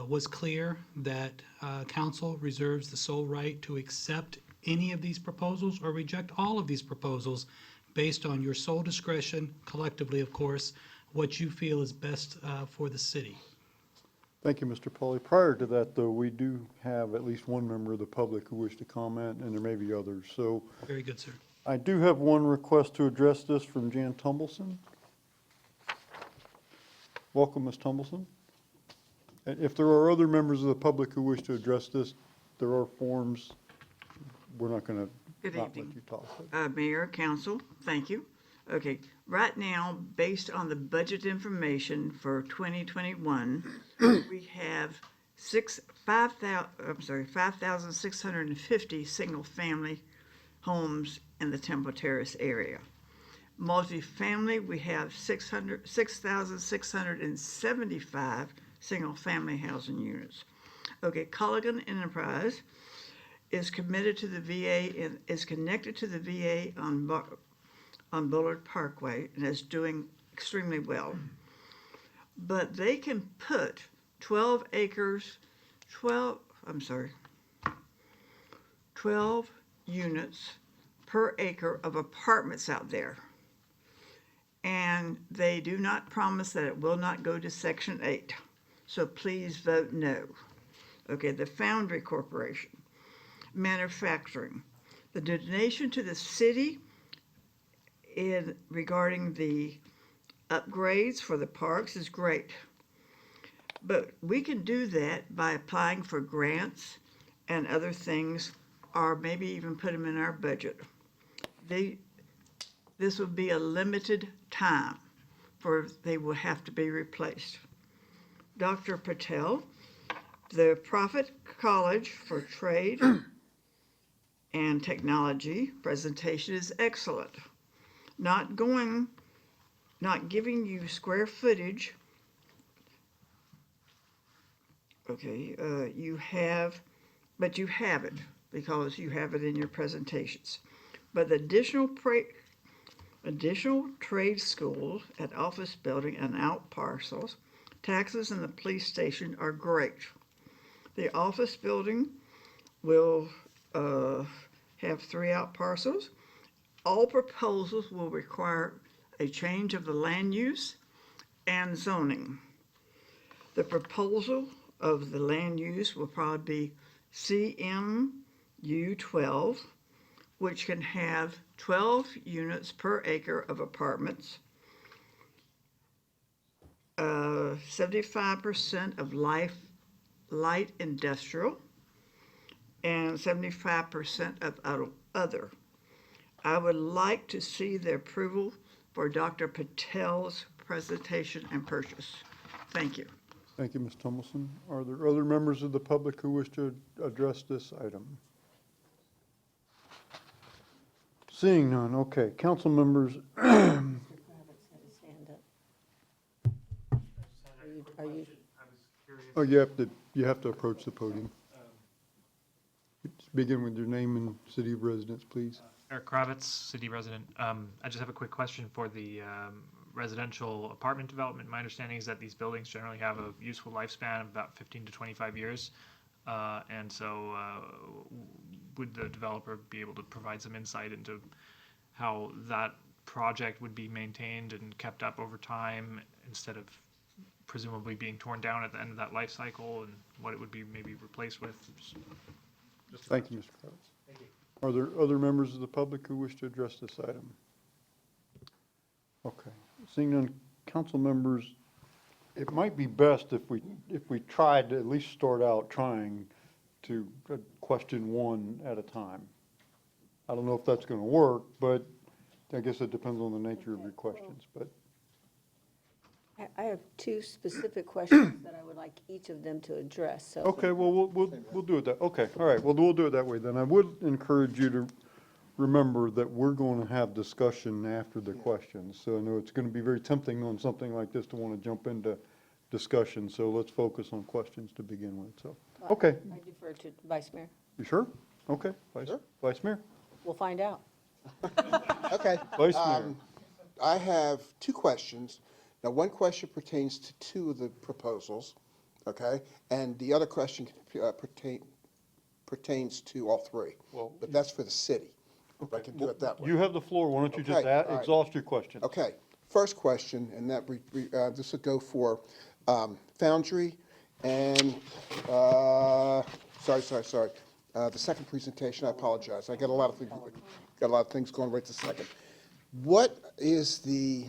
was clear that council reserves the sole right to accept any of these proposals or reject all of these proposals based on your sole discretion, collectively, of course, what you feel is best for the city. Thank you, Mr. Pauly. Prior to that, though, we do have at least one member of the public who wish to comment, and there may be others. So Very good, sir. I do have one request to address this from Jan Tumbleson. Welcome, Ms. Tumbleson. And if there are other members of the public who wish to address this, there are forms. We're not going to Good not let evening. you talk. Mayor, council, thank you. Okay, right now, based on the budget information for 2021, we have 5,650 single-family homes in the Temple Terrace area. Multifamily, we have 6,675 single-family housing units. Okay, Culligan Enterprise is committed to the VA and is connected to the VA on Bullard Parkway and is doing extremely well. But they can put 12 units per acre of apartments out there. And they do not promise that it will not go to Section 8. So please vote no. Okay, the Foundry Corporation. Manufacturing. The donation to the city regarding the upgrades for the parks is great. But we can do that by applying for grants and other things, or maybe even put them in our budget. This would be a limited time for they will have to be replaced. Dr. Patel, the Profit College for Trade and Technology presentation is excellent. Not giving you square footage. Okay, you have it because you have it in your presentations. But additional trade schools at office building and out parcels, taxes and the police station are great. The office building will have 3 out parcels. All proposals will require a change of the land use and zoning. The proposal of the land use will probably be CMU 12, which can have 12 units per acre of apartments, 75% of light industrial, and 75% of other. I would like to see the approval for Dr. Patel's presentation and purchase. Thank you. Thank you, Ms. Tumbleson. Are there other members of the public who wish to address this item? Seeing none, okay. Council members. Oh, you have to approach the podium. Begin with your name and city of residence, please. Eric Kravitz, city resident. I just have a quick question for the residential apartment development. My understanding is that these buildings generally have a useful lifespan of about 15 to 25 years. And so would the developer be able to provide some insight into how that project would be maintained and kept up over time instead of presumably being torn down at the end of that life cycle, and what it would be maybe replaced with? Thank you, Mr. Kravitz. Thank you. Are there other members of the public who wish to address this item? Okay. Seeing none, council members, it might be best if we tried to at least start out trying to question one at a time. I don't know if that's going to work, but I guess it depends on the nature of your questions, but. I have two specific questions that I would like each of them to address, so. Okay, well, we'll do it that, okay, all right, well, we'll do it that way then. I would encourage you to remember that we're going to have discussion after the questions. So I know it's going to be very tempting on something like this to want to jump into discussion, so let's focus on questions to begin with, so. Okay, I defer to Vice Mayor. you sure? Okay, Vice Mayor? We'll find out. Okay. Vice Mayor. I have two questions. Now, one question pertains to two of the proposals, okay? And the other question pertains to all three. Well, but that's for the city. If I can do it that way. You have the floor, why don't you just Okay, all right. exhaust your question? Okay, first question, and that, this would go for Foundry and, sorry. The second presentation, I apologize. I got a lot of things going right this second. What is the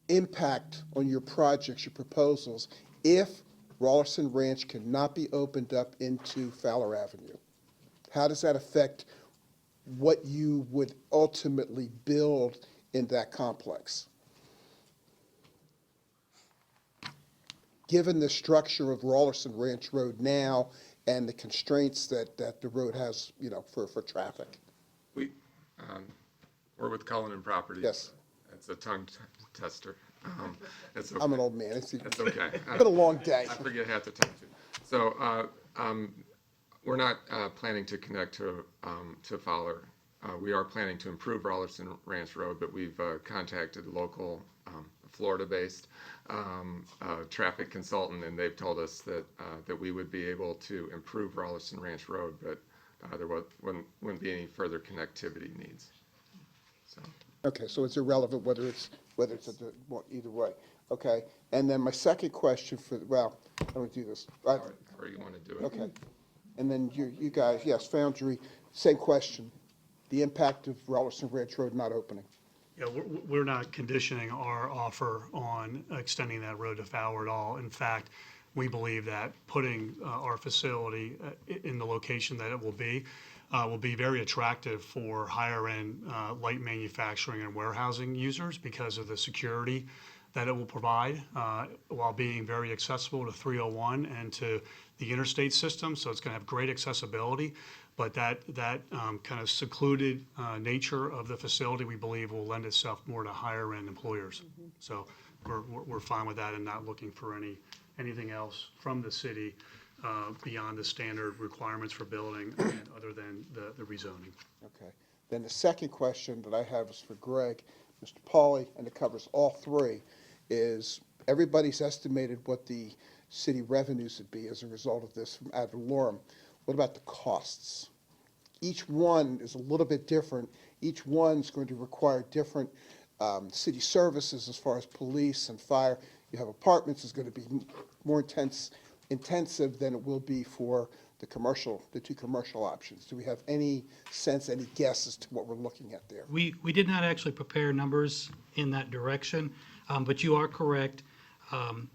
impact on your projects, your proposals, if Rollerson Ranch cannot be opened up into Fowler Avenue? How does that affect what you would ultimately build in that complex? Given the structure of Rollerson Ranch Road now and the constraints that the road has, for traffic. We're with Cullen and Properties. Yes. It's a tongue tester. It's I'm an old man. It's okay. It's been a long day. I forget half the time too. So we're not planning to connect to Fowler. We are planning to improve Rollerson Ranch Road, but we've contacted local Florida-based traffic consultant, and they've told us that we would be able to improve Rollerson Ranch Road, but there wouldn't be any further connectivity needs. So. Okay, so it's irrelevant whether it's either way. Okay, and then my second question I don't do this. However you want to do it. Okay, and then you guys, yes, Foundry, same question. The impact of Rollerson Ranch Road not opening. Yeah, we're not conditioning our offer on extending that road to Fowler at all. In fact, we believe that putting our facility in the location that it will be very attractive for higher-end light manufacturing and warehousing users because of the security that it will provide while being very accessible to 301 and to the interstate system. So it's going to have great accessibility. But that kind of secluded nature of the facility, we believe, will lend itself more to higher-end employers. Mm-hmm. So we're fine with that and not looking for anything else from the city beyond the standard requirements for building and other than the rezoning. Okay. Then the second question that I have is for Greg, Mr. Pauly, and it covers all three, is everybody's estimated what the city revenues would be as a result of this from ad valorem. What about the costs? Each one is a little bit different. Each one's going to require different city services as far as police and fire. You have apartments is going to be more intensive than it will be for the two commercial options. Do we have any sense, any guess as to what we're looking at there? We did not actually prepare numbers in that direction, but you are correct.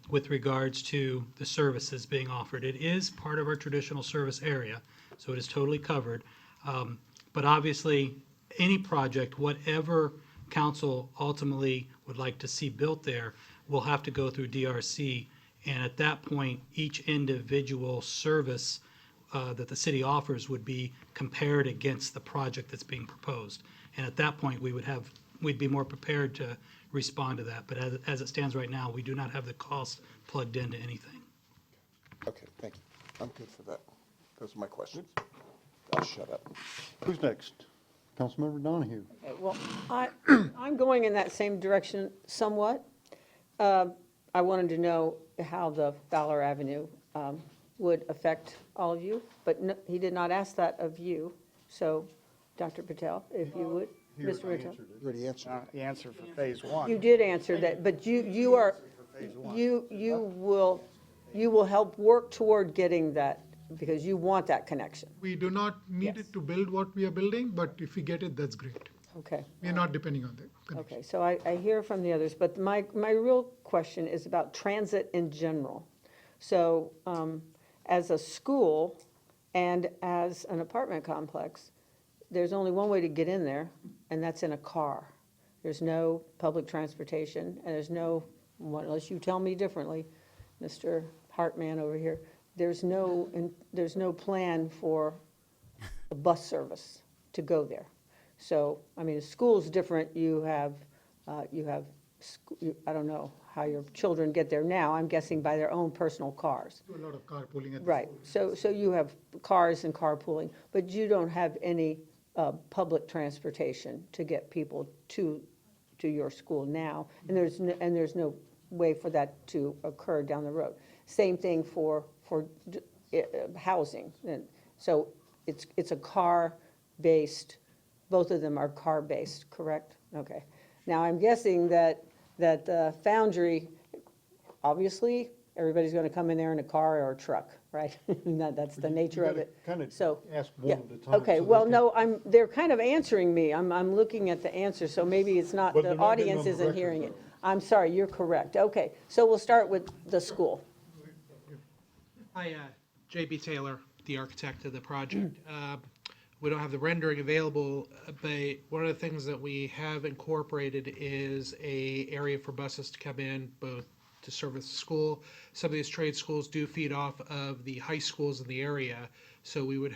With regards to the services being offered. It is part of our traditional service area, so it is totally covered. But obviously, any project, whatever council ultimately would like to see built there, will have to go through DRC. And at that point, each individual service that the city offers would be compared against the project that's being proposed. And at that point, we'd be more prepared to respond to that. But as it stands right now, we do not have the cost plugged into anything. Okay, thank you. I'm good for that. Those are my questions. I'll shut up. Who's next? Councilmember Donahue. Okay, well, I'm going in that same direction somewhat. I wanted to know how the Fowler Avenue would affect all of you, but no, he did not ask that of you. So, Dr. Patel, if you would. Mr. Patel. You already answered it. The answer for phase one. You did answer that, but you will help work toward getting that because you want that connection. We do not need it to build what we are building, but if we get it, that's great. Okay. We are not depending on that. Okay, so I hear from the others, but my real question is about transit in general. So, as a school and as an apartment complex, there's only one way to get in there, and that's in a car. There's no public transportation, and there's no, unless you tell me differently, Mr. Hartman over here, there's no plan for a bus service to go there. So, I mean, school's different, I don't know how your children get there now, I'm guessing by their own personal cars. Do a lot of carpooling at the Right, so you have cars and carpooling, but you don't have any public transportation to get people to your school now, and there's no way for that to occur down the road. Same thing for housing, and so it's a car-based, both of them are car-based, correct? Okay. Now, I'm guessing that Foundry, obviously, everybody's going to come in there in a car or a truck, right? That's the nature of it. Kind of So, ask yeah, one at a time. okay, so well, they no, they're kind of answering me. I'm looking at the answer, so maybe it's not, But they're the not getting audience on the isn't record, hearing it. though. I'm sorry, you're correct. Okay, so we'll start with the school. Hi, J.B. Taylor, the architect of the project. We don't have the rendering available, but one of the things that we have incorporated is a area for buses to come in, both to service the school. Some of these trade schools do feed off of the high schools in the area, so we would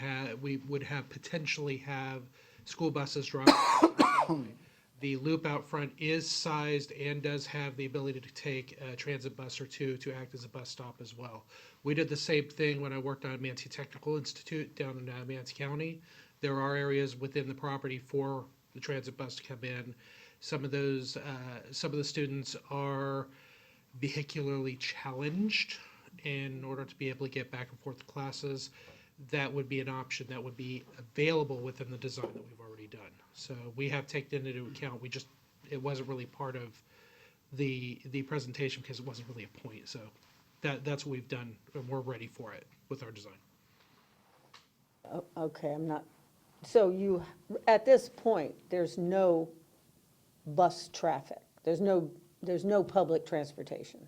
potentially have school buses drive. The loop out front is sized and does have the ability to take a transit bus or two to act as a bus stop as well. We did the same thing when I worked on Manatee Technical Institute down in Manatee County. There are areas within the property for the transit bus to come in. Some of the students are vehicularly challenged in order to be able to get back and forth to classes. That would be an option that would be available within the design that we've already done. So we have taken into account, it wasn't really part of the presentation because it wasn't really a point. So that's what we've done, and we're ready for it with our design. Okay, so at this point, there's no bus traffic. There's no public transportation.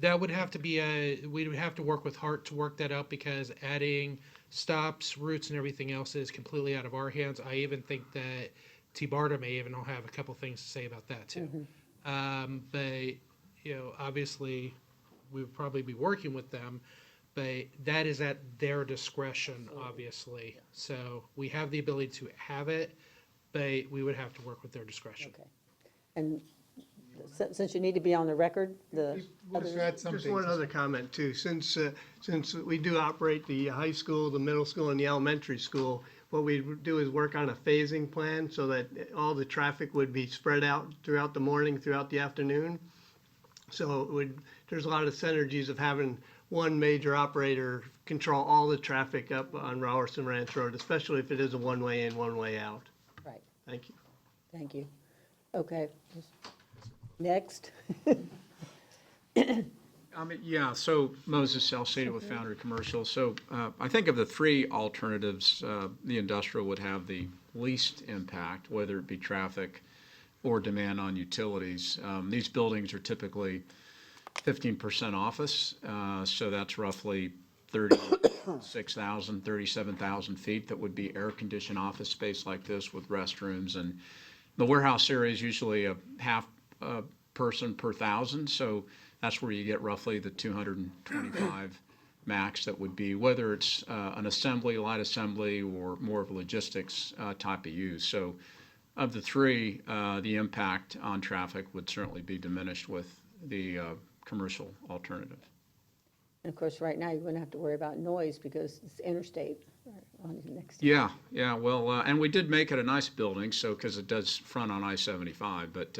That would have to be we would have to work with Hart to work that out because adding stops, routes, and everything else is completely out of our hands. I even think that T-Barta may even have a couple things to say about that too. But, obviously, we would probably be working with them, but that is at their discretion, obviously. So we have the ability to have it, but we would have to work with their discretion. Okay. And since you need to be on the record, Just one other comment too. Since we do operate the high school, the middle school, and the elementary school, what we do is work on a phasing plan so that all the traffic would be spread out throughout the morning, throughout the afternoon. So there's a lot of synergies of having one major operator control all the traffic up on Rowerson Ranch Road, especially if it is a one-way in, one-way out. Right. Thank you. Thank you. Okay. Next. So Moses Salcedo with Foundry Commercial. So I think of the three alternatives, the industrial would have the least impact, whether it be traffic or demand on utilities. These buildings are typically 15% office, so that's roughly 36,000, 37,000 feet that would be air-conditioned office space like this with restrooms. And the warehouse area is usually a half person per 1,000, so that's where you get roughly the 225 max that would be, whether it's an assembly, light assembly, or more of a logistics type of use. So of the three, the impact on traffic would certainly be diminished with the commercial alternative. And of course, right now, you wouldn't have to worry about noise because it's interstate on the next. Yeah, well, and we did make it a nice building, so, because it does front on I-75, but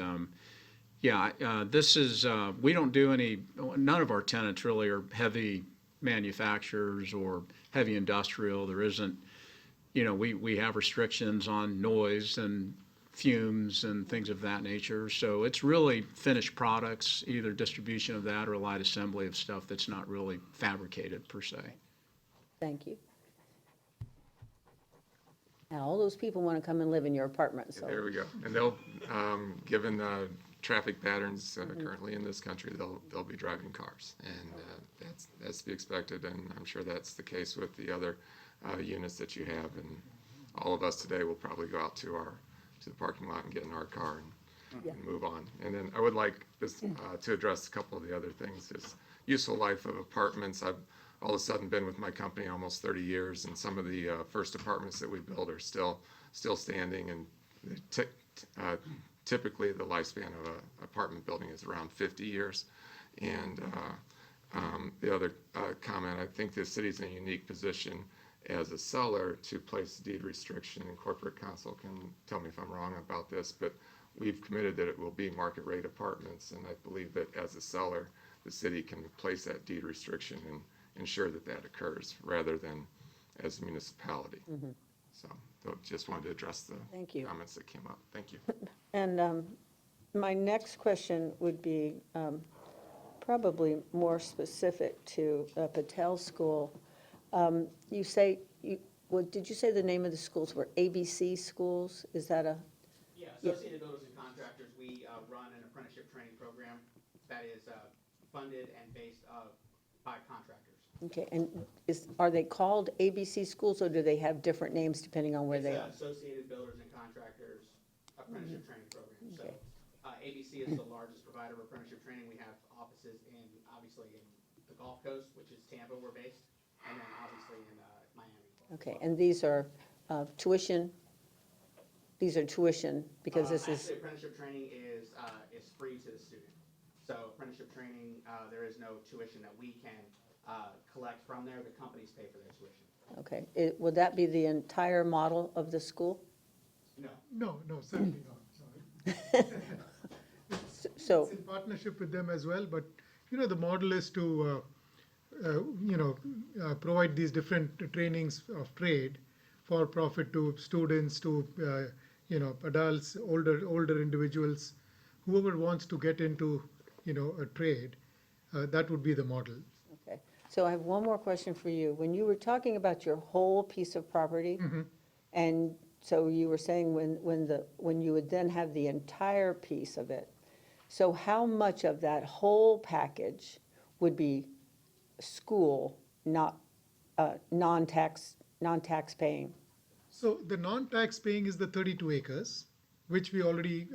this is, we don't do none of our tenants really are heavy manufacturers or heavy industrial. There isn't, we have restrictions on noise and fumes and things of that nature. So it's really finished products, either distribution of that or light assembly of stuff that's not really fabricated per se. Thank you. And all those people want to come and live in your apartment, so. There we go. And they'll, given the traffic patterns currently in this country, they'll be driving cars. And that's to be expected, and I'm sure that's the case with the other units that you have. And all of us today will probably go out to the parking lot and get in our car and move on. And then I would like this, to address a couple of the other things, is useful life of apartments. I've all of a sudden been with my company almost 30 years, and some of the first apartments that we build are still standing, and typically the lifespan of an apartment building is around 50 years. And the other comment, I think the city's in a unique position as a seller to place deed restriction, and corporate counsel can tell me if I'm wrong about this, but we've committed that it will be market rate apartments, and I believe that as a seller, the city can place that deed restriction and ensure that that occurs rather than as a municipality. So just wanted to address the Thank you. comments that came up. Thank you. And my next question would be probably more specific to Patel School. You say, did you say the name of the schools were ABC schools? Is that a? Yeah, Associated Builders and Contractors, we run an apprenticeship training program that is funded and based by contractors. Okay, and are they called ABC schools, or do they have different names depending on where they are? It's Associated Builders and Contractors apprenticeship training program. So Okay. ABC is the largest provider of apprenticeship training. We have offices obviously in the Gulf Coast, which is Tampa, we're based, and then obviously in Miami. Okay, and these are tuition? These are tuition because this is. Actually, apprenticeship training is free to the student. So apprenticeship training, there is no tuition that we can collect from there. The companies pay for their tuition. Okay, would that be the entire model of the school? No. No, certainly not. So. It's in partnership with them as well, but, the model is to, provide these different trainings of trade for profit to students, to, adults, older individuals, whoever wants to get into, a trade, that would be the model. Okay, so I have one more question for you. When you were talking about your whole piece of property, and so you were saying when you would then have the entire piece of it, so how much of that whole package would be school, not non-tax paying? So the non-tax paying is the 32 acres, which we already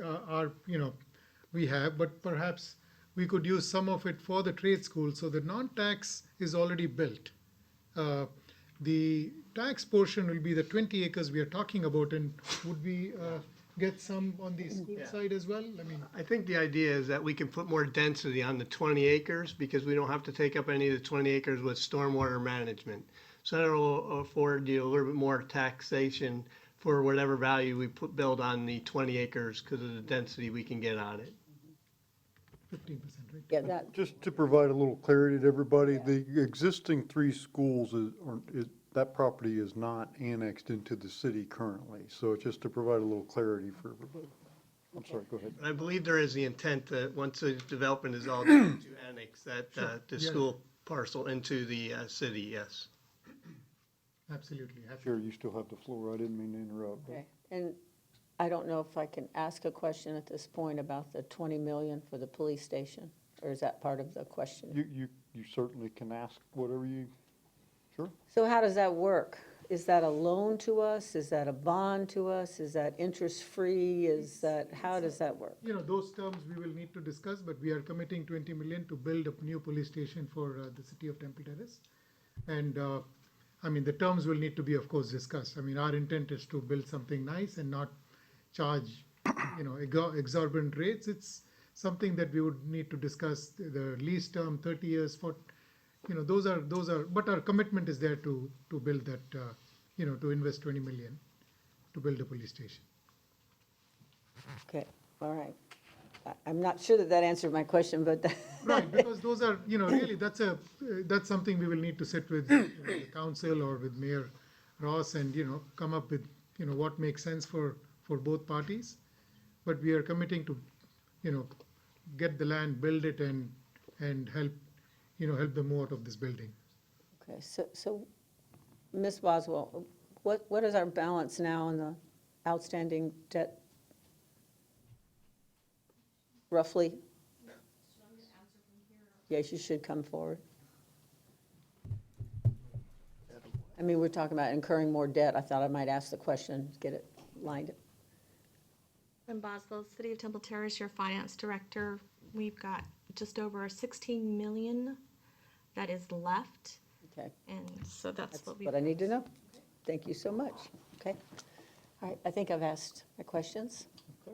we have, but perhaps we could use some of it for the trade school. So the non-tax is already built. The tax portion will be the 20 acres we are talking about, and would we get some on the school side as well? I think the idea is that we can put more density on the 20 acres because we don't have to take up any of the 20 acres with stormwater management. So that will afford you a little bit more taxation for whatever value we build on the 20 acres because of the density we can get on it. 15%, right? Yeah, that. Just to provide a little clarity to everybody, the existing 3 schools that property is not annexed into the city currently. So it's just to provide a little clarity for everybody. I'm sorry, go ahead. I believe there is the intent that once the development is all done, to annex that the school parcel into the city, yes. Absolutely. Sure, you still have the floor. I didn't mean to interrupt. Okay, and I don't know if I can ask a question at this point about the 20 million for the police station, or is that part of the question? You certainly can ask whatever you, sure. So how does that work? Is that a loan to us? Is that a bond to us? Is that interest-free? How does that work? Those terms we will need to discuss, but we are committing 20 million to build a new police station for the city of Temple Terrace. And the terms will need to be, of course, discussed. Our intent is to build something nice and not charge, exorbitant rates. It's something that we would need to discuss. The lease term, 30 years, those are, but our commitment is there to build that, to invest 20 million to build a police station. Okay, all right. I'm not sure that answered my question, but. Right, because those are, really, that's something we will need to sit with the council or with Mayor Ross and, come up with, what makes sense for both parties. But we are committing to, get the land, build it, and help, help them move out of this building. Okay, so Ms. Boswell, What is our balance now in the outstanding debt? Roughly? Yes, you should come forward. I mean, we're talking about incurring more debt. I thought I might ask the question, get it lined up. I'm Boswell, City of Temple Terrace, your finance director. We've got just over 16 million that is left. Okay. And so that's what we. What I need to know. Thank you so much. Okay. All right, I think I've asked my questions.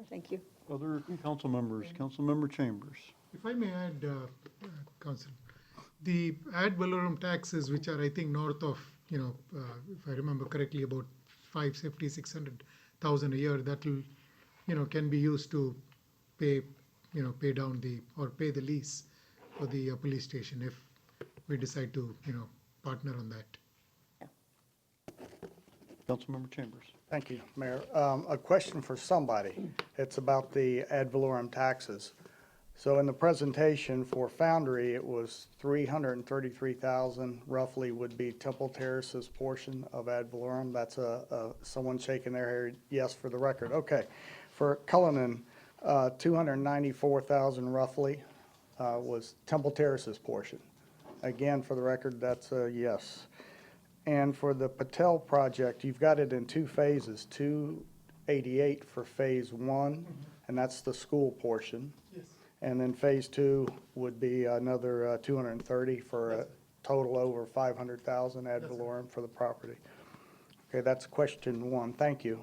Thank you. Other council members, Councilmember Chambers. If I may add, Council, the ad valorem taxes, which are, I think, north of, if I remember correctly, about 550, 600,000 a year, that will, can be used to pay, pay down or pay the lease for the police station if we decide to, partner on that. Councilmember Chambers. Thank you, Mayor. A question for somebody. It's about the ad valorem taxes. So in the presentation for Foundry, it was 333,000 roughly would be Temple Terrace's portion of ad valorem. That's someone shaking their head yes for the record. Okay. For Cullinan, 294,000 roughly was Temple Terrace's portion. Again, for the record, that's a yes. And for the Patel project, you've got it in two phases, 288 for phase one, and that's the school portion. Yes. And then phase two would be another 230 for a total over 500,000 ad valorem for the property. Okay, that's question one. Thank you.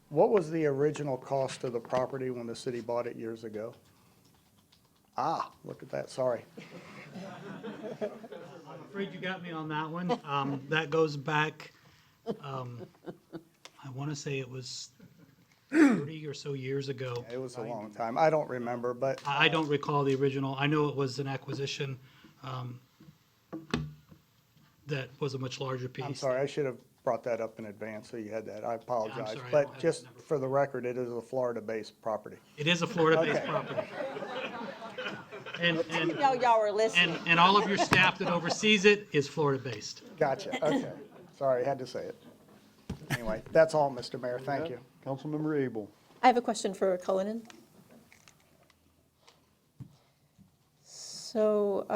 What was the original cost of the property when the city bought it years ago? Ah, look at that, sorry. I'm afraid you got me on that one. That goes back, I want to say it was 30 or so years ago. It was a long time. I don't remember, but. I don't recall the original. I know it was an acquisition that was a much larger piece. I'm sorry, I should have brought that up in advance, so you had that. I apologize. sorry, I don't But have just for the record, it is a Florida-based property. It is a Florida-based Okay. property. And Now y'all were listening. and all of your staff that oversees it is Florida-based. Gotcha, okay. Sorry, I had to say it. Anyway, that's all, Mr. Mayor. Thank you. Councilmember Abel. I have a question for Cullinan. So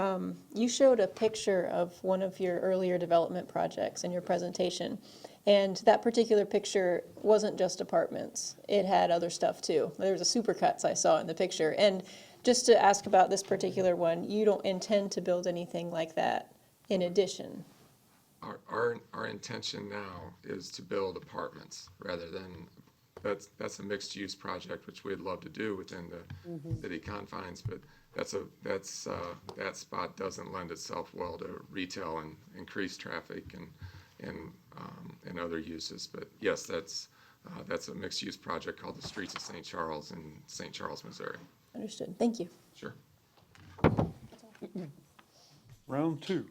you showed a picture of one of your earlier development projects in your presentation, and that particular picture wasn't just apartments. It had other stuff too. There was a supercuts I saw in the picture. And just to ask about this particular one, you don't intend to build anything like that in addition? Our intention now is to build apartments rather than, that's a mixed-use project, which we'd love to do within the city confines, but that spot doesn't lend itself well to retail and increased traffic and other uses. But yes, that's a mixed-use project called the Streets of St. Charles in St. Charles, Missouri. Understood. Thank you. Sure. Round two.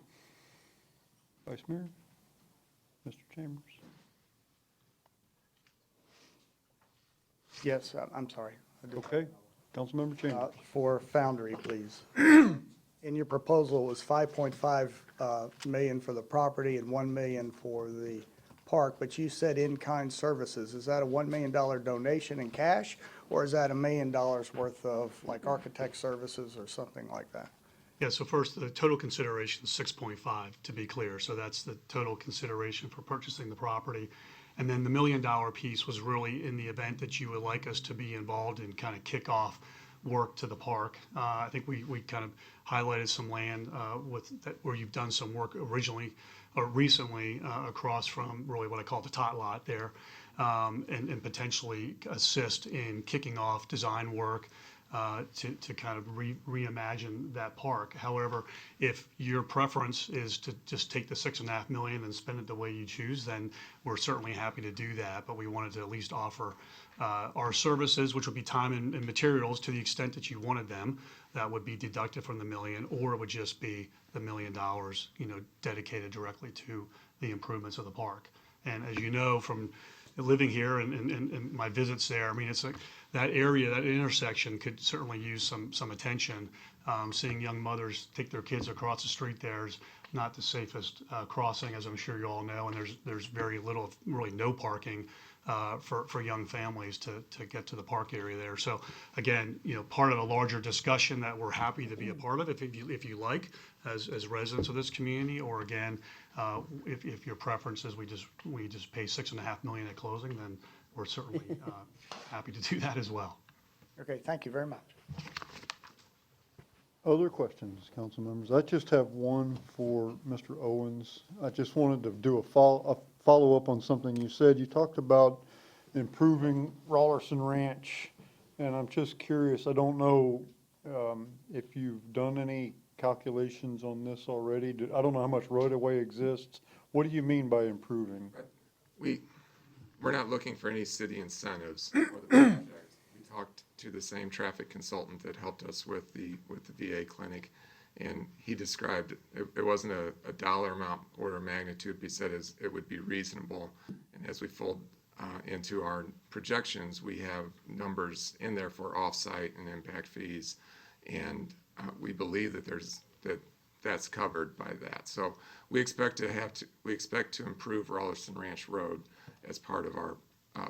Vice Mayor, Mr. Chambers. Yes, I'm sorry. Okay. Councilmember Chambers. For Foundry, please. In your proposal, it was 5.5 million for the property and 1 million for the park, but you said in-kind services. Is that a $1 million donation in cash, or is that $1 million worth of like architect services or something like that? Yeah, so first, the total consideration is 6.5, to be clear. So that's the total consideration for purchasing the property. And then the $1 million piece was really in the event that you would like us to be involved in kind of kick off work to the park. I think we kind of highlighted some land where you've done some work originally or recently across from really what I call the tot lot there, and potentially assist in kicking off design work to kind of reimagine that park. However, if your preference is to just take the $6.5 million and spend it the way you choose, then we're certainly happy to do that. But we wanted to at least offer our services, which would be time and materials, to the extent that you wanted them. That would be deducted from the million, or it would just be the $1 million, dedicated directly to the improvements of the park. And as you know from living here and my visits there, I mean, it's like that area, that intersection could certainly use some attention. Seeing young mothers take their kids across the street there is not the safest crossing, as I'm sure you all know, and there's very little, really no parking for young families to get to the park area there. So again, part of a larger discussion that we're happy to be a part of, if you like, as residents of this community, or again, if your preference is we just pay $6.5 million at closing, then we're certainly happy to do that as well. Okay, thank you very much. Other questions, council members? I just have one for Mr. Owens. I just wanted to do a follow-up on something you said. You talked about improving Rollerson Ranch, and I'm just curious, I don't know if you've done any calculations on this already. I don't know how much right-of-way exists. What do you mean by improving? We're not looking for any city incentives for the project. We talked to the same traffic consultant that helped us with the VA clinic, and he described it wasn't a dollar amount order of magnitude, but he said it would be reasonable. And as we fold into our projections, we have numbers in there for offsite and impact fees, and we believe that that's covered by that. So we expect to improve Rollerson Ranch Road as part of our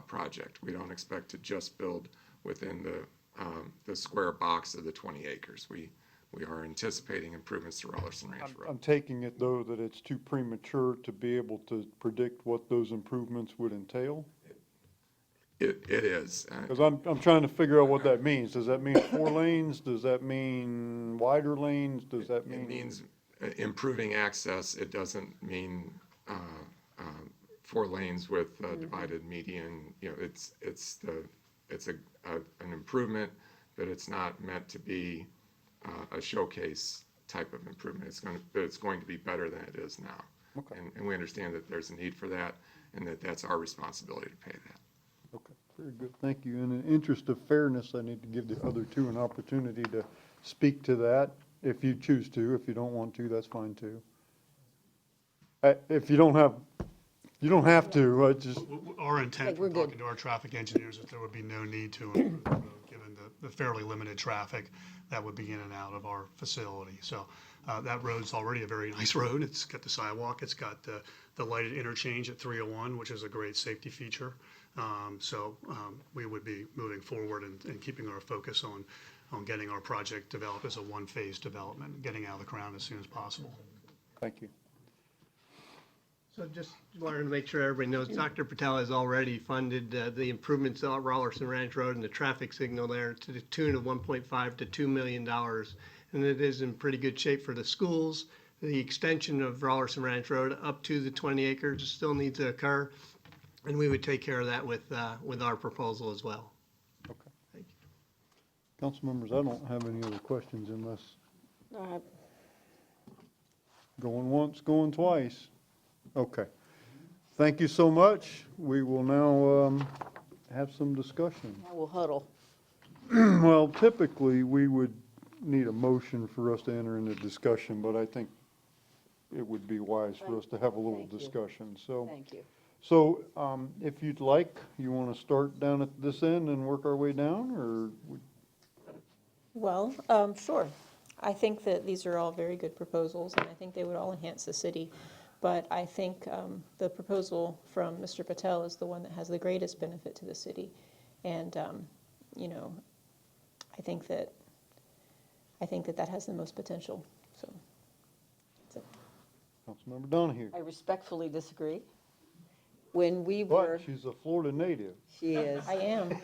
project. We don't expect to just build within the square box of the 20 acres. We are anticipating improvements to Rollerson Ranch Road. I'm taking it, though, that it's too premature to be able to predict what those improvements would entail? It is. Because I'm trying to figure out what that means. Does that mean 4 lanes? Does that mean wider lanes? Does that mean? It means improving access. It doesn't mean 4 lanes with divided median. It's an improvement, but it's not meant to be a showcase type of improvement. It's going to be better than it is now. Okay. And we understand that there's a need for that, and that's our responsibility to pay that. Okay, very good. Thank you. In the interest of fairness, I need to give the other two an opportunity to speak to that if you choose to. If you don't want to, that's fine too. If you don't have to. I just. Our intent, we're talking to our traffic engineers, that there would be no need to improve the road, given the fairly limited traffic that would be in and out of our facility. So that road's already a very nice road. It's got the sidewalk. It's got the lighted interchange at 301, which is a great safety feature. We would be moving forward and keeping our focus on getting our project developed as a one-phase development, getting out of the ground as soon as possible. Thank you. So just wanted to make sure everybody knows, Dr. Patel has already funded the improvements on Rollerson Ranch Road and the traffic signal there to the tune of $1.5 to $2 million. And it is in pretty good shape for the schools. The extension of Rollerson Ranch Road up to the 20 acres still needs to occur. And we would take care of that with our proposal as well. Okay. Thank you. Council members, I don't have any other questions unless going once, going twice. Okay. Thank you so much. We will now have some discussion. Now we'll huddle. Well, typically, we would need a motion for us to enter into discussion, but I think it would be wise for us to have a little discussion. So. Thank you. So, if you'd like, you want to start down at this end and work our way down, or? Well, sure. I think that these are all very good proposals, and I think they would all enhance the city. But I think the proposal from Mr. Patel is the one that has the greatest benefit to the city. And, I think that has the most potential. So, that's it. Councilmember Donahue. I respectfully disagree. When we were. But she's a Florida native. She is. I am.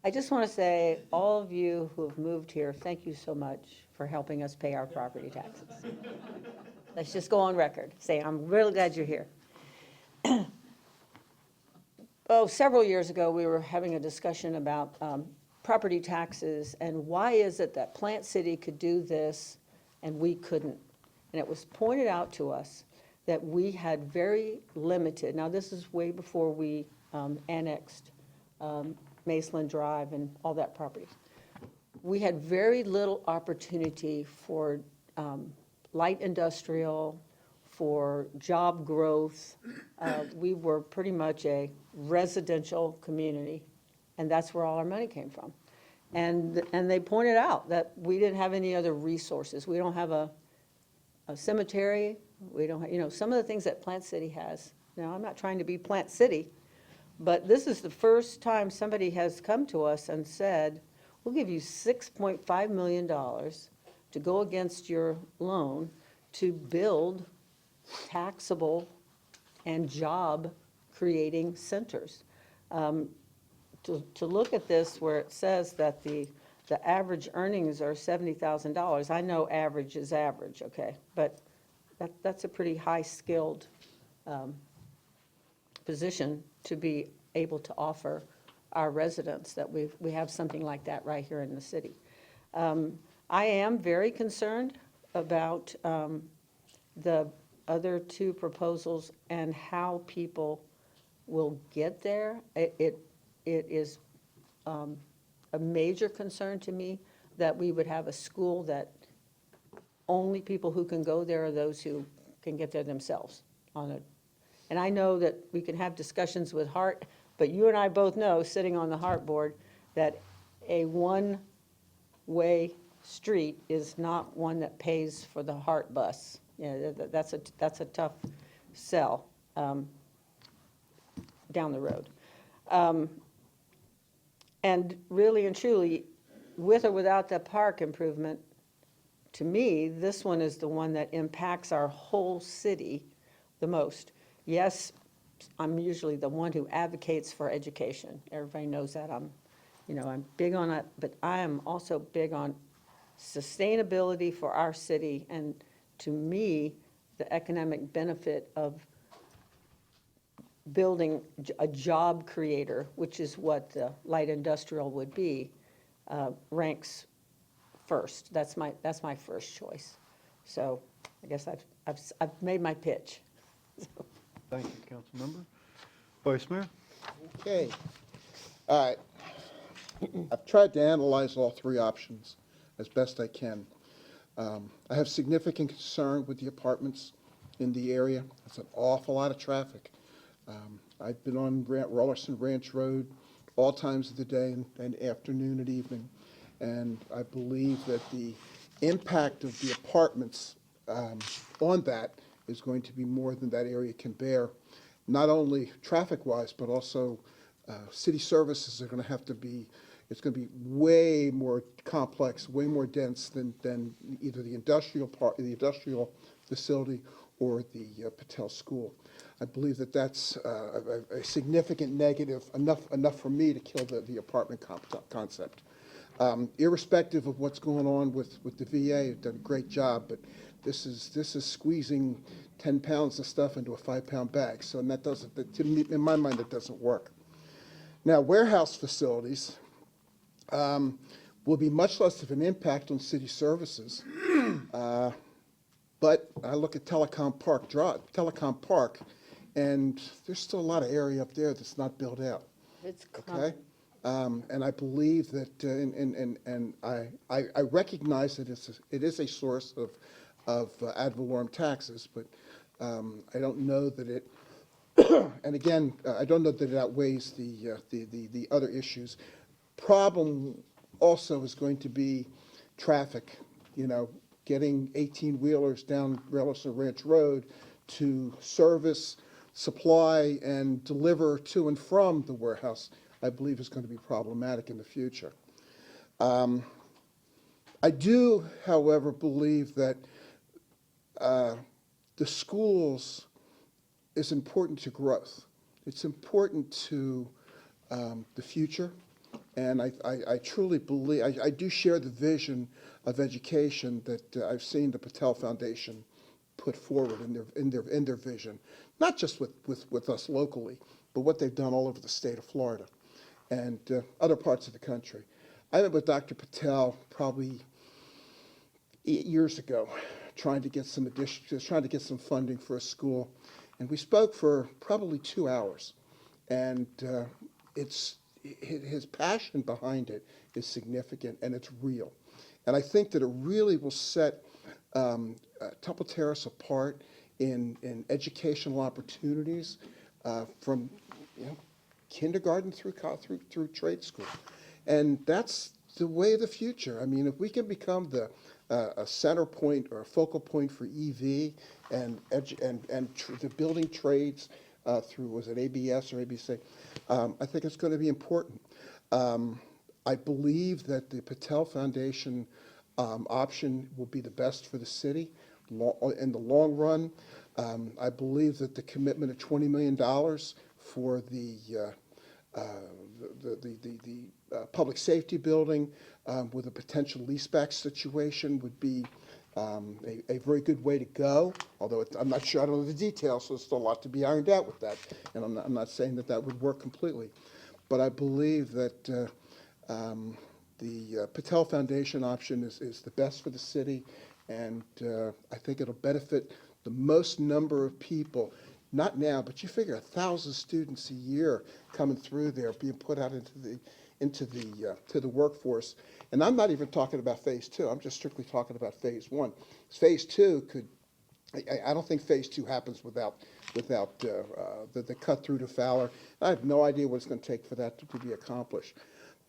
I just want to say, all of you who have moved here, thank you so much for helping us pay our property taxes. Let's just go on record, say, I'm really glad you're here. Several years ago, we were having a discussion about property taxes and why is it that Plant City could do this and we couldn't? And it was pointed out to us that we had very limited, now this is way before we annexed Maceland Drive and all that property. We had very little opportunity for light industrial, for job growth. We were pretty much a residential community, and that's where all our money came from. And they pointed out that we didn't have any other resources. We don't have a cemetery. We don't have, you know, some of the things that Plant City has. Now, I'm not trying to be Plant City, but this is the first time somebody has come to us and said, we'll give you $6.5 million to go against your loan to build taxable and job-creating centers. To look at this where it says that the average earnings are $70,000, I know average is average, okay? But that's a pretty high-skilled position to be able to offer our residents, that we have something like that right here in the city. I am very concerned about the other two proposals and how people will get there. It is a major concern to me that we would have a school that only people who can go there are those who can get there themselves on it. And I know that we can have discussions with Hart, but you and I both know, sitting on the Hart board, that a one-way street is not one that pays for the Hart bus. Yeah, that's a tough sell down the road. And really and truly, with or without the park improvement, to me, this one is the one that impacts our whole city the most. Yes, I'm usually the one who advocates for education. Everybody knows that. I'm big on it, but I am also big on sustainability for our city, and to me, the economic benefit of building a job creator, which is what the light industrial would be, ranks first. That's my first choice. So I guess I've made my pitch. Thank you, Councilmember. Vice Mayor? Okay. All right. I've tried to analyze all three options as best I can. I have significant concern with the apartments in the area. It's an awful lot of traffic. I've been on Rollerson Ranch Road all times of the day and afternoon and evening, and I believe that the impact of the apartments on that is going to be more than that area can bear, not only traffic-wise, but also city services are going to have to be, it's going to be way more complex, way more dense than either the industrial part, the industrial facility, or the Patel School. I believe that that's a significant negative, enough for me to kill the apartment concept. Irrespective of what's going on with the VA, they've done a great job, but this is squeezing 10 pounds of stuff into a 5-pound bag. So and that doesn't, to me, in my mind, that doesn't work. Now, warehouse facilities will be much less of an impact on city services. But I look at Telecom Park, and there's still a lot of area up there that's not built out. It's Okay, and I believe that, and I recognize that it is a source of ad valorem taxes, but I don't know that it. And again, I don't know that it outweighs the other issues. Problem also is going to be traffic. Getting 18-wheelers down Rollerson Ranch Road to service, supply, and deliver to and from the warehouse, I believe is going to be problematic in the future. I do, however, believe that the schools is important to growth. It's important to the future. And I truly believe, I do share the vision of education that I've seen the Patel Foundation put forward in their vision, not just with us locally, but what they've done all over the state of Florida and other parts of the country. I met with Dr. Patel probably 8 years ago, trying to get some funding for a school, and we spoke for probably 2 hours, and his passion behind it is significant, and it's real. And I think that it really will set Temple Terrace apart in educational opportunities from kindergarten through trade school. And that's the way of the future. I mean, if we can become a center point or a focal point for EV and the building trades through, was it ABS or ABC? I think it's going to be important. I believe that the Patel Foundation option will be the best for the city in the long run. I believe that the commitment of $20 million for the public safety building with a potential leaseback situation would be a very good way to go, although I'm not sure, I don't know the details, so there's still a lot to be ironed out with that, and I'm not saying that that would work completely. But I believe that the Patel Foundation option is the best for the city, and I think it'll benefit the most number of people. Not now, but you figure 1,000 students a year coming through there, being put out to the workforce. And I'm not even talking about phase 2. I'm just strictly talking about phase 1. Phase 2 could, I don't think phase 2 happens without the cut through to Fowler. I have no idea what it's going to take for that to be accomplished.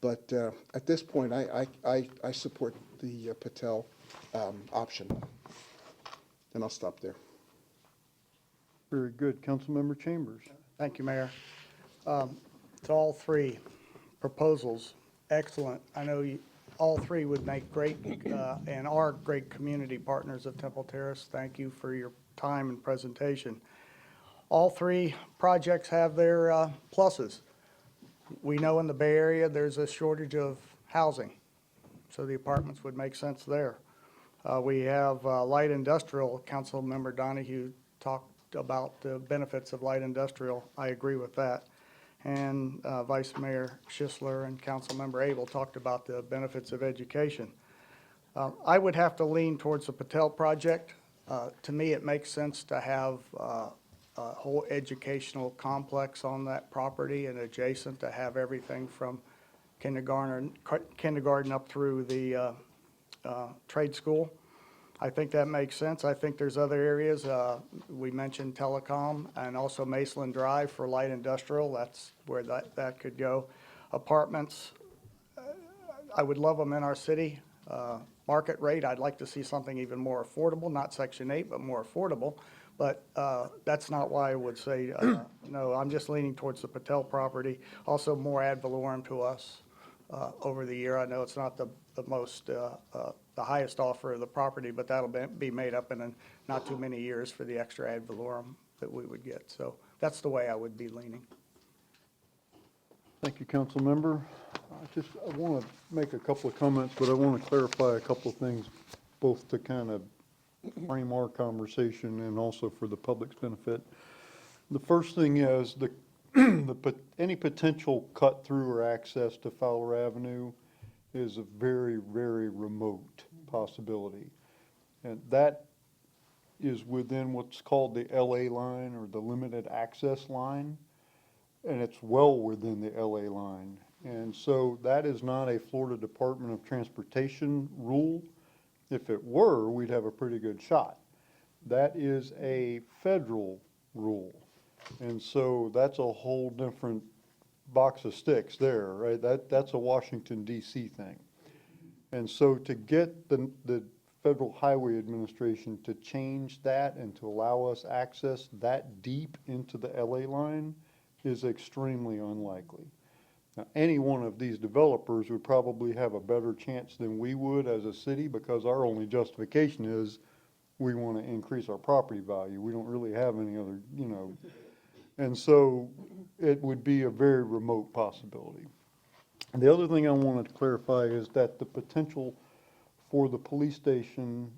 But at this point, I support the Patel option. And I'll stop there. Very good. Councilmember Chambers. Thank you, Mayor. To all three proposals, excellent. I know all three would make great and are great community partners of Temple Terrace. Thank you for your time and presentation. All three projects have their pluses. We know in the Bay Area there's a shortage of housing, so the apartments would make sense there. We have light industrial. Councilmember Donahue talked about the benefits of light industrial. I agree with that. And Vice Mayor Schisler and Councilmember Abel talked about the benefits of education. I would have to lean towards the Patel project. To me, it makes sense to have a whole educational complex on that property and adjacent to have everything from kindergarten up through the trade school. I think that makes sense. I think there's other areas. We mentioned telecom and also Maceland Drive for light industrial. That's where that could go. Apartments, I would love them in our city. Market rate, I'd like to see something even more affordable, not Section 8, but more affordable. But that's not why I would say no. I'm just leaning towards the Patel property. Also more ad valorem to us over the year. I know it's not the most, the highest offer of the property, but that'll be made up in not too many years for the extra ad valorem that we would get. So that's the way I would be leaning. Thank you, council member. I want to make a couple of comments, but I want to clarify a couple of things, both to kind of frame our conversation and also for the public's benefit. The first thing is any potential cut through or access to Fowler Avenue is a very, very remote possibility. And that is within what's called the LA line or the limited access line. And it's well within the LA line. And so that is not a Florida Department of Transportation rule. If it were, we'd have a pretty good shot. That is a federal rule. And so that's a whole different box of sticks there, right? That's a Washington, D.C. thing. And so to get the Federal Highway Administration to change that and to allow us access that deep into the LA line is extremely unlikely. Now, any one of these developers would probably have a better chance than we would as a city because our only justification is we want to increase our property value. We don't really have any other, and so it would be a very remote possibility. And the other thing I wanted to clarify is that the potential for the police station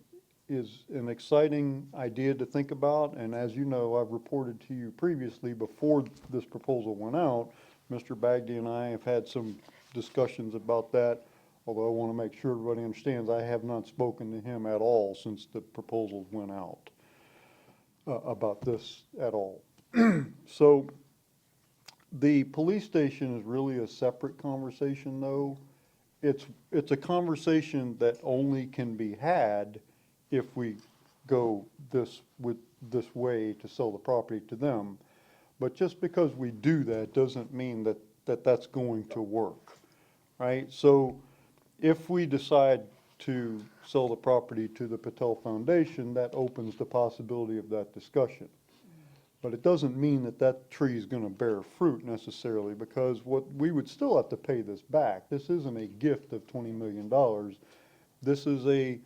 is an exciting idea to think about. And as you know, I've reported to you previously before this proposal went out, Mr. Bagdy and I have had some discussions about that. Although I want to make sure everybody understands, I have not spoken to him at all since the proposals went out about this at all. So the police station is really a separate conversation, though. It's a conversation that only can be had if we go with this way to sell the property to them. But just because we do that doesn't mean that that's going to work, right? So if we decide to sell the property to the Patel Foundation, that opens the possibility of that discussion. But it doesn't mean that that tree is going to bear fruit necessarily, because we would still have to pay this back. This isn't a gift of $20 million. This is a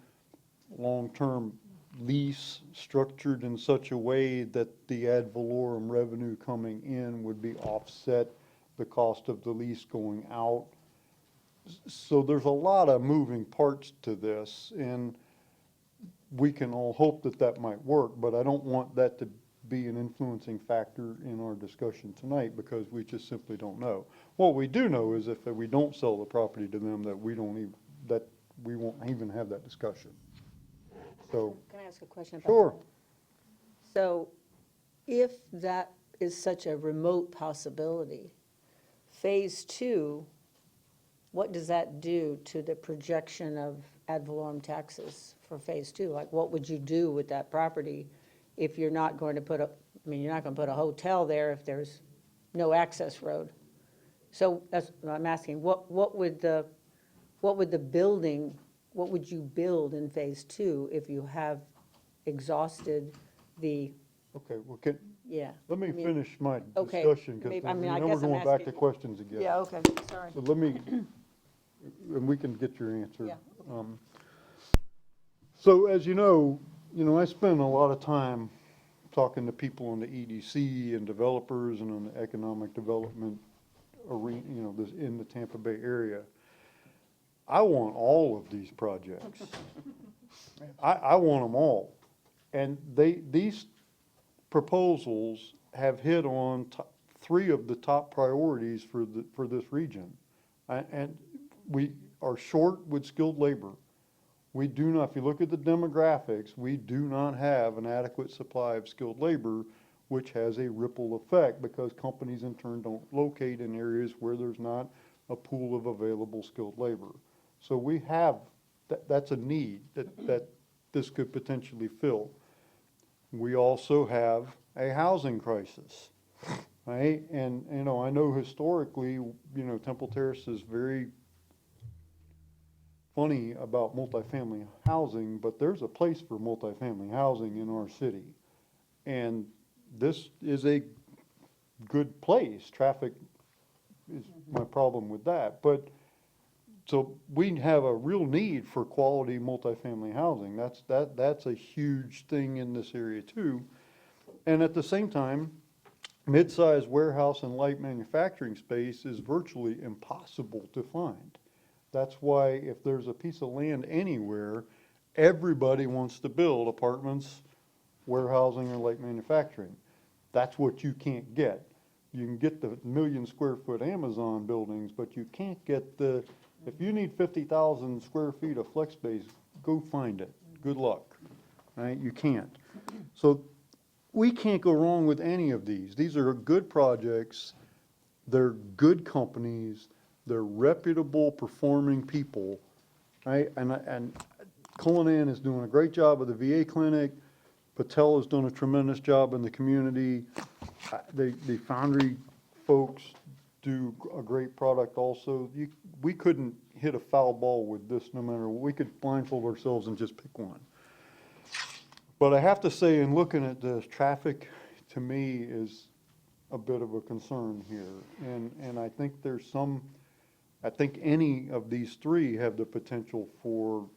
long-term lease structured in such a way that the ad valorem revenue coming in would be offset the cost of the lease going out. So there's a lot of moving parts to this, and we can all hope that that might work, but I don't want that to be an influencing factor in our discussion tonight, because we just simply don't know. What we do know is if we don't sell the property to them, that we won't even have that discussion. So. Can I ask a question about Sure. that? So if that is such a remote possibility, phase 2, what does that do to the projection of ad valorem taxes for phase 2? Like, what would you do with that property if you're not going to put you're not going to put a hotel there if there's no access road? So that's what I'm asking. What would you build in phase 2 if you have exhausted the, Okay, well, yeah. let me finish my Okay, discussion, because maybe- I we're guess I'm going back to asking- questions again. Yeah, okay, sorry. So let me, and we can get your answer. Yeah, So as you know, I spend a lot of time talking to people on the EDC and developers and on the economic development arena, this in the Tampa Bay area. I want all of these projects. I want them all. And these proposals have hit on 3 of the top priorities for this region. And we are short with skilled labor. We do not, if you look at the demographics, we do not have an adequate supply of skilled labor, which has a ripple effect because companies in turn don't locate in areas where there's not a pool of available skilled labor. So we have, that's a need that this could potentially fill. We also have a housing crisis, right? And, I know historically, Temple Terrace is very funny about multifamily housing, but there's a place for multifamily housing in our city. And this is a good place. Traffic is my problem with that. But so we have a real need for quality multifamily housing. That's a huge thing in this area too. And at the same time, mid-sized warehouse and light manufacturing space is virtually impossible to find. That's why if there's a piece of land anywhere, everybody wants to build apartments, warehousing, or light manufacturing. That's what you can't get. You can get the 1,000,000 square foot Amazon buildings, but you can't get if you need 50,000 square feet of flex space, go find it. Good luck, right? You can't. So we can't go wrong with any of these. These are good projects. They're good companies. They're reputable, performing people, right? And Cullinan is doing a great job with the VA clinic. Patel has done a tremendous job in the community. The Foundry folks do a great product also. We couldn't hit a foul ball with this no matter what. We could blindfold ourselves and just pick one. But I have to say, in looking at this, traffic to me is a bit of a concern here. And I think I think any of these 3 have the potential for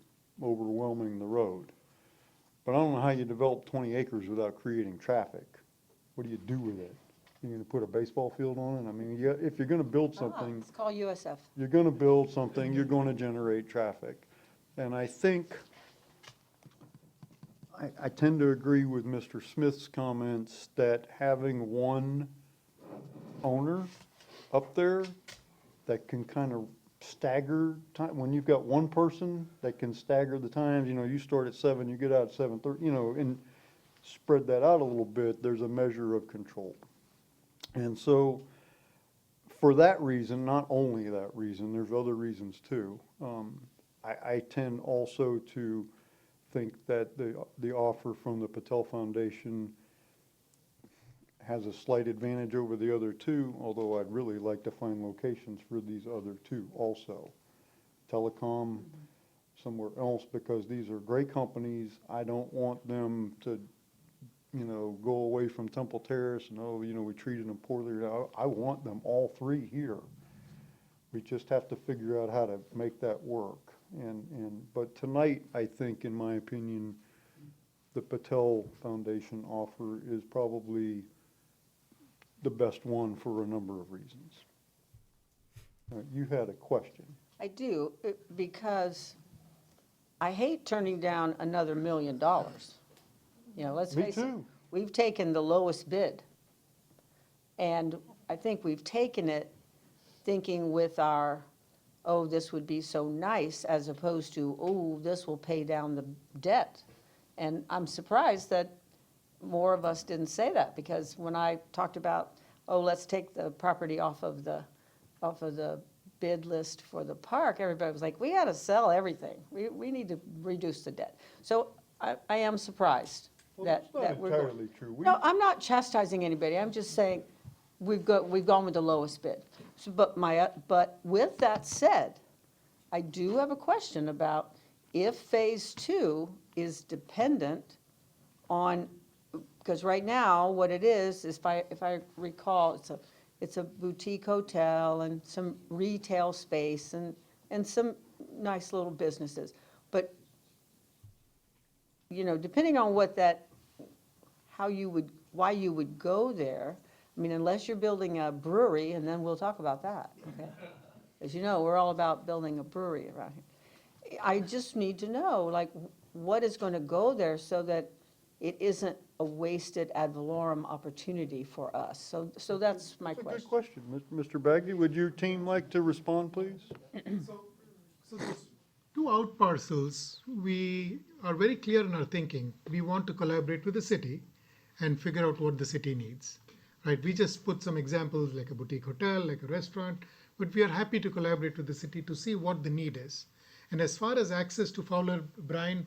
overwhelming the road. But I don't know how you develop 20 acres without creating traffic. What do you do with it? You're going to put a baseball field on it? I mean, if you're going to build something, It's called USF. you're going to build something, you're going to generate traffic. And I think, I tend to agree with Mr. Smith's comments that having one owner up there that can kind of stagger time, when you've got one person that can stagger the times, you start at 7, you get out at 7:30, and spread that out a little bit, there's a measure of control. And so for that reason, not only that reason, there's other reasons too, I tend also to think that the offer from the Patel Foundation has a slight advantage over the other two, although I'd really like to find locations for these other two also. Telecom, somewhere else, because these are great companies. I don't want them to, go away from Temple Terrace and, we treated them poorly. I want them all three here. We just have to figure out how to make that work. But tonight, I think, in my opinion, the Patel Foundation offer is probably the best one for a number of reasons. You had a question. I do, because I hate turning down another $1 million. Let's Me face it, too. we've taken the lowest bid. And I think we've taken it thinking with our, oh, this would be so nice, as opposed to, oh, this will pay down the debt. And I'm surprised that more of us didn't say that, because when I talked about, oh, let's take the property off of the bid list for the park, everybody was like, we got to sell everything. We need to reduce the debt. So I am surprised that we're going. Entirely true. No, I'm not chastising anybody. I'm just saying we've gone with the lowest bid. So, but with that said, I do have a question about if phase 2 is dependent on, because right now what it is if I recall, it's a boutique hotel and some retail space and some nice little businesses. But depending on why you would go there. I mean, unless you're building a brewery, and then we'll talk about that, okay? As you know, we're all about building a brewery around here. I just need to know, like, what is going to go there so that it isn't a wasted ad valorem opportunity for us. So that's my That's a question. good question. Mr. Bagby, would your team like to respond, please? So those two out parcels, we are very clear in our thinking. We want to collaborate with the city and figure out what the city needs. Right? We just put some examples like a boutique hotel, like a restaurant, but we are happy to collaborate with the city to see what the need is. And as far as access to Fowler, Brian,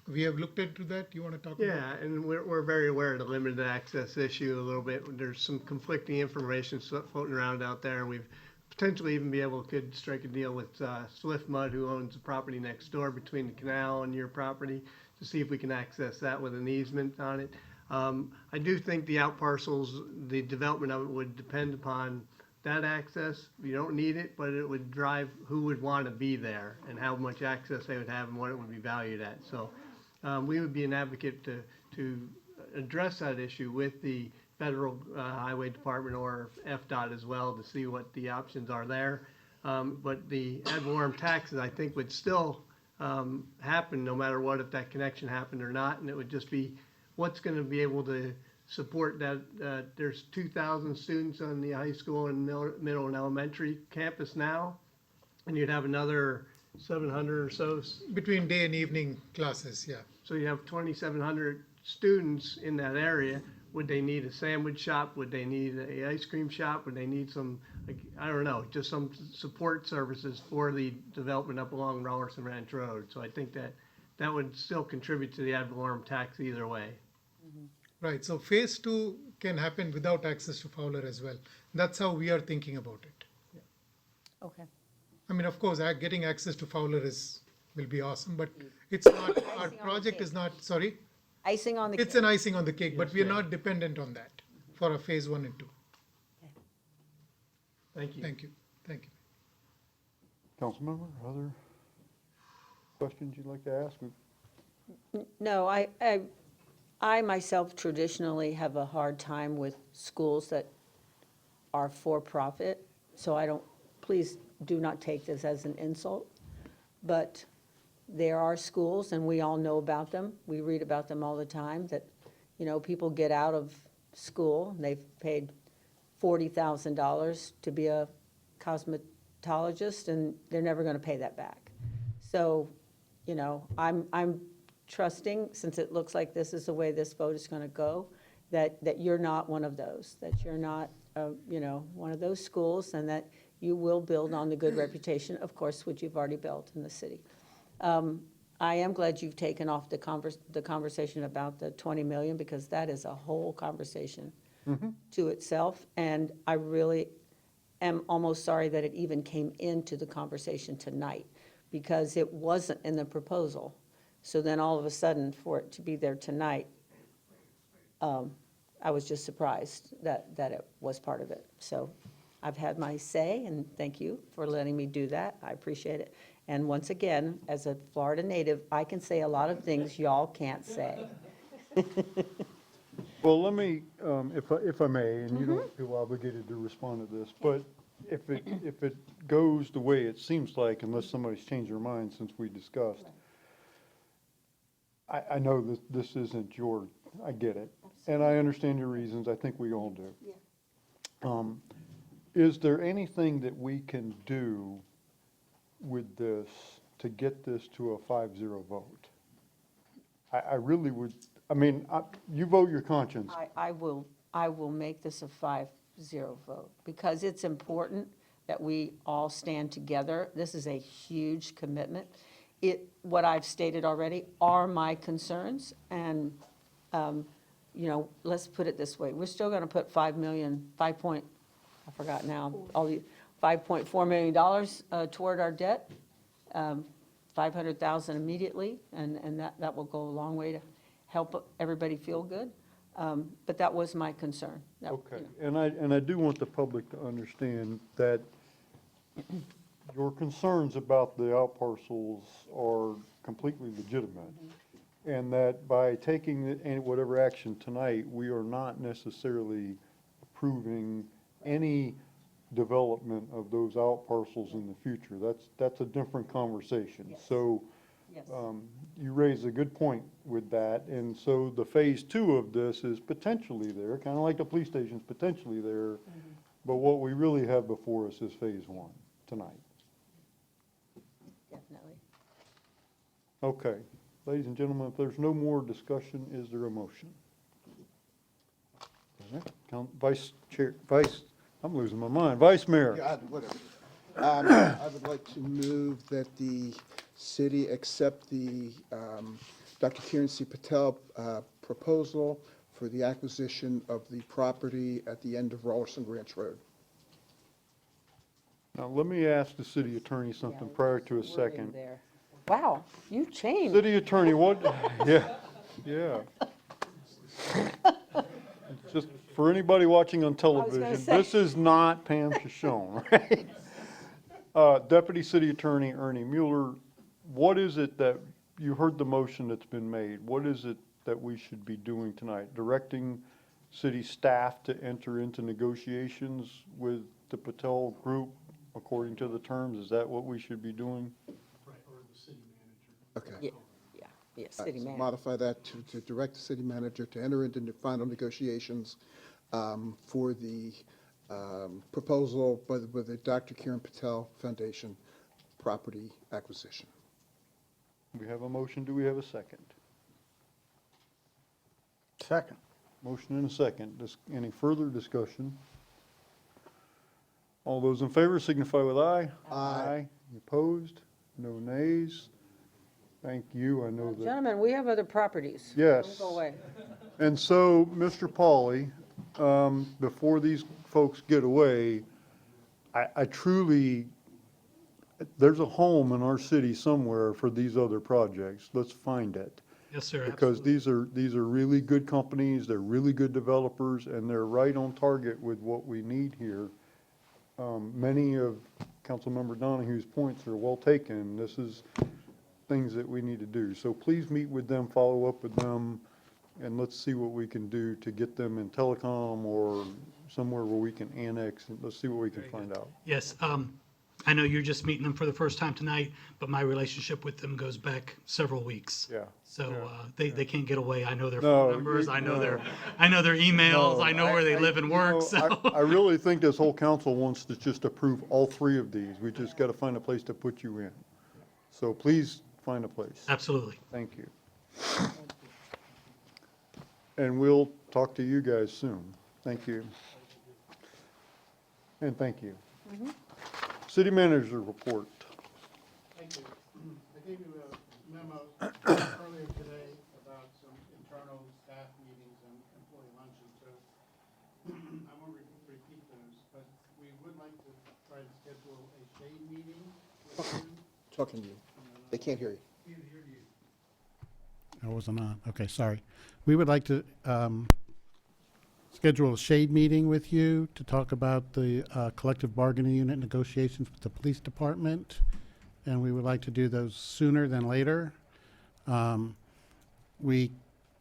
we have looked into that. You want to talk about? Yeah, and we're very aware of the limited access issue a little bit. There's some conflicting information floating around out there. We've potentially even could strike a deal with Swift Mud, who owns the property next door between the canal and your property, to see if we can access that with an easement on it. I do think the out parcels, the development of it would depend upon that access. You don't need it, but it would drive who would want to be there and how much access they would have and what it would be valued at. So we would be an advocate to address that issue with the Federal Highway Department or FDOT as well to see what the options are there. But the ad valorem taxes, I think, would still happen no matter what, if that connection happened or not, and it would just be what's going to be able to support that. There's 2,000 students on the high school and middle and elementary campus now, and you'd have another 700 or so. Between day and evening classes, yeah. So you have 2,700 students in that area. Would they need a sandwich shop? Would they need an ice cream shop? Would they need some, I don't know, just some support services for the development up along Rollerson Ranch Road? So I think that would still contribute to the ad valorem tax either way. Right, so phase 2 can happen without access to Fowler as well. That's how we are thinking about it. Okay. I mean, of course, getting access to Fowler will be awesome, but it's not, our project is not, sorry? Icing on the cake. It's an icing on the cake, but we are not dependent on that for a phase 1 and 2. Thank you. Thank you, thank you. Councilmember, other questions you'd like to ask? No, I myself traditionally have a hard time with schools that are for-profit, so please do not take this as an insult. But there are schools, and we all know about them, we read about them all the time, that, people get out of school, and they've paid $40,000 to be a cosmetologist, and they're never going to pay that back. So, I'm trusting, since it looks like this is the way this vote is going to go, that you're not one of those, that you're not, one of those schools, and that you will build on the good reputation, of course, which you've already built in the city. I am glad you've taken off the conversation about the 20 million, because that is a whole conversation to itself. And I really am almost sorry that it even came into the conversation tonight, because it wasn't in the proposal. So then all of a sudden, for it to be there tonight, I was just surprised that it was part of it. So I've had my say, and thank you for letting me do that. I appreciate it. And once again, as a Florida native, I can say a lot of things y'all can't say. Well, let me, if I may, and you don't feel obligated to respond to this, but if it goes the way it seems like, unless somebody's changed their mind since we discussed, I know that this isn't your, I get it, and I understand your reasons, I think we all do. Is there anything that we can do with this to get this to a 5-0 vote? I really would, I mean, you vote your conscience. I will make this a 5-0 vote, because it's important that we all stand together. This is a huge commitment. What I've stated already are my concerns, and, you know, let's put it this way. We're still gonna put $5 million, I forgot now, $5.4 million toward our debt, 500,000 immediately, and that will go a long way to help everybody feel good. But that was my concern. Okay, and I do want the public to understand that your concerns about the outparcels are completely legitimate, and that by taking whatever action tonight, we are not necessarily approving any development of those outparcels in the future. That's a different conversation. Yes. So, Yes. you raise a good point with that, and so the phase 2 of this is potentially there, kind of like the police station's potentially there, but what we really have before us is phase 1 tonight. Definitely. Okay, ladies and gentlemen, if there's no more discussion, is there a motion? I'm losing my mind. Vice Mayor. God, whatever. I would like to move that the city accept the Dr. Kiran C. Patel proposal for the acquisition of the property at the end of Rollerson Ranch Road. Now, let me ask the city attorney something prior to a second. There. Wow, you changed. City attorney, what, yeah. Just for anybody watching on television, say. this is not Pam Shoshone, right? Deputy City Attorney Ernie Mueller, what is it that, you heard the motion that's been made, what is it that we should be doing tonight? Directing city staff to enter into negotiations with the Patel Group according to the terms? Is that what we should be doing? Okay. Yeah, city So manager. modify that to direct the city manager to enter into the final negotiations for the proposal with the Dr. Kiran Patel Foundation property acquisition. We have a motion, do we have a second? Second. Motion and a second. Any further discussion? All those in favor signify with aye. Aye. Opposed? No nays? Thank you, I know that. Gentlemen, we have other properties. Yes. Don't go away. And so, Mr. Pauly, before these folks get away, I truly, there's a home in our city somewhere for these other projects. Let's find it. Yes, sir. Because these are really good companies, they're really good developers, and they're right on target with what we need here. Many of Councilmember Donahue's points are well taken. This is things that we need to do. So please meet with them, follow up with them, and let's see what we can do to get them in telecom or somewhere where we can annex, and let's see what we can find out. Yes, I know you're just meeting them for the first time tonight, but my relationship with them goes back several weeks. Yeah. So they can't get away. I know their No, phone numbers, I know no. their emails, No, I know where they live and work, you know, so. I really think this whole council wants to just approve all 3 of these. We just got to find a place to put you in. So please find a place. Absolutely. Thank you. And we'll talk to you guys soon. Thank you. And thank you. City manager report. Thank you. I gave you a memo earlier today about some internal staff meetings and employee luncheons, so I won't repeat those, but we would like to try to schedule a shade meeting with you. Talking to you. They can't hear you. Can't hear you. I wasn't on. Okay, sorry. We would like to schedule a shade meeting with you to talk about the collective bargaining unit negotiations with the police department, and we would like to do those sooner than later. We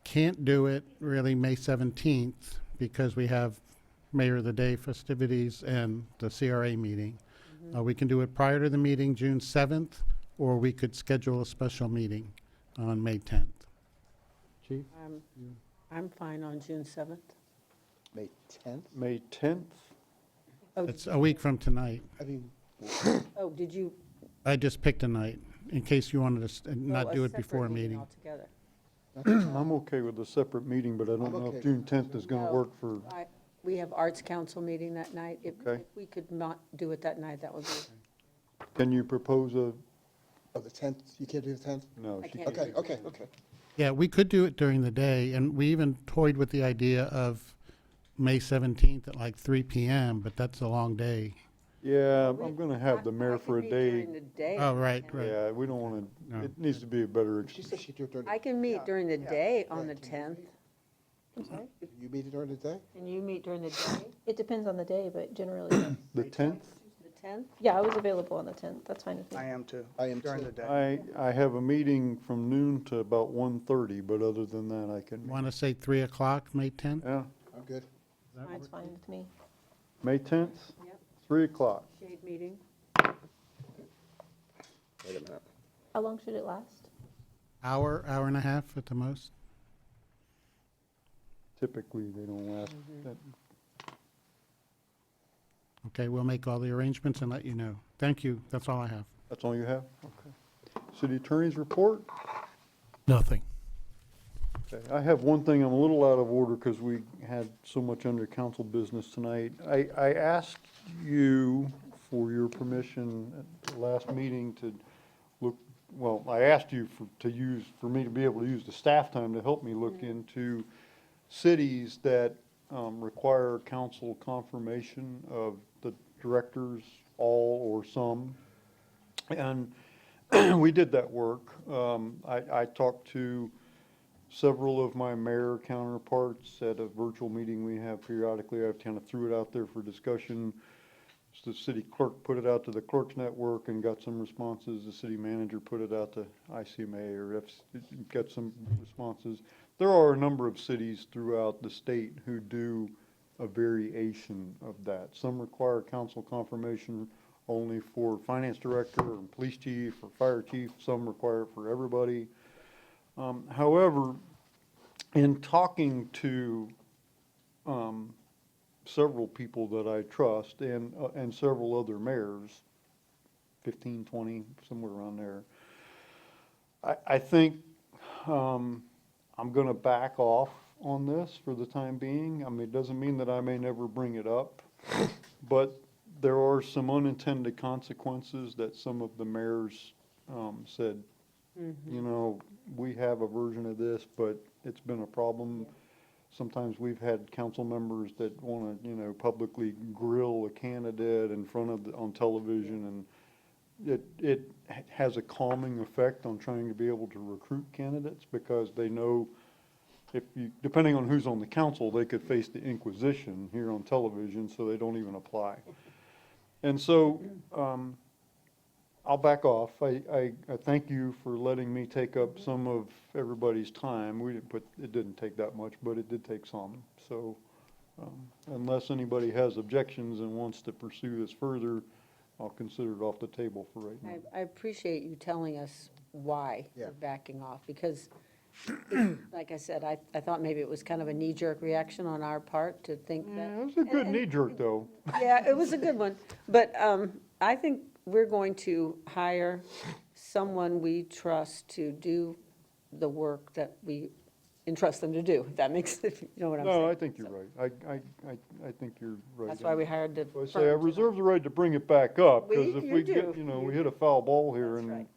can't do it really May 17th because we have Mayor of the Day festivities and the CRA meeting. We can do it prior to the meeting, June 7th, or we could schedule a special meeting on May 10th. Chief? I'm fine on June 7th. May 10th? May 10th? Oh, It's a week from tonight. I mean, oh, did you? I just picked a night in case you wanted to not oh, do it separate before a meeting. Altogether. I'm okay with a separate meeting, but I don't know if June 10th is going to No, work for, We have Arts Council meeting that night. If Okay. we could not do it that night, that would be. can you propose a, oh, the 10th, you can't do the 10th? no, I she can't can't. do Okay, okay. Yeah, we could do it during the day, and we even toyed with the idea of May 17th at like 3 p.m., but that's a long day. Yeah, I'm going to have the mayor for a day. During the day. Oh, right, right. Yeah, we don't want No. to, it needs to be a better, She said she'd do it during the, I can meet during the day on Yeah, the can you 10th. I'm sorry? you meet it during the day? Can you meet during the day? It depends on the day, but generally, yes. the 10th? The 10th? Yeah, I was available on the 10th. That's fine with me. I am too. I am During too. the day. I have a meeting from noon to about 1:30, but other than that, I can, Want to say 3 o'clock, May 10th? yeah, I'm good. That's fine with me. May 10th, Yep. 3 o'clock. Shade meeting. Wait a minute. How long should it last? Hour, hour and a half at the most? Typically, they don't last that. Okay, we'll make all the arrangements and let you know. Thank you. That's all I have. That's all you have? Okay. City Attorney's report? Nothing. Okay, I have one thing, I'm a little out of order because we had so much under council business tonight. I asked you for your permission at the last meeting to look, well, I asked you for me to be able to use the staff time to help me look into cities that require council confirmation of the directors, all or some. And we did that work. I talked to several of my mayor counterparts at a virtual meeting we have periodically. I kind of threw it out there for discussion. The city clerk put it out to the clerks network and got some responses. The city manager put it out to ICMA or got some responses. There are a number of cities throughout the state who do a variation of that. Some require council confirmation only for finance director or police chief or fire chief. Some require it for everybody. However, in talking to several people that I trust and several other mayors, 15, 20, somewhere around there, I think I'm going to back off on this for the time being. I mean, it doesn't mean that I may never bring it up, but there are some unintended consequences that some of the mayors said, you know, we have a version of this, but it's been a problem. Sometimes we've had council members that want to, you know, publicly grill a candidate in front of on television, and it has a calming effect on trying to be able to recruit candidates because they know if you, depending on who's on the council, they could face the Inquisition here on television, so they don't even apply. And so, I'll back off. I thank you for letting me take up some of everybody's time. It didn't take that much, but it did take some. So, unless anybody has objections and wants to pursue this further, I'll consider it off the table for right now. I appreciate you telling us why you're backing off, because, like I said, I thought maybe it was kind of a knee-jerk reaction on our part to think that. It was a good knee-jerk, though. Yeah, it was a good one. But I think we're going to hire someone we trust to do the work that we entrust them to do, if that makes, if you know what I'm saying. No, I think you're right. I think you're right. That's why we hired the So I say I firm. reserve the right to bring it back up, because if You we do. get, you know, we hit a foul ball here That's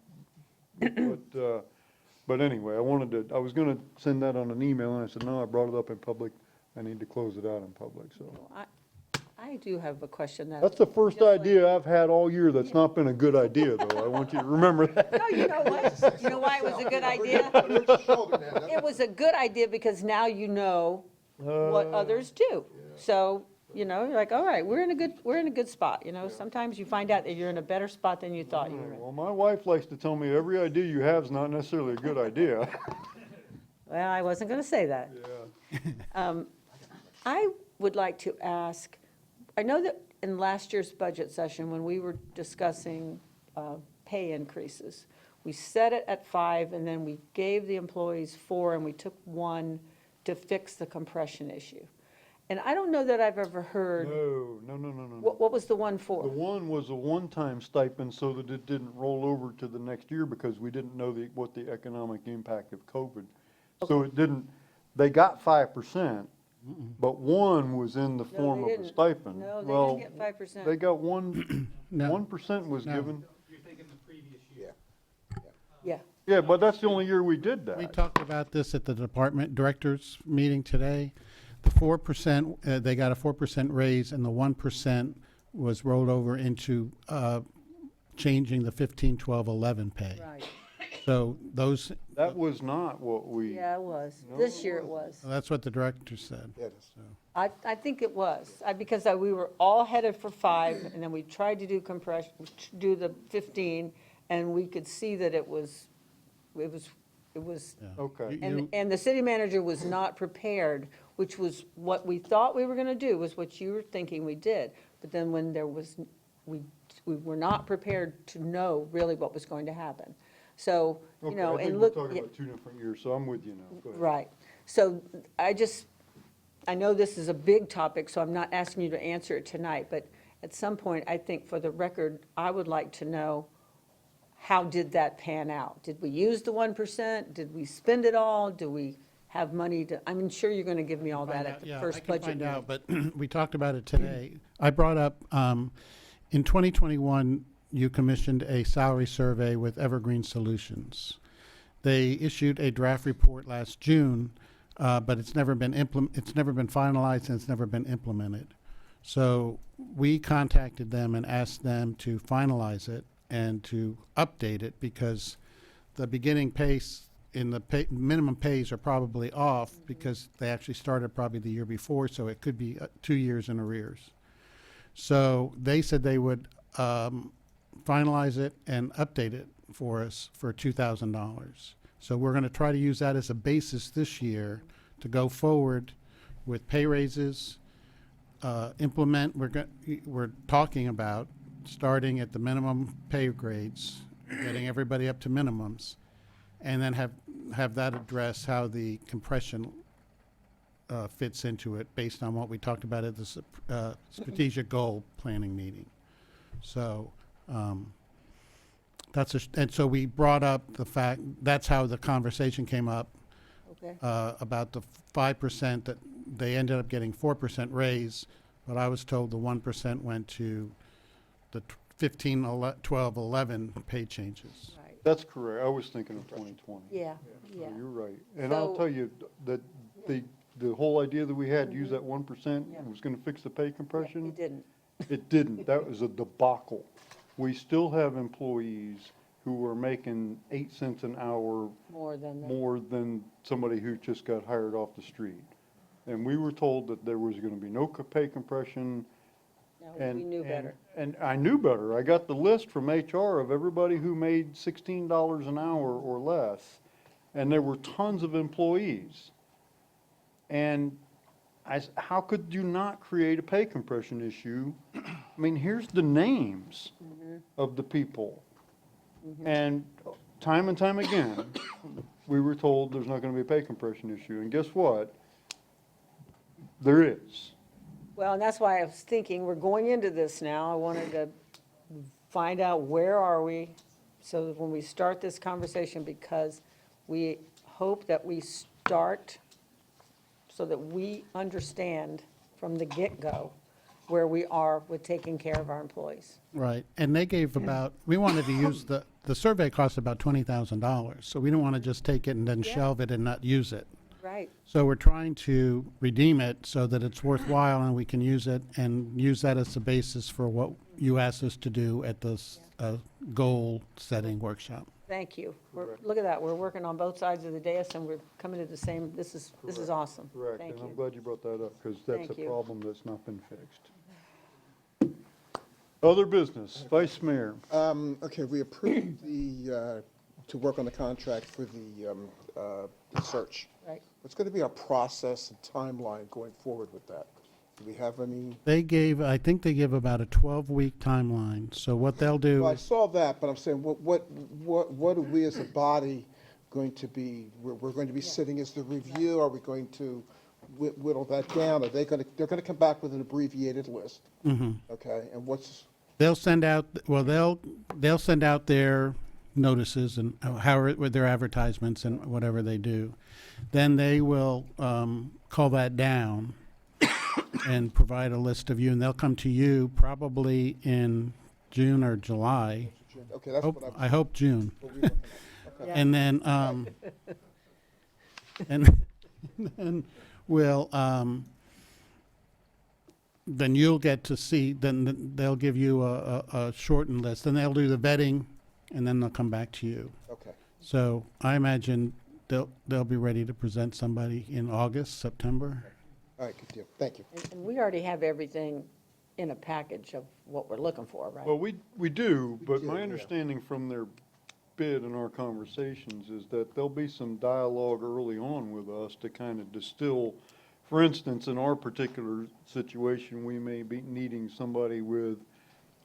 and, right. but, But anyway, I was gonna send that on an email, and I said, no, I brought it up in public. I need to close it out in public, so. I do have a question that. That's the first idea I've had all year that's not been a good idea, though. I want you to remember that. No, you know what? You know why it was a good idea? It was a good idea because now you know what others do. So, you know, you're like, all right, we're in a good spot, you know? Sometimes you find out that you're in a better spot than you thought you were in. Well, my wife likes to tell me every idea you have is not necessarily a good idea. Well, I wasn't gonna say that. I would like to ask, I know that in last year's budget session, when we were discussing pay increases, we set it at 5, and then we gave the employees 4, and we took 1 to fix the compression issue. And I don't know that I've ever heard. No. What was the 1 for? The 1 was a one-time stipend so that it didn't roll over to the next year because we didn't know what the economic impact of COVID. So it didn't, they got 5%, but 1 was in the form of a stipend. No, they Well, didn't get 5%. They got 1% was No. given. You're thinking the previous year. Yeah. Yeah, but that's the only year we did that. We talked about this at the department directors meeting today. The 4%, they got a 4% raise, and the 1% was rolled over into changing the 15, 12, 11 pay. Right. So those, That was not what we. Yeah, it was. No, This it year it was. that's what the director said. I think it was, because we were all headed for 5, and then we tried to do compression, do the 15, and we could see that it was, Okay. and the city manager was not prepared, which was what we thought we were gonna do, was what you were thinking we did. But then when there was, we were not prepared to know really what was going to happen. So, you Okay, know, I think and we're look. talking about 2 different years, so I'm with you now. Go ahead. Right. So I know this is a big topic, so I'm not asking you to answer it tonight, but at some point, I think for the record, I would like to know, how did that pan out? Did we use the 1%? Did we spend it all? Do we have money to, I'm sure you're going to give me all that at the first budget find meeting. out, but we talked about it today. I brought up, in 2021, you commissioned a salary survey with Evergreen Solutions. They issued a draft report last June, but it's never been finalized, and it's never been implemented. So we contacted them and asked them to finalize it and to update it, because the beginning pace in the minimum pays are probably off, because they actually started probably the year before, so it could be 2 years in arrears. So they said they would finalize it and update it for us for $2,000. So we're going to try to use that as a basis this year to go forward with pay raises, we're talking about starting at the minimum pay grades, getting everybody up to minimums, and then have that address how the compression fits into it based on what we talked about at the strategic goal planning meeting. So and so we brought up the fact, that's how the conversation came up. Okay. About the 5% that they ended up getting 4% raise, but I was told the 1% went to the 15, 12, 11 pay changes. Right. That's correct. I was thinking of 2020. Yeah. So you're right. And I'll So- tell you that the whole idea that we had, use that 1%, was gonna fix the pay compression. It didn't. It didn't. That was a debacle. We still have employees who are making 8 cents an hour More than that. more than somebody who just got hired off the street. And we were told that there was gonna be no pay compression. No, And we knew better. And I knew better. I got the list from HR of everybody who made $16 an hour or less, and there were tons of employees. And how could you not create a pay compression issue? I mean, here's the names of the people. And time again, we were told there's not gonna be a pay compression issue. And guess what? There is. Well, and that's why I was thinking, we're going into this now, I wanted to find out where are we, so that when we start this conversation, because we hope that we start so that we understand from the get-go where we are with taking care of our employees. Right, and they gave about, we wanted to use the survey cost about $20,000, so we don't want to just take it and then shelve it and not use it. Right. So we're trying to redeem it so that it's worthwhile and we can use it and use that as the basis for what you asked us to do at this goal-setting workshop. Thank you. Look at that, we're working on both sides of the dais and we're coming to the same, this is awesome. Correct, Thank and I'm you. glad you brought that up, because that's a Thank you. problem that's not been fixed. Other business, Vice Mayor. Okay, we approved to work on the contract for the search. Right. What's going to be our process and timeline going forward with that? Do we have any? I think they give about a 12-week timeline, so what they'll do Well, I is, saw that, but I'm saying, what are we as a body going to be, we're going to be sitting as the review? Are we going to whittle that down? Are they're going to come back with an abbreviated list? Okay, and what's? they'll send out, well, they'll send out their notices and with their advertisements and whatever they do. Then they will call that down and provide a list of you, and they'll come to you probably in June or July. Okay, that's what I hope June. Okay. And then, and then we'll, then you'll get to see, then they'll give you a shortened list, and they'll do the vetting, and then they'll come back to you. Okay. So I imagine they'll be ready to present somebody in August, September. All right, good deal. Thank you. And we already have everything in a package of what we're looking for, right? Well, we do, but my understanding from their bid and our conversations is that there'll be some dialogue early on with us to kind of distill. For instance, in our particular situation, we may be needing somebody with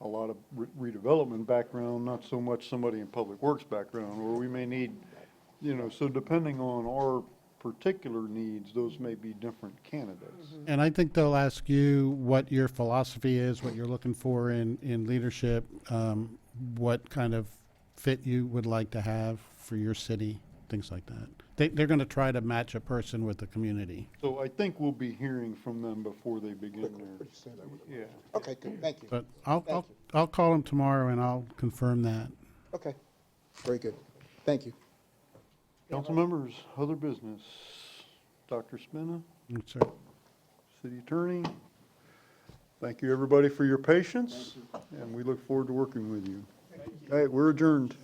a lot of redevelopment background, not so much somebody in public works background, or we may need, so depending on our particular needs, those may be different candidates. And I think they'll ask you what your philosophy is, what you're looking for in leadership, what kind of fit you would like to have for your city, things like that. They're going to try to match a person with the community. So I think we'll be hearing from them before they begin their, yeah. Okay, good. Thank you. But I'll call them tomorrow and I'll confirm that. Okay, very good. Thank you. Council members, other business. Dr. Spina, Yes, sir. City Attorney, thank you, everybody, for your patience, and we look forward to working with you. All right, we're adjourned.